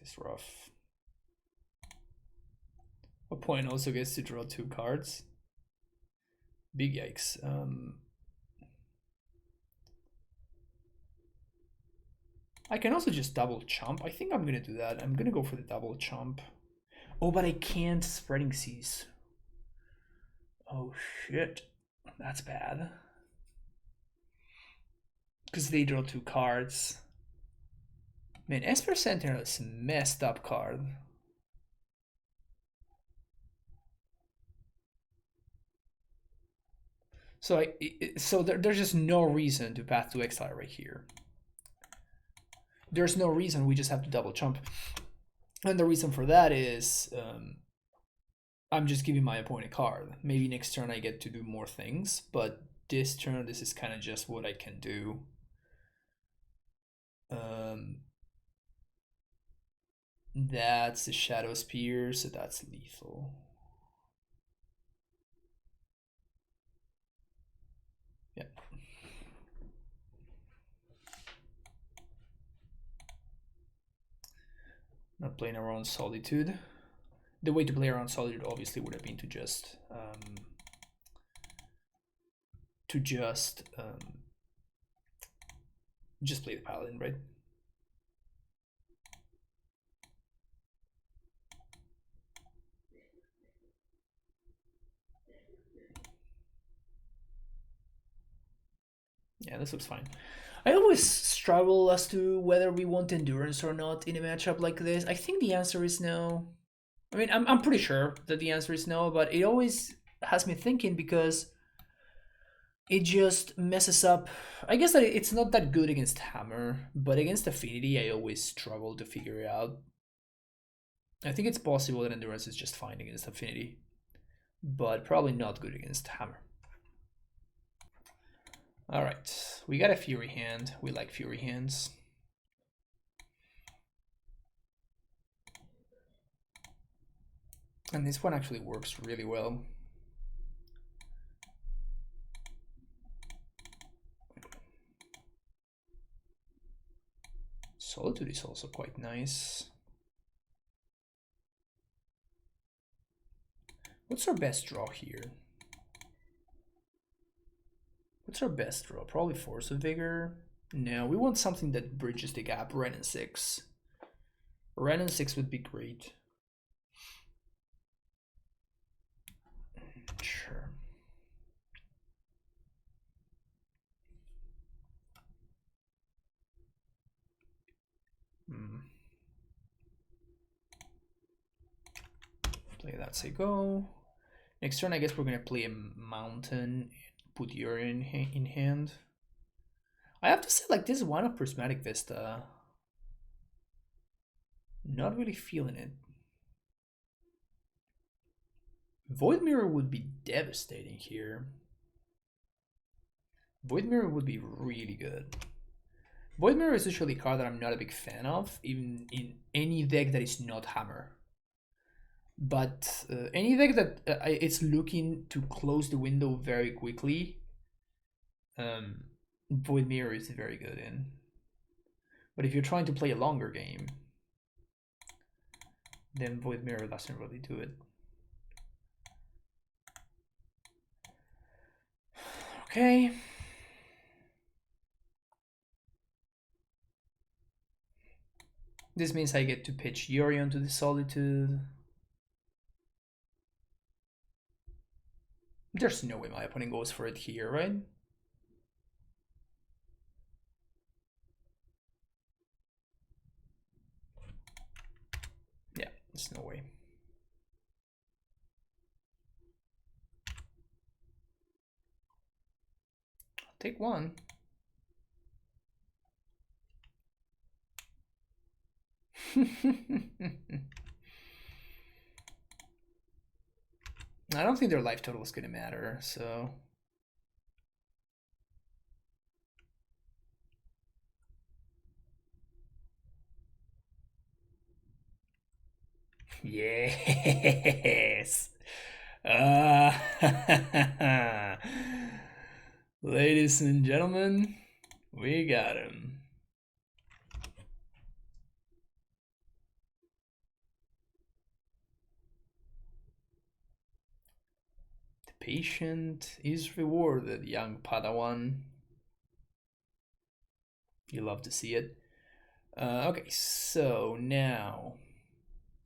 This is rough. Opponent also gets to draw 2 cards. Big yikes. I can also just double chump. I think I'm gonna do that. I'm gonna go for the double chump. Oh, but I can't Spreading Seas. Oh shit. That's bad. Because they draw 2 cards. Man, Esper Sentinel is a messed up card. So there's just no reason to path to exile right here. There's no reason, we just have to double chump. And the reason for that is I'm just giving my opponent a card. Maybe next turn I get to do more things, but this turn this is kind of just what I can do. Um, that's a Shadow Spear, so that's lethal. Yeah. Not playing around Solitude. The way to play around Solitude obviously would have been to just just play the Paladin, right? Yeah, this looks fine. I always struggle as to whether we want endurance or not in a matchup like this. I think the answer is no. I mean, I'm pretty sure that the answer is no, but it always has me thinking because it just messes up. I guess that it's not that good against Hammer, but against Affinity, I always struggle to figure it out. I think it's possible that Endurance is just fine against Affinity, but probably not good against Hammer. Alright, we got a Fury hand. We like Fury hands. And this one actually works really well. Solitude is also quite nice. What's our best draw here? What's our best draw? Probably Force of Vigor. No, we want something that bridges the gap. Ren and 6. Ren and 6 would be great. Sure. Play that, say go. Next turn, I guess we're gonna play a mountain, put Urian in hand. I have to say, like, this one of Prismatic Vista, not really feeling it. Void Mirror would be devastating here. Void Mirror would be really good. Void Mirror is usually a card that I'm not a big fan of, even in any deck that is not Hammer. But any deck that it's looking to close the window very quickly, Void Mirror is very good in. But if you're trying to play a longer game, then Void Mirror doesn't really do it. Okay. This means I get to pitch Yorion to the Solitude. There's no way my opponent goes for it here, right? Yeah, there's no way. I'll take one. I don't think their life total is gonna matter, so. Yes. Ladies and gentlemen, we got him. The patient is rewarded, young Padawan. You love to see it. Okay, so now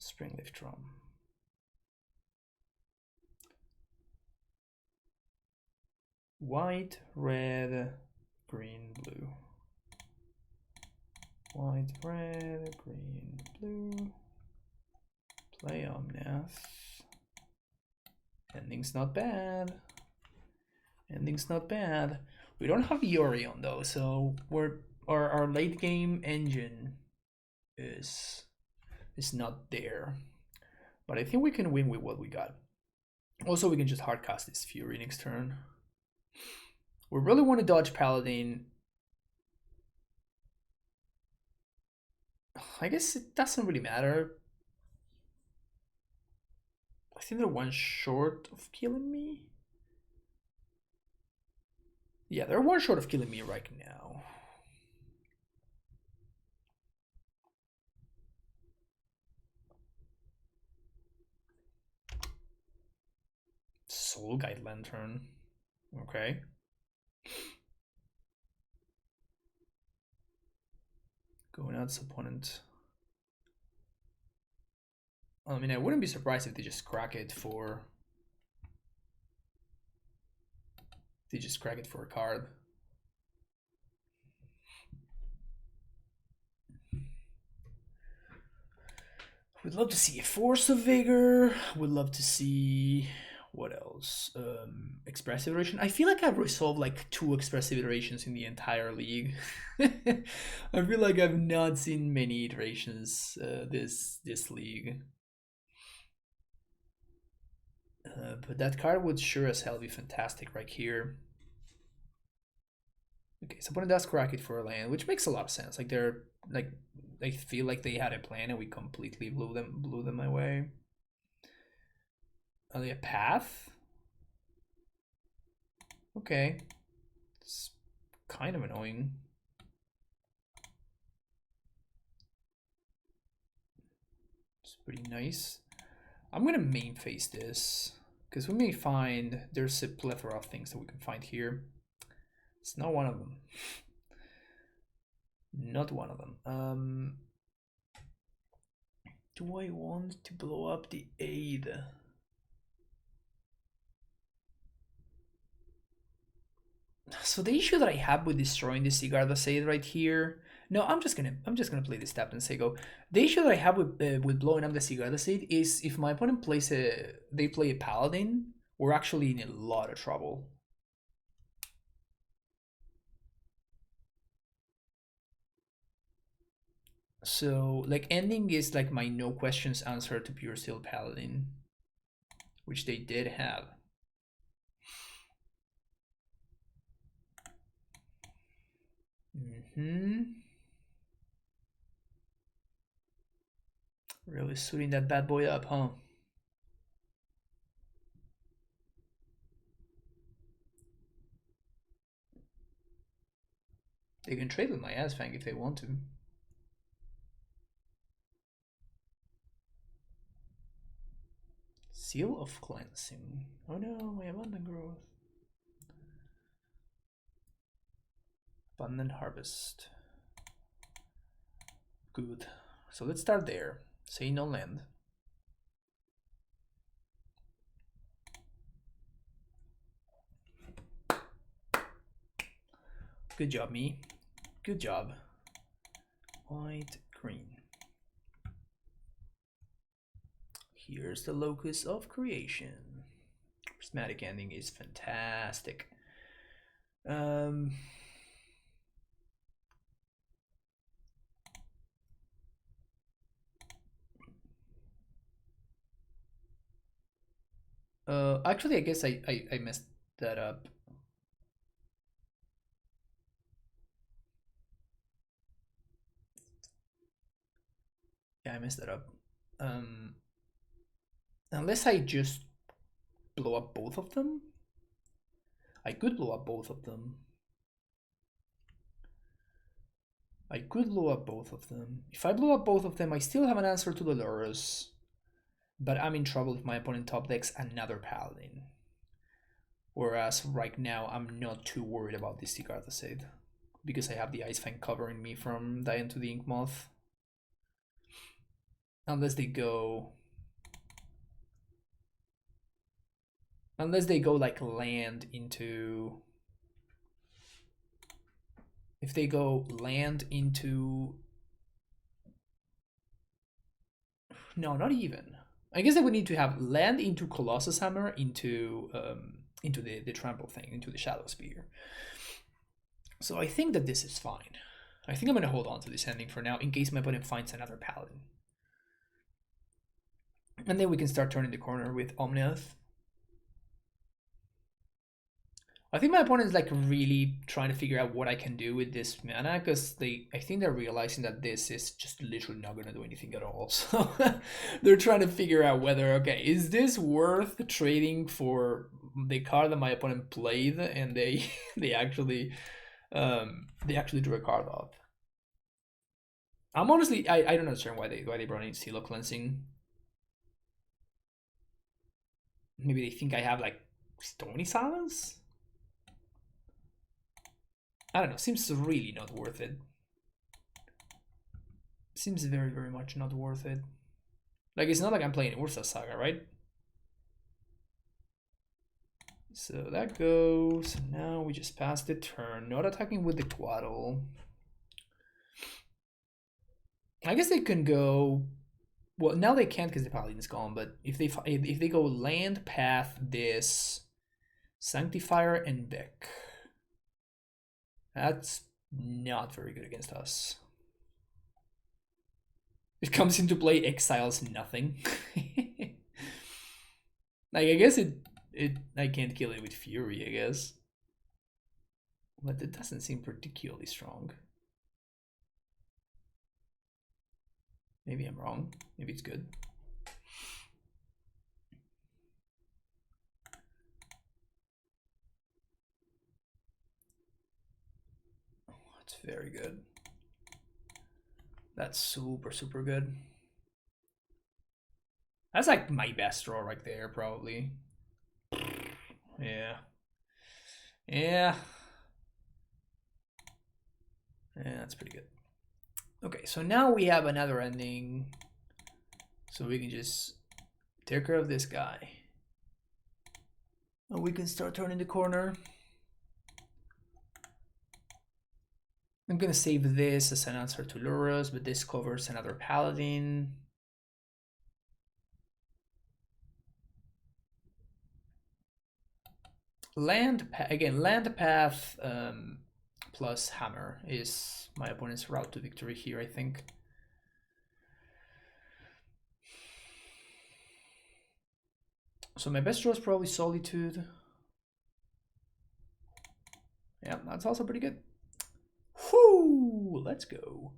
Springleaf Drum. White, red, green, blue. White, red, green, blue. Play Omnath. Ending's not bad. Ending's not bad. We don't have Yorion though, so our late game engine is not there. But I think we can win with what we got. Also, we can just hardcast this Fury next turn. We really want to dodge Paladin. I guess it doesn't really matter. I think they're one short of killing me. Yeah, they're one short of killing me right now. Soul Guide Lantern. Okay. Going out opponent. I mean, I wouldn't be surprised if they just crack it for... They just crack it for a card. We'd love to see a Force of Vigor. We'd love to see... What else? Expressive iteration. I feel like I've resolved like 2 expressive iterations in the entire league. I feel like I've not seen many iterations this league. But that card would sure as hell be fantastic right here. Okay, so opponent does crack it for a land, which makes a lot of sense. Like they're like they feel like they had a plan and we completely blew them away. Are they a path? Okay. It's kind of annoying. It's pretty nice. I'm gonna main face this because we may find there's a plethora of things that we can find here. It's not one of them. Not one of them. Do I want to blow up the aid? So the issue that I have with destroying the Jegantha aid right here. No, I'm just gonna play this tap and say go. The issue that I have with blowing up the Jegantha aid is if my opponent plays they play a paladin, we're actually in a lot of trouble. So like ending is like my no questions answer to pure steel paladin, which they did have. Really suiting that bad boy up, huh? They can trade with my Asfang if they want to. Seal of Cleansing. Oh no, my Abundant Growth. Abundant Harvest. Good. So let's start there. Say no land. Good job, me. Good job. White, green. Here's the locus of creation. Prismatic ending is fantastic. Actually, I guess I messed that up. Yeah, I messed that up. Unless I just blow up both of them. I could blow up both of them. I could blow up both of them. If I blow up both of them, I still have an answer to the Lurrus. But I'm in trouble if my opponent top decks another Paladin. Whereas right now, I'm not too worried about this Jegantha Seed. Because I have the Ice Fang covering me from dying to the Ink Moth. Unless they go... Unless they go like land into... If they go land into... No, not even. I guess I would need to have land into Colossus Hammer into the trample thing, into the Shadow Spear. So I think that this is fine. I think I'm going to hold on to this ending for now in case my opponent finds another Paladin. And then we can start turning the corner with Omniath. I think my opponent is like really trying to figure out what I can do with this mana, because I think they're realizing that this is just literally not gonna do anything at all. So they're trying to figure out whether, okay, is this worth trading for the card that my opponent played, and they they actually drew a card off. I'm honestly I don't understand why they brought in Seal of Cleansing. Maybe they think I have like Stony Silence. I don't know. Seems really not worth it. Seems very, very much not worth it. Like, it's not like I'm playing Ursa Saga, right? So that goes. Now we just pass the turn. Not attacking with the Quaddle. I guess they can go. Well, now they can't because the Paladin's gone. But if they go land, path, this, Sanctifier, and Beck, that's not very good against us. It comes into play, exiles nothing. Like, I guess I can't kill it with Fury, I guess. But it doesn't seem particularly strong. Maybe I'm wrong. Maybe it's good. Oh, that's very good. That's super, super good. That's like my best draw right there, probably. Yeah. Yeah. Yeah, that's pretty good. Okay, so now we have another ending. So we can just take care of this guy. And we can start turning the corner. I'm gonna save this as an answer to Lurrus, but this covers another Paladin. Land path plus hammer is my opponent's route to victory here, I think. So my best draw is probably Solitude. Yeah, that's also pretty good. Whoo! Let's go.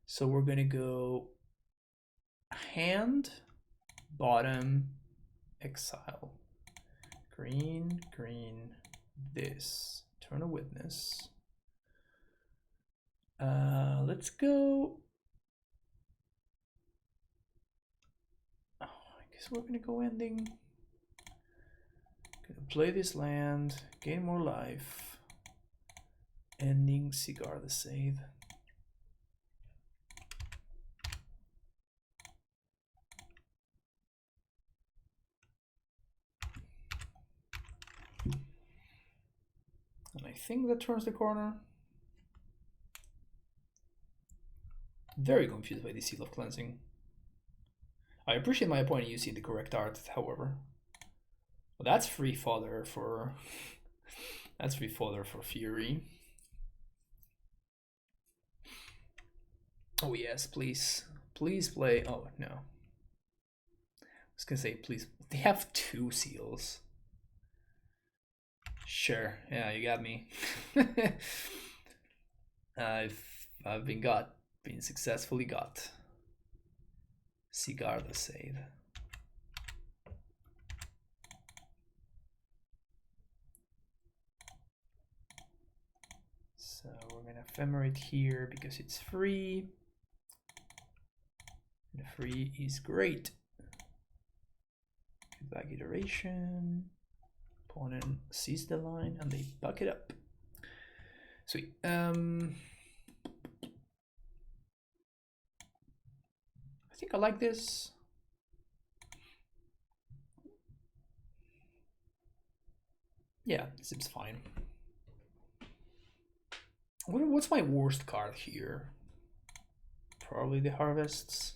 So we're gonna go hand, bottom, exile. Green, green, this. Turn a witness. Let's go. Oh, I guess we're gonna go ending. Gonna play this land, gain more life. Ending Cigar the Save. And I think that turns the corner. Very confused by the Seal of Cleansing. I appreciate my opponent using the correct art, however. Well, that's free fodder for Fury. Oh yes, please. Please play. Oh no. I was gonna say please. They have 2 seals. Sure, yeah, you got me. I've been successfully got. Cigar the Save. So we're gonna Ephemerate here because it's free. And free is great. Give back iteration. Opponent sees the line and they buck it up. Sweet. I think I like this. Yeah, it seems fine. What's my worst card here? Probably the Harvests.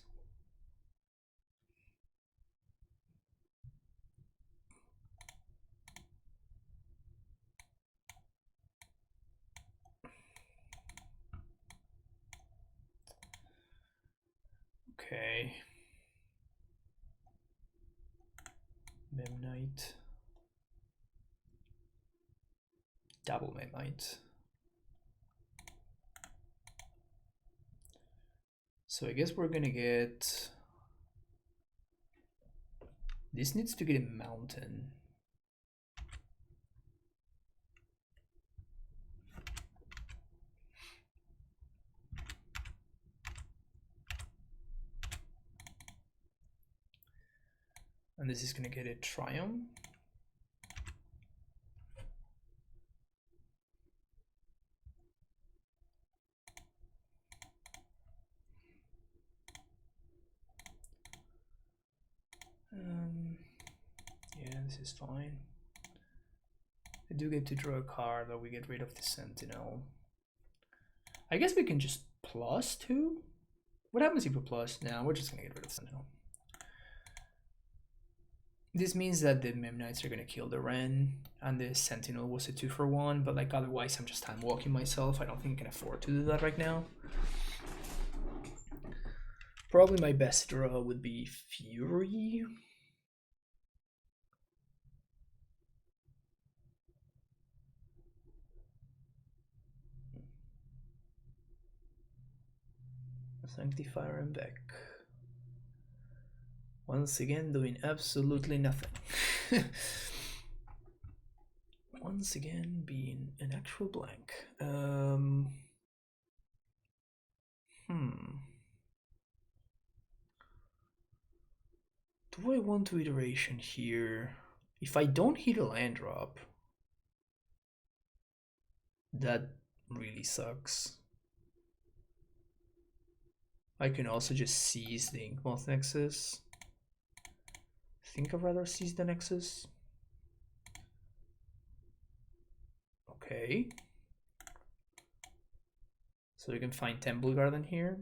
Okay. Memnite. double midnight. So I guess we're gonna get... This needs to get a mountain. And this is gonna get a triumph. Yeah, this is fine. I do get to draw a card, but we get rid of the Sentinel. I guess we can just +2. What happens if we plus? Now we're just gonna get rid of the Sentinel. This means that the Memnites are gonna kill the Ren, and the Sentinel was a 2-for-1, but like otherwise I'm just time walking myself. I don't think I can afford to do that right now. Probably my best draw would be Fury. Sanctifier and back. Once again doing absolutely nothing. Once again being an actual blank. Do I want to iteration here? If I don't hit a land drop, that really sucks. I can also just seize the Inkmoth Nexus. I think I'd rather seize the Nexus. Okay. So we can find Temple Garden here.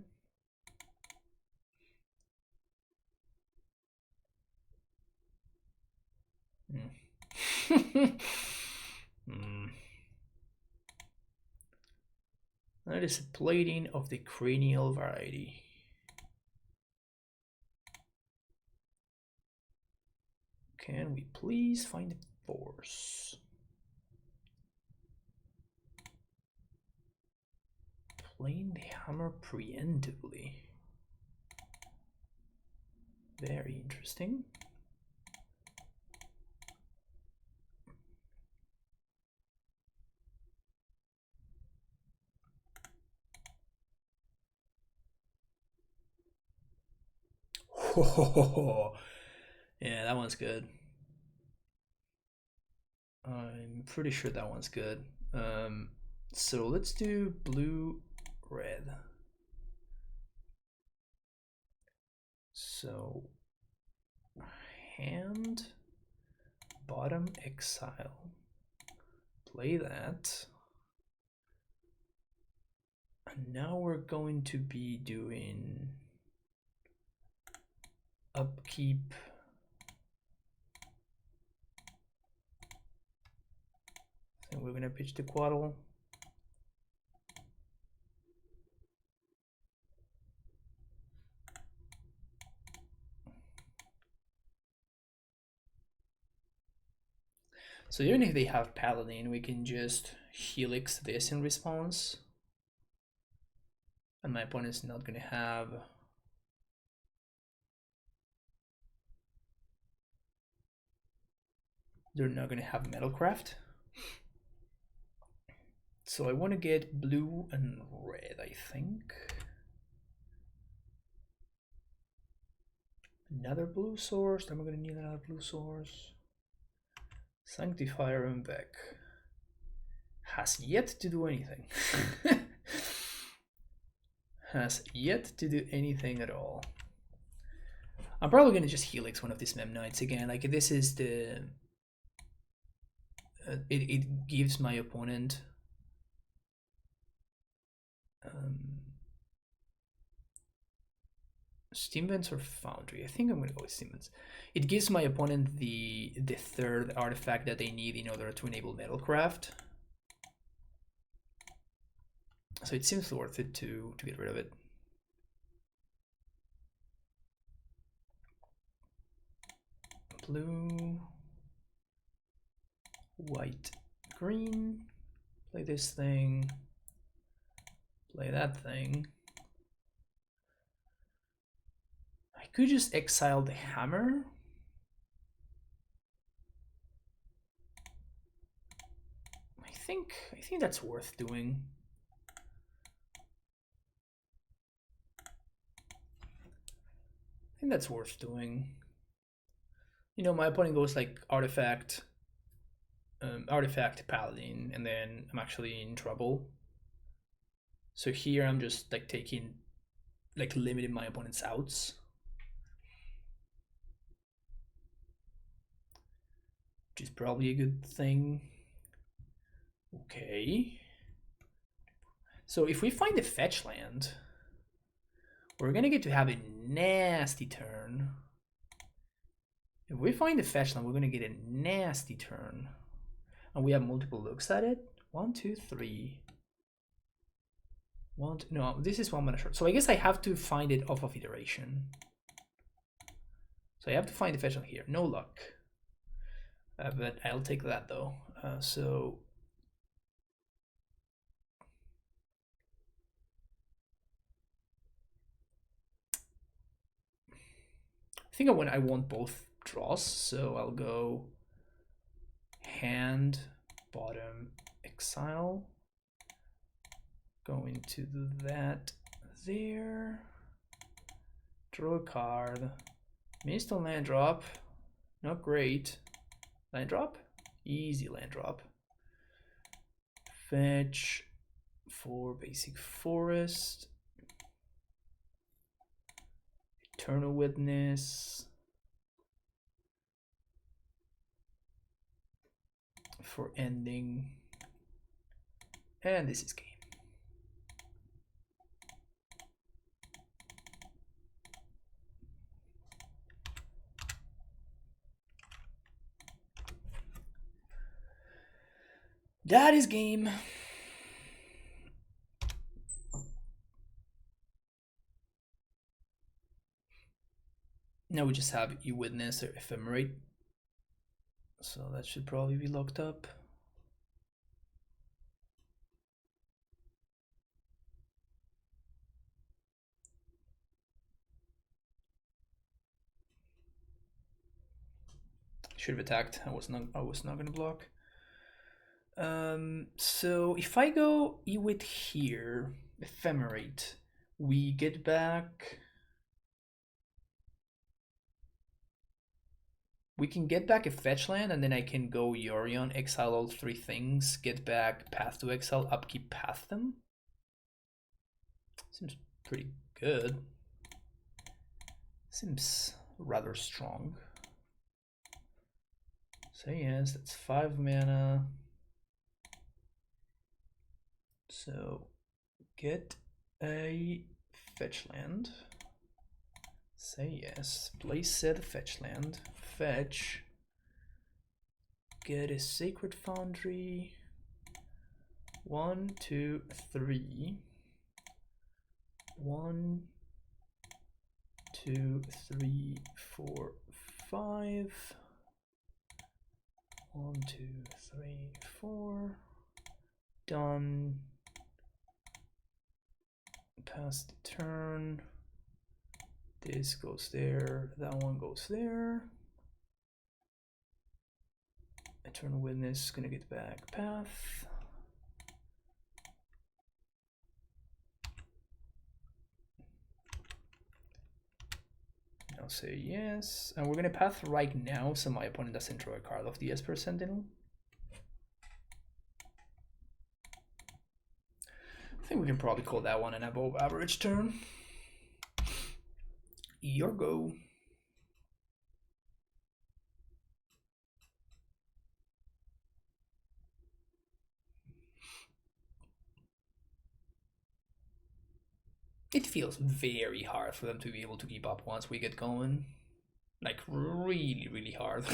That is a plating of the cranial variety. Can we please find a force? Playing the hammer preemptively. Very interesting. Yeah, that one's good. I'm pretty sure that one's good. So let's do blue, red. So hand, bottom exile, play that. And now we're going to be doing upkeep. So we're gonna pitch the Quaddle. So even if they have Paladin, we can just Helix this in response. And my opponent's not gonna have... They're not gonna have Metalcraft. So I want to get blue and red, I think. Another blue source. Then we're gonna need another blue source. Sanctifier and back. Has yet to do anything. Has yet to do anything at all. I'm probably gonna just Helix one of these Memnites again. Like this is the... it gives my opponent... Steam Vents or Foundry? I think I'm gonna go with Steam Vents. It gives my opponent the third artifact that they need in order to enable Metalcraft. So it seems worth it to get rid of it. Blue, white, green. Play this thing. Play that thing. I could just exile the hammer. I think that's worth doing. I think that's worth doing. You know, my opponent goes like artifact, artifact paladin, and then I'm actually in trouble. So here I'm just like taking, like limiting my opponent's outs. Which is probably a good thing. Okay. So if we find a fetch land, we're gonna get to have a nasty turn. If we find a fetch land, we're gonna get a nasty turn. And we have multiple looks at it. 1, 2, 3. No, this is 1 mana short. So I guess I have to find it off of iteration. So I have to find the fetch land here. No luck. But I'll take that though. So I think I want both draws, so I'll go hand, bottom, exile. Going to that there. Draw a card. Missed on land drop. Not great. Land drop? Easy land drop. Fetch for basic forest. Eternal Witness. For ending. And this is game. That is game. Now we just have E-Witness or Ephemerate. So that should probably be locked up. Should have attacked. I was not gonna block. So if I go Ewit here, Ephemerate, we get back. We can get back a fetch land, and then I can go Yorion, exile all 3 things, get back Path to Exile, upkeep, path them. Seems pretty good. Seems rather strong. So yes, that's 5 mana. So get a fetch land. Say yes. Play said fetch land. Fetch. Get a Sacred Foundry. 1, 2, 3. 1, 2, 3, 4, 5. 1, 2, 3, 4. Done. Pass the turn. This goes there. That one goes there. Eternal Witness gonna get back path. I'll say yes. And we're gonna path right now so my opponent doesn't draw a card of the Esper Sentinel. I think we can probably call that one an above average turn. Your go. It feels very hard for them to be able to keep up once we get going. Like really, really hard.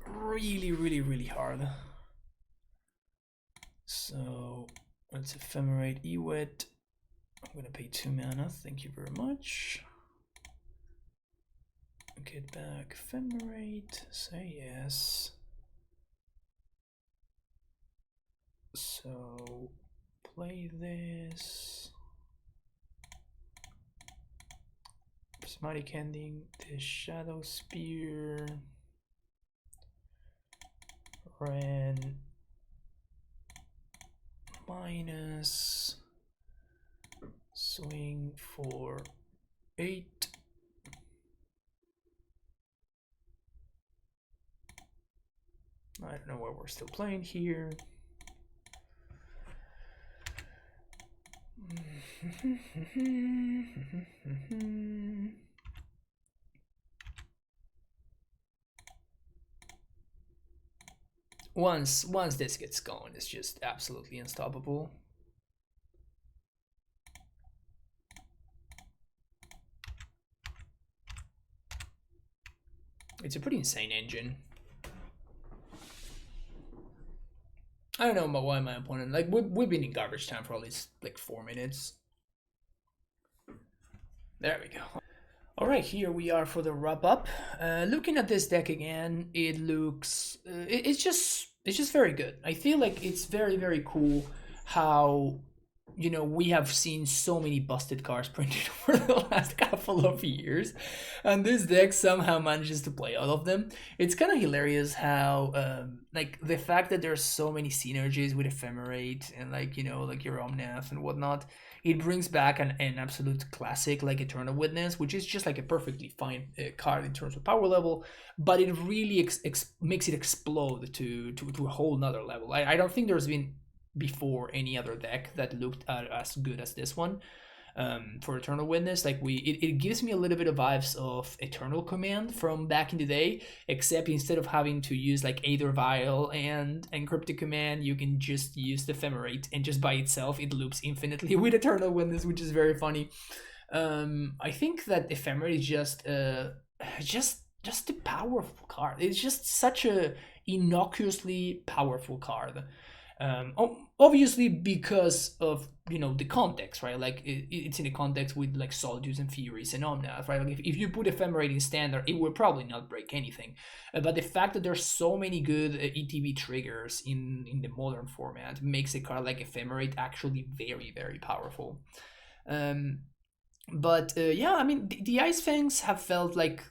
Really, really, really hard. So let's Ephemerate Ewit. I'm gonna pay 2 mana, thank you very much. Get back Ephemerate, say yes. So play this. Prismatic Ending, the Shadow Spear, Ren minus, swing for 8. I don't know why we're still playing here. Once this gets going, it's just absolutely unstoppable. It's a pretty insane engine. I don't know about why my opponent, like, we've been in garbage time for at least like 4 minutes. There we go. All right, here we are for the wrap up. Looking at this deck again, it looks, it's just very good. I feel like it's very cool how, you know, we have seen so many busted cards printed over the last couple of years, and this deck somehow manages to play all of them. It's kind of hilarious how, like, the fact that there's so many synergies with Ephemerate and, like, you know, like your Omnath and whatnot. It brings back an absolute classic like Eternal Witness, which is just like a perfectly fine card in terms of power level, but it really makes it explode to a whole nother level. I don't think there's been before any other deck that looked as good as this one. For Eternal Witness, like it gives me a little bit of vibes of Eternal Command from back in the day, except instead of having to use like Aether Vial and Cryptic Command, you can just use the Ephemerate, and just by itself it loops infinitely with Eternal Witness, which is very funny. I think that Ephemerate is just a powerful card. It's just such a innocuously powerful card. Obviously because of, you know, the context, right? Like it's in a context with like Solitudes and Furies and Omnath, right? Like if you put Ephemerate in standard, it would probably not break anything. But the fact that there's so many good ETB triggers in the modern format makes a card like Ephemerate actually very powerful. But yeah, I mean the Ice Fangs have felt like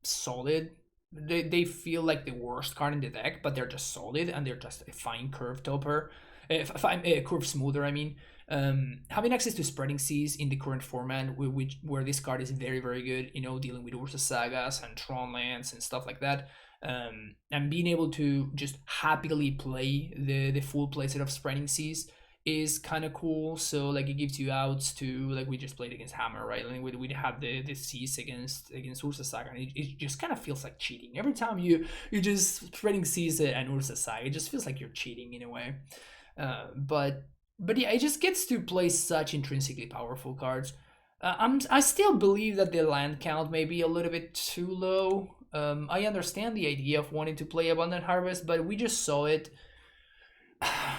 solid. They feel like the worst card in the deck, but they're just solid and they're just a fine curve topper, curve smoother. I mean, having access to Spreading Seas in the current format, where this card is very good, you know, dealing with Ursa Sagas and Tron lands and stuff like that, and being able to just happily play the full playset of Spreading Seas is kind of cool. So like it gives you outs to, like we just played against Hammer, right? Like we have the Seas against Ursa Saga, and it just kind of feels like cheating every time you just Spreading Seas and Ursa Saga. It just feels like you're cheating in a way. But yeah, it just gets to play such intrinsically powerful cards. I still believe that the land count may be a little bit too low. I understand the idea of wanting to play Abundant Harvest, but we just saw it.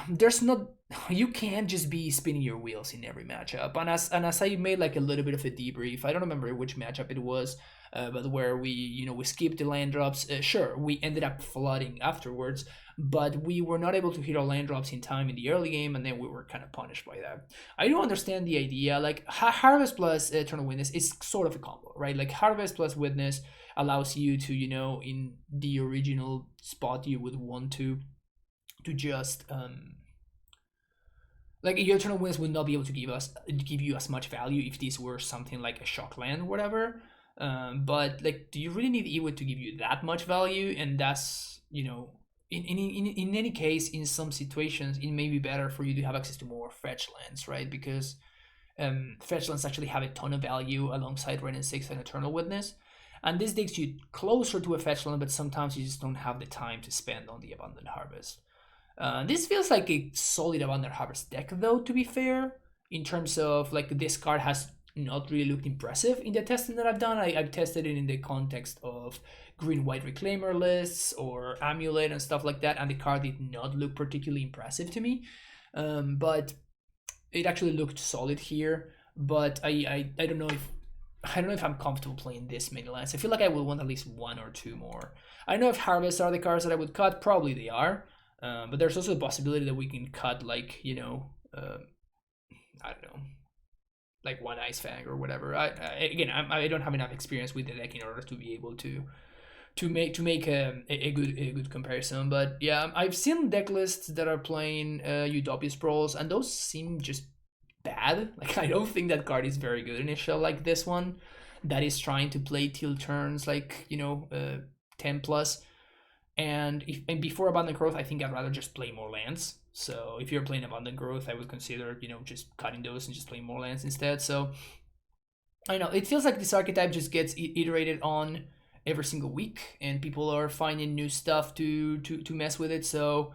There's not, you can't just be spinning your wheels in every matchup. And as I made like a little bit of a debrief, I don't remember which matchup it was, but where we skipped the land drops. Sure, we ended up flooding afterwards, but we were not able to hit our land drops in time in the early game, and then we were kind of punished by that. I do understand the idea. Like Harvest plus Eternal Witness is sort of a combo, right? Like Harvest plus Witness allows you to, in the original spot you would want to just like your Eternal Witness would not be able to give you as much value if this were something like a shock land or whatever. But like, do you really need Ewit to give you that much value? And that's, in any case, in some situations, it may be better for you to have access to more fetch lands, right? Because fetch lands actually have a ton of value alongside Ren and 6 and Eternal Witness. And this takes you closer to a fetch land, but sometimes you just don't have the time to spend on the Abundant Harvest. This feels like a solid Abundant Harvest deck, though, to be fair, in terms of, like, this card has not really looked impressive in the testing that I've done. I've tested it in the context of green-white Reclaimer lists or Amulet and stuff like that, and the card did not look particularly impressive to me. But it actually looked solid here, but I don't know if I'm comfortable playing this many lands. I feel like I would want at least one or two more. I don't know if Harvest are the cards that I would cut. Probably they are. But there's also a possibility that we can cut like, you know, I don't know, like one Ice Fang or whatever. I don't have enough experience with the deck in order to be able to make a good comparison. But yeah, I've seen deck lists that are playing Utopia Sprawls, and those seem just bad. Like I don't think that card is very good initial like this one, that is trying to play till turns like, you know, 10 plus. And before Abundant Growth, I think I'd rather just play more lands. So if you're playing Abundant Growth, I would consider, you know, just cutting those and just playing more lands instead. So I know it feels like this archetype just gets iterated on every single week, and people are finding new stuff to mess with it. So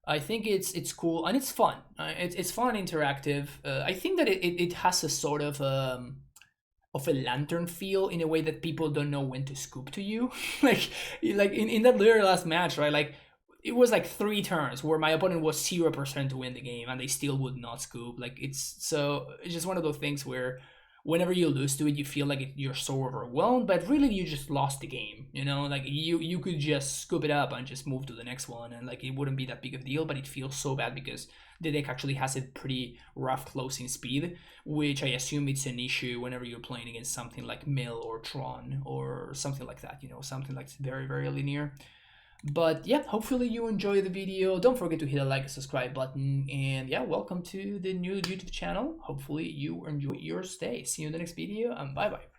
I think it's cool and it's fun. It's fun and interactive. I think that it has a sort of a lantern feel in a way that people don't know when to scoop to you. like in that very last match, right? Like it was like 3 turns where my opponent was 0% to win the game and they still would not scoop. Like it's just one of those things where whenever you lose to it, you feel like you're so overwhelmed, but really you just lost the game. You know, like you could just scoop it up and just move to the next one, and like it wouldn't be that big of a deal. But it feels so bad because the deck actually has a pretty rough closing speed, which I assume it's an issue whenever you're playing against something like Mill or Tron or something like that. You know, something like very very linear. But yeah, hopefully you enjoy the video. Don't forget to hit a like and subscribe button. And yeah, welcome to the new YouTube channel. Hopefully you enjoy your stay. See you in the next video, and bye bye.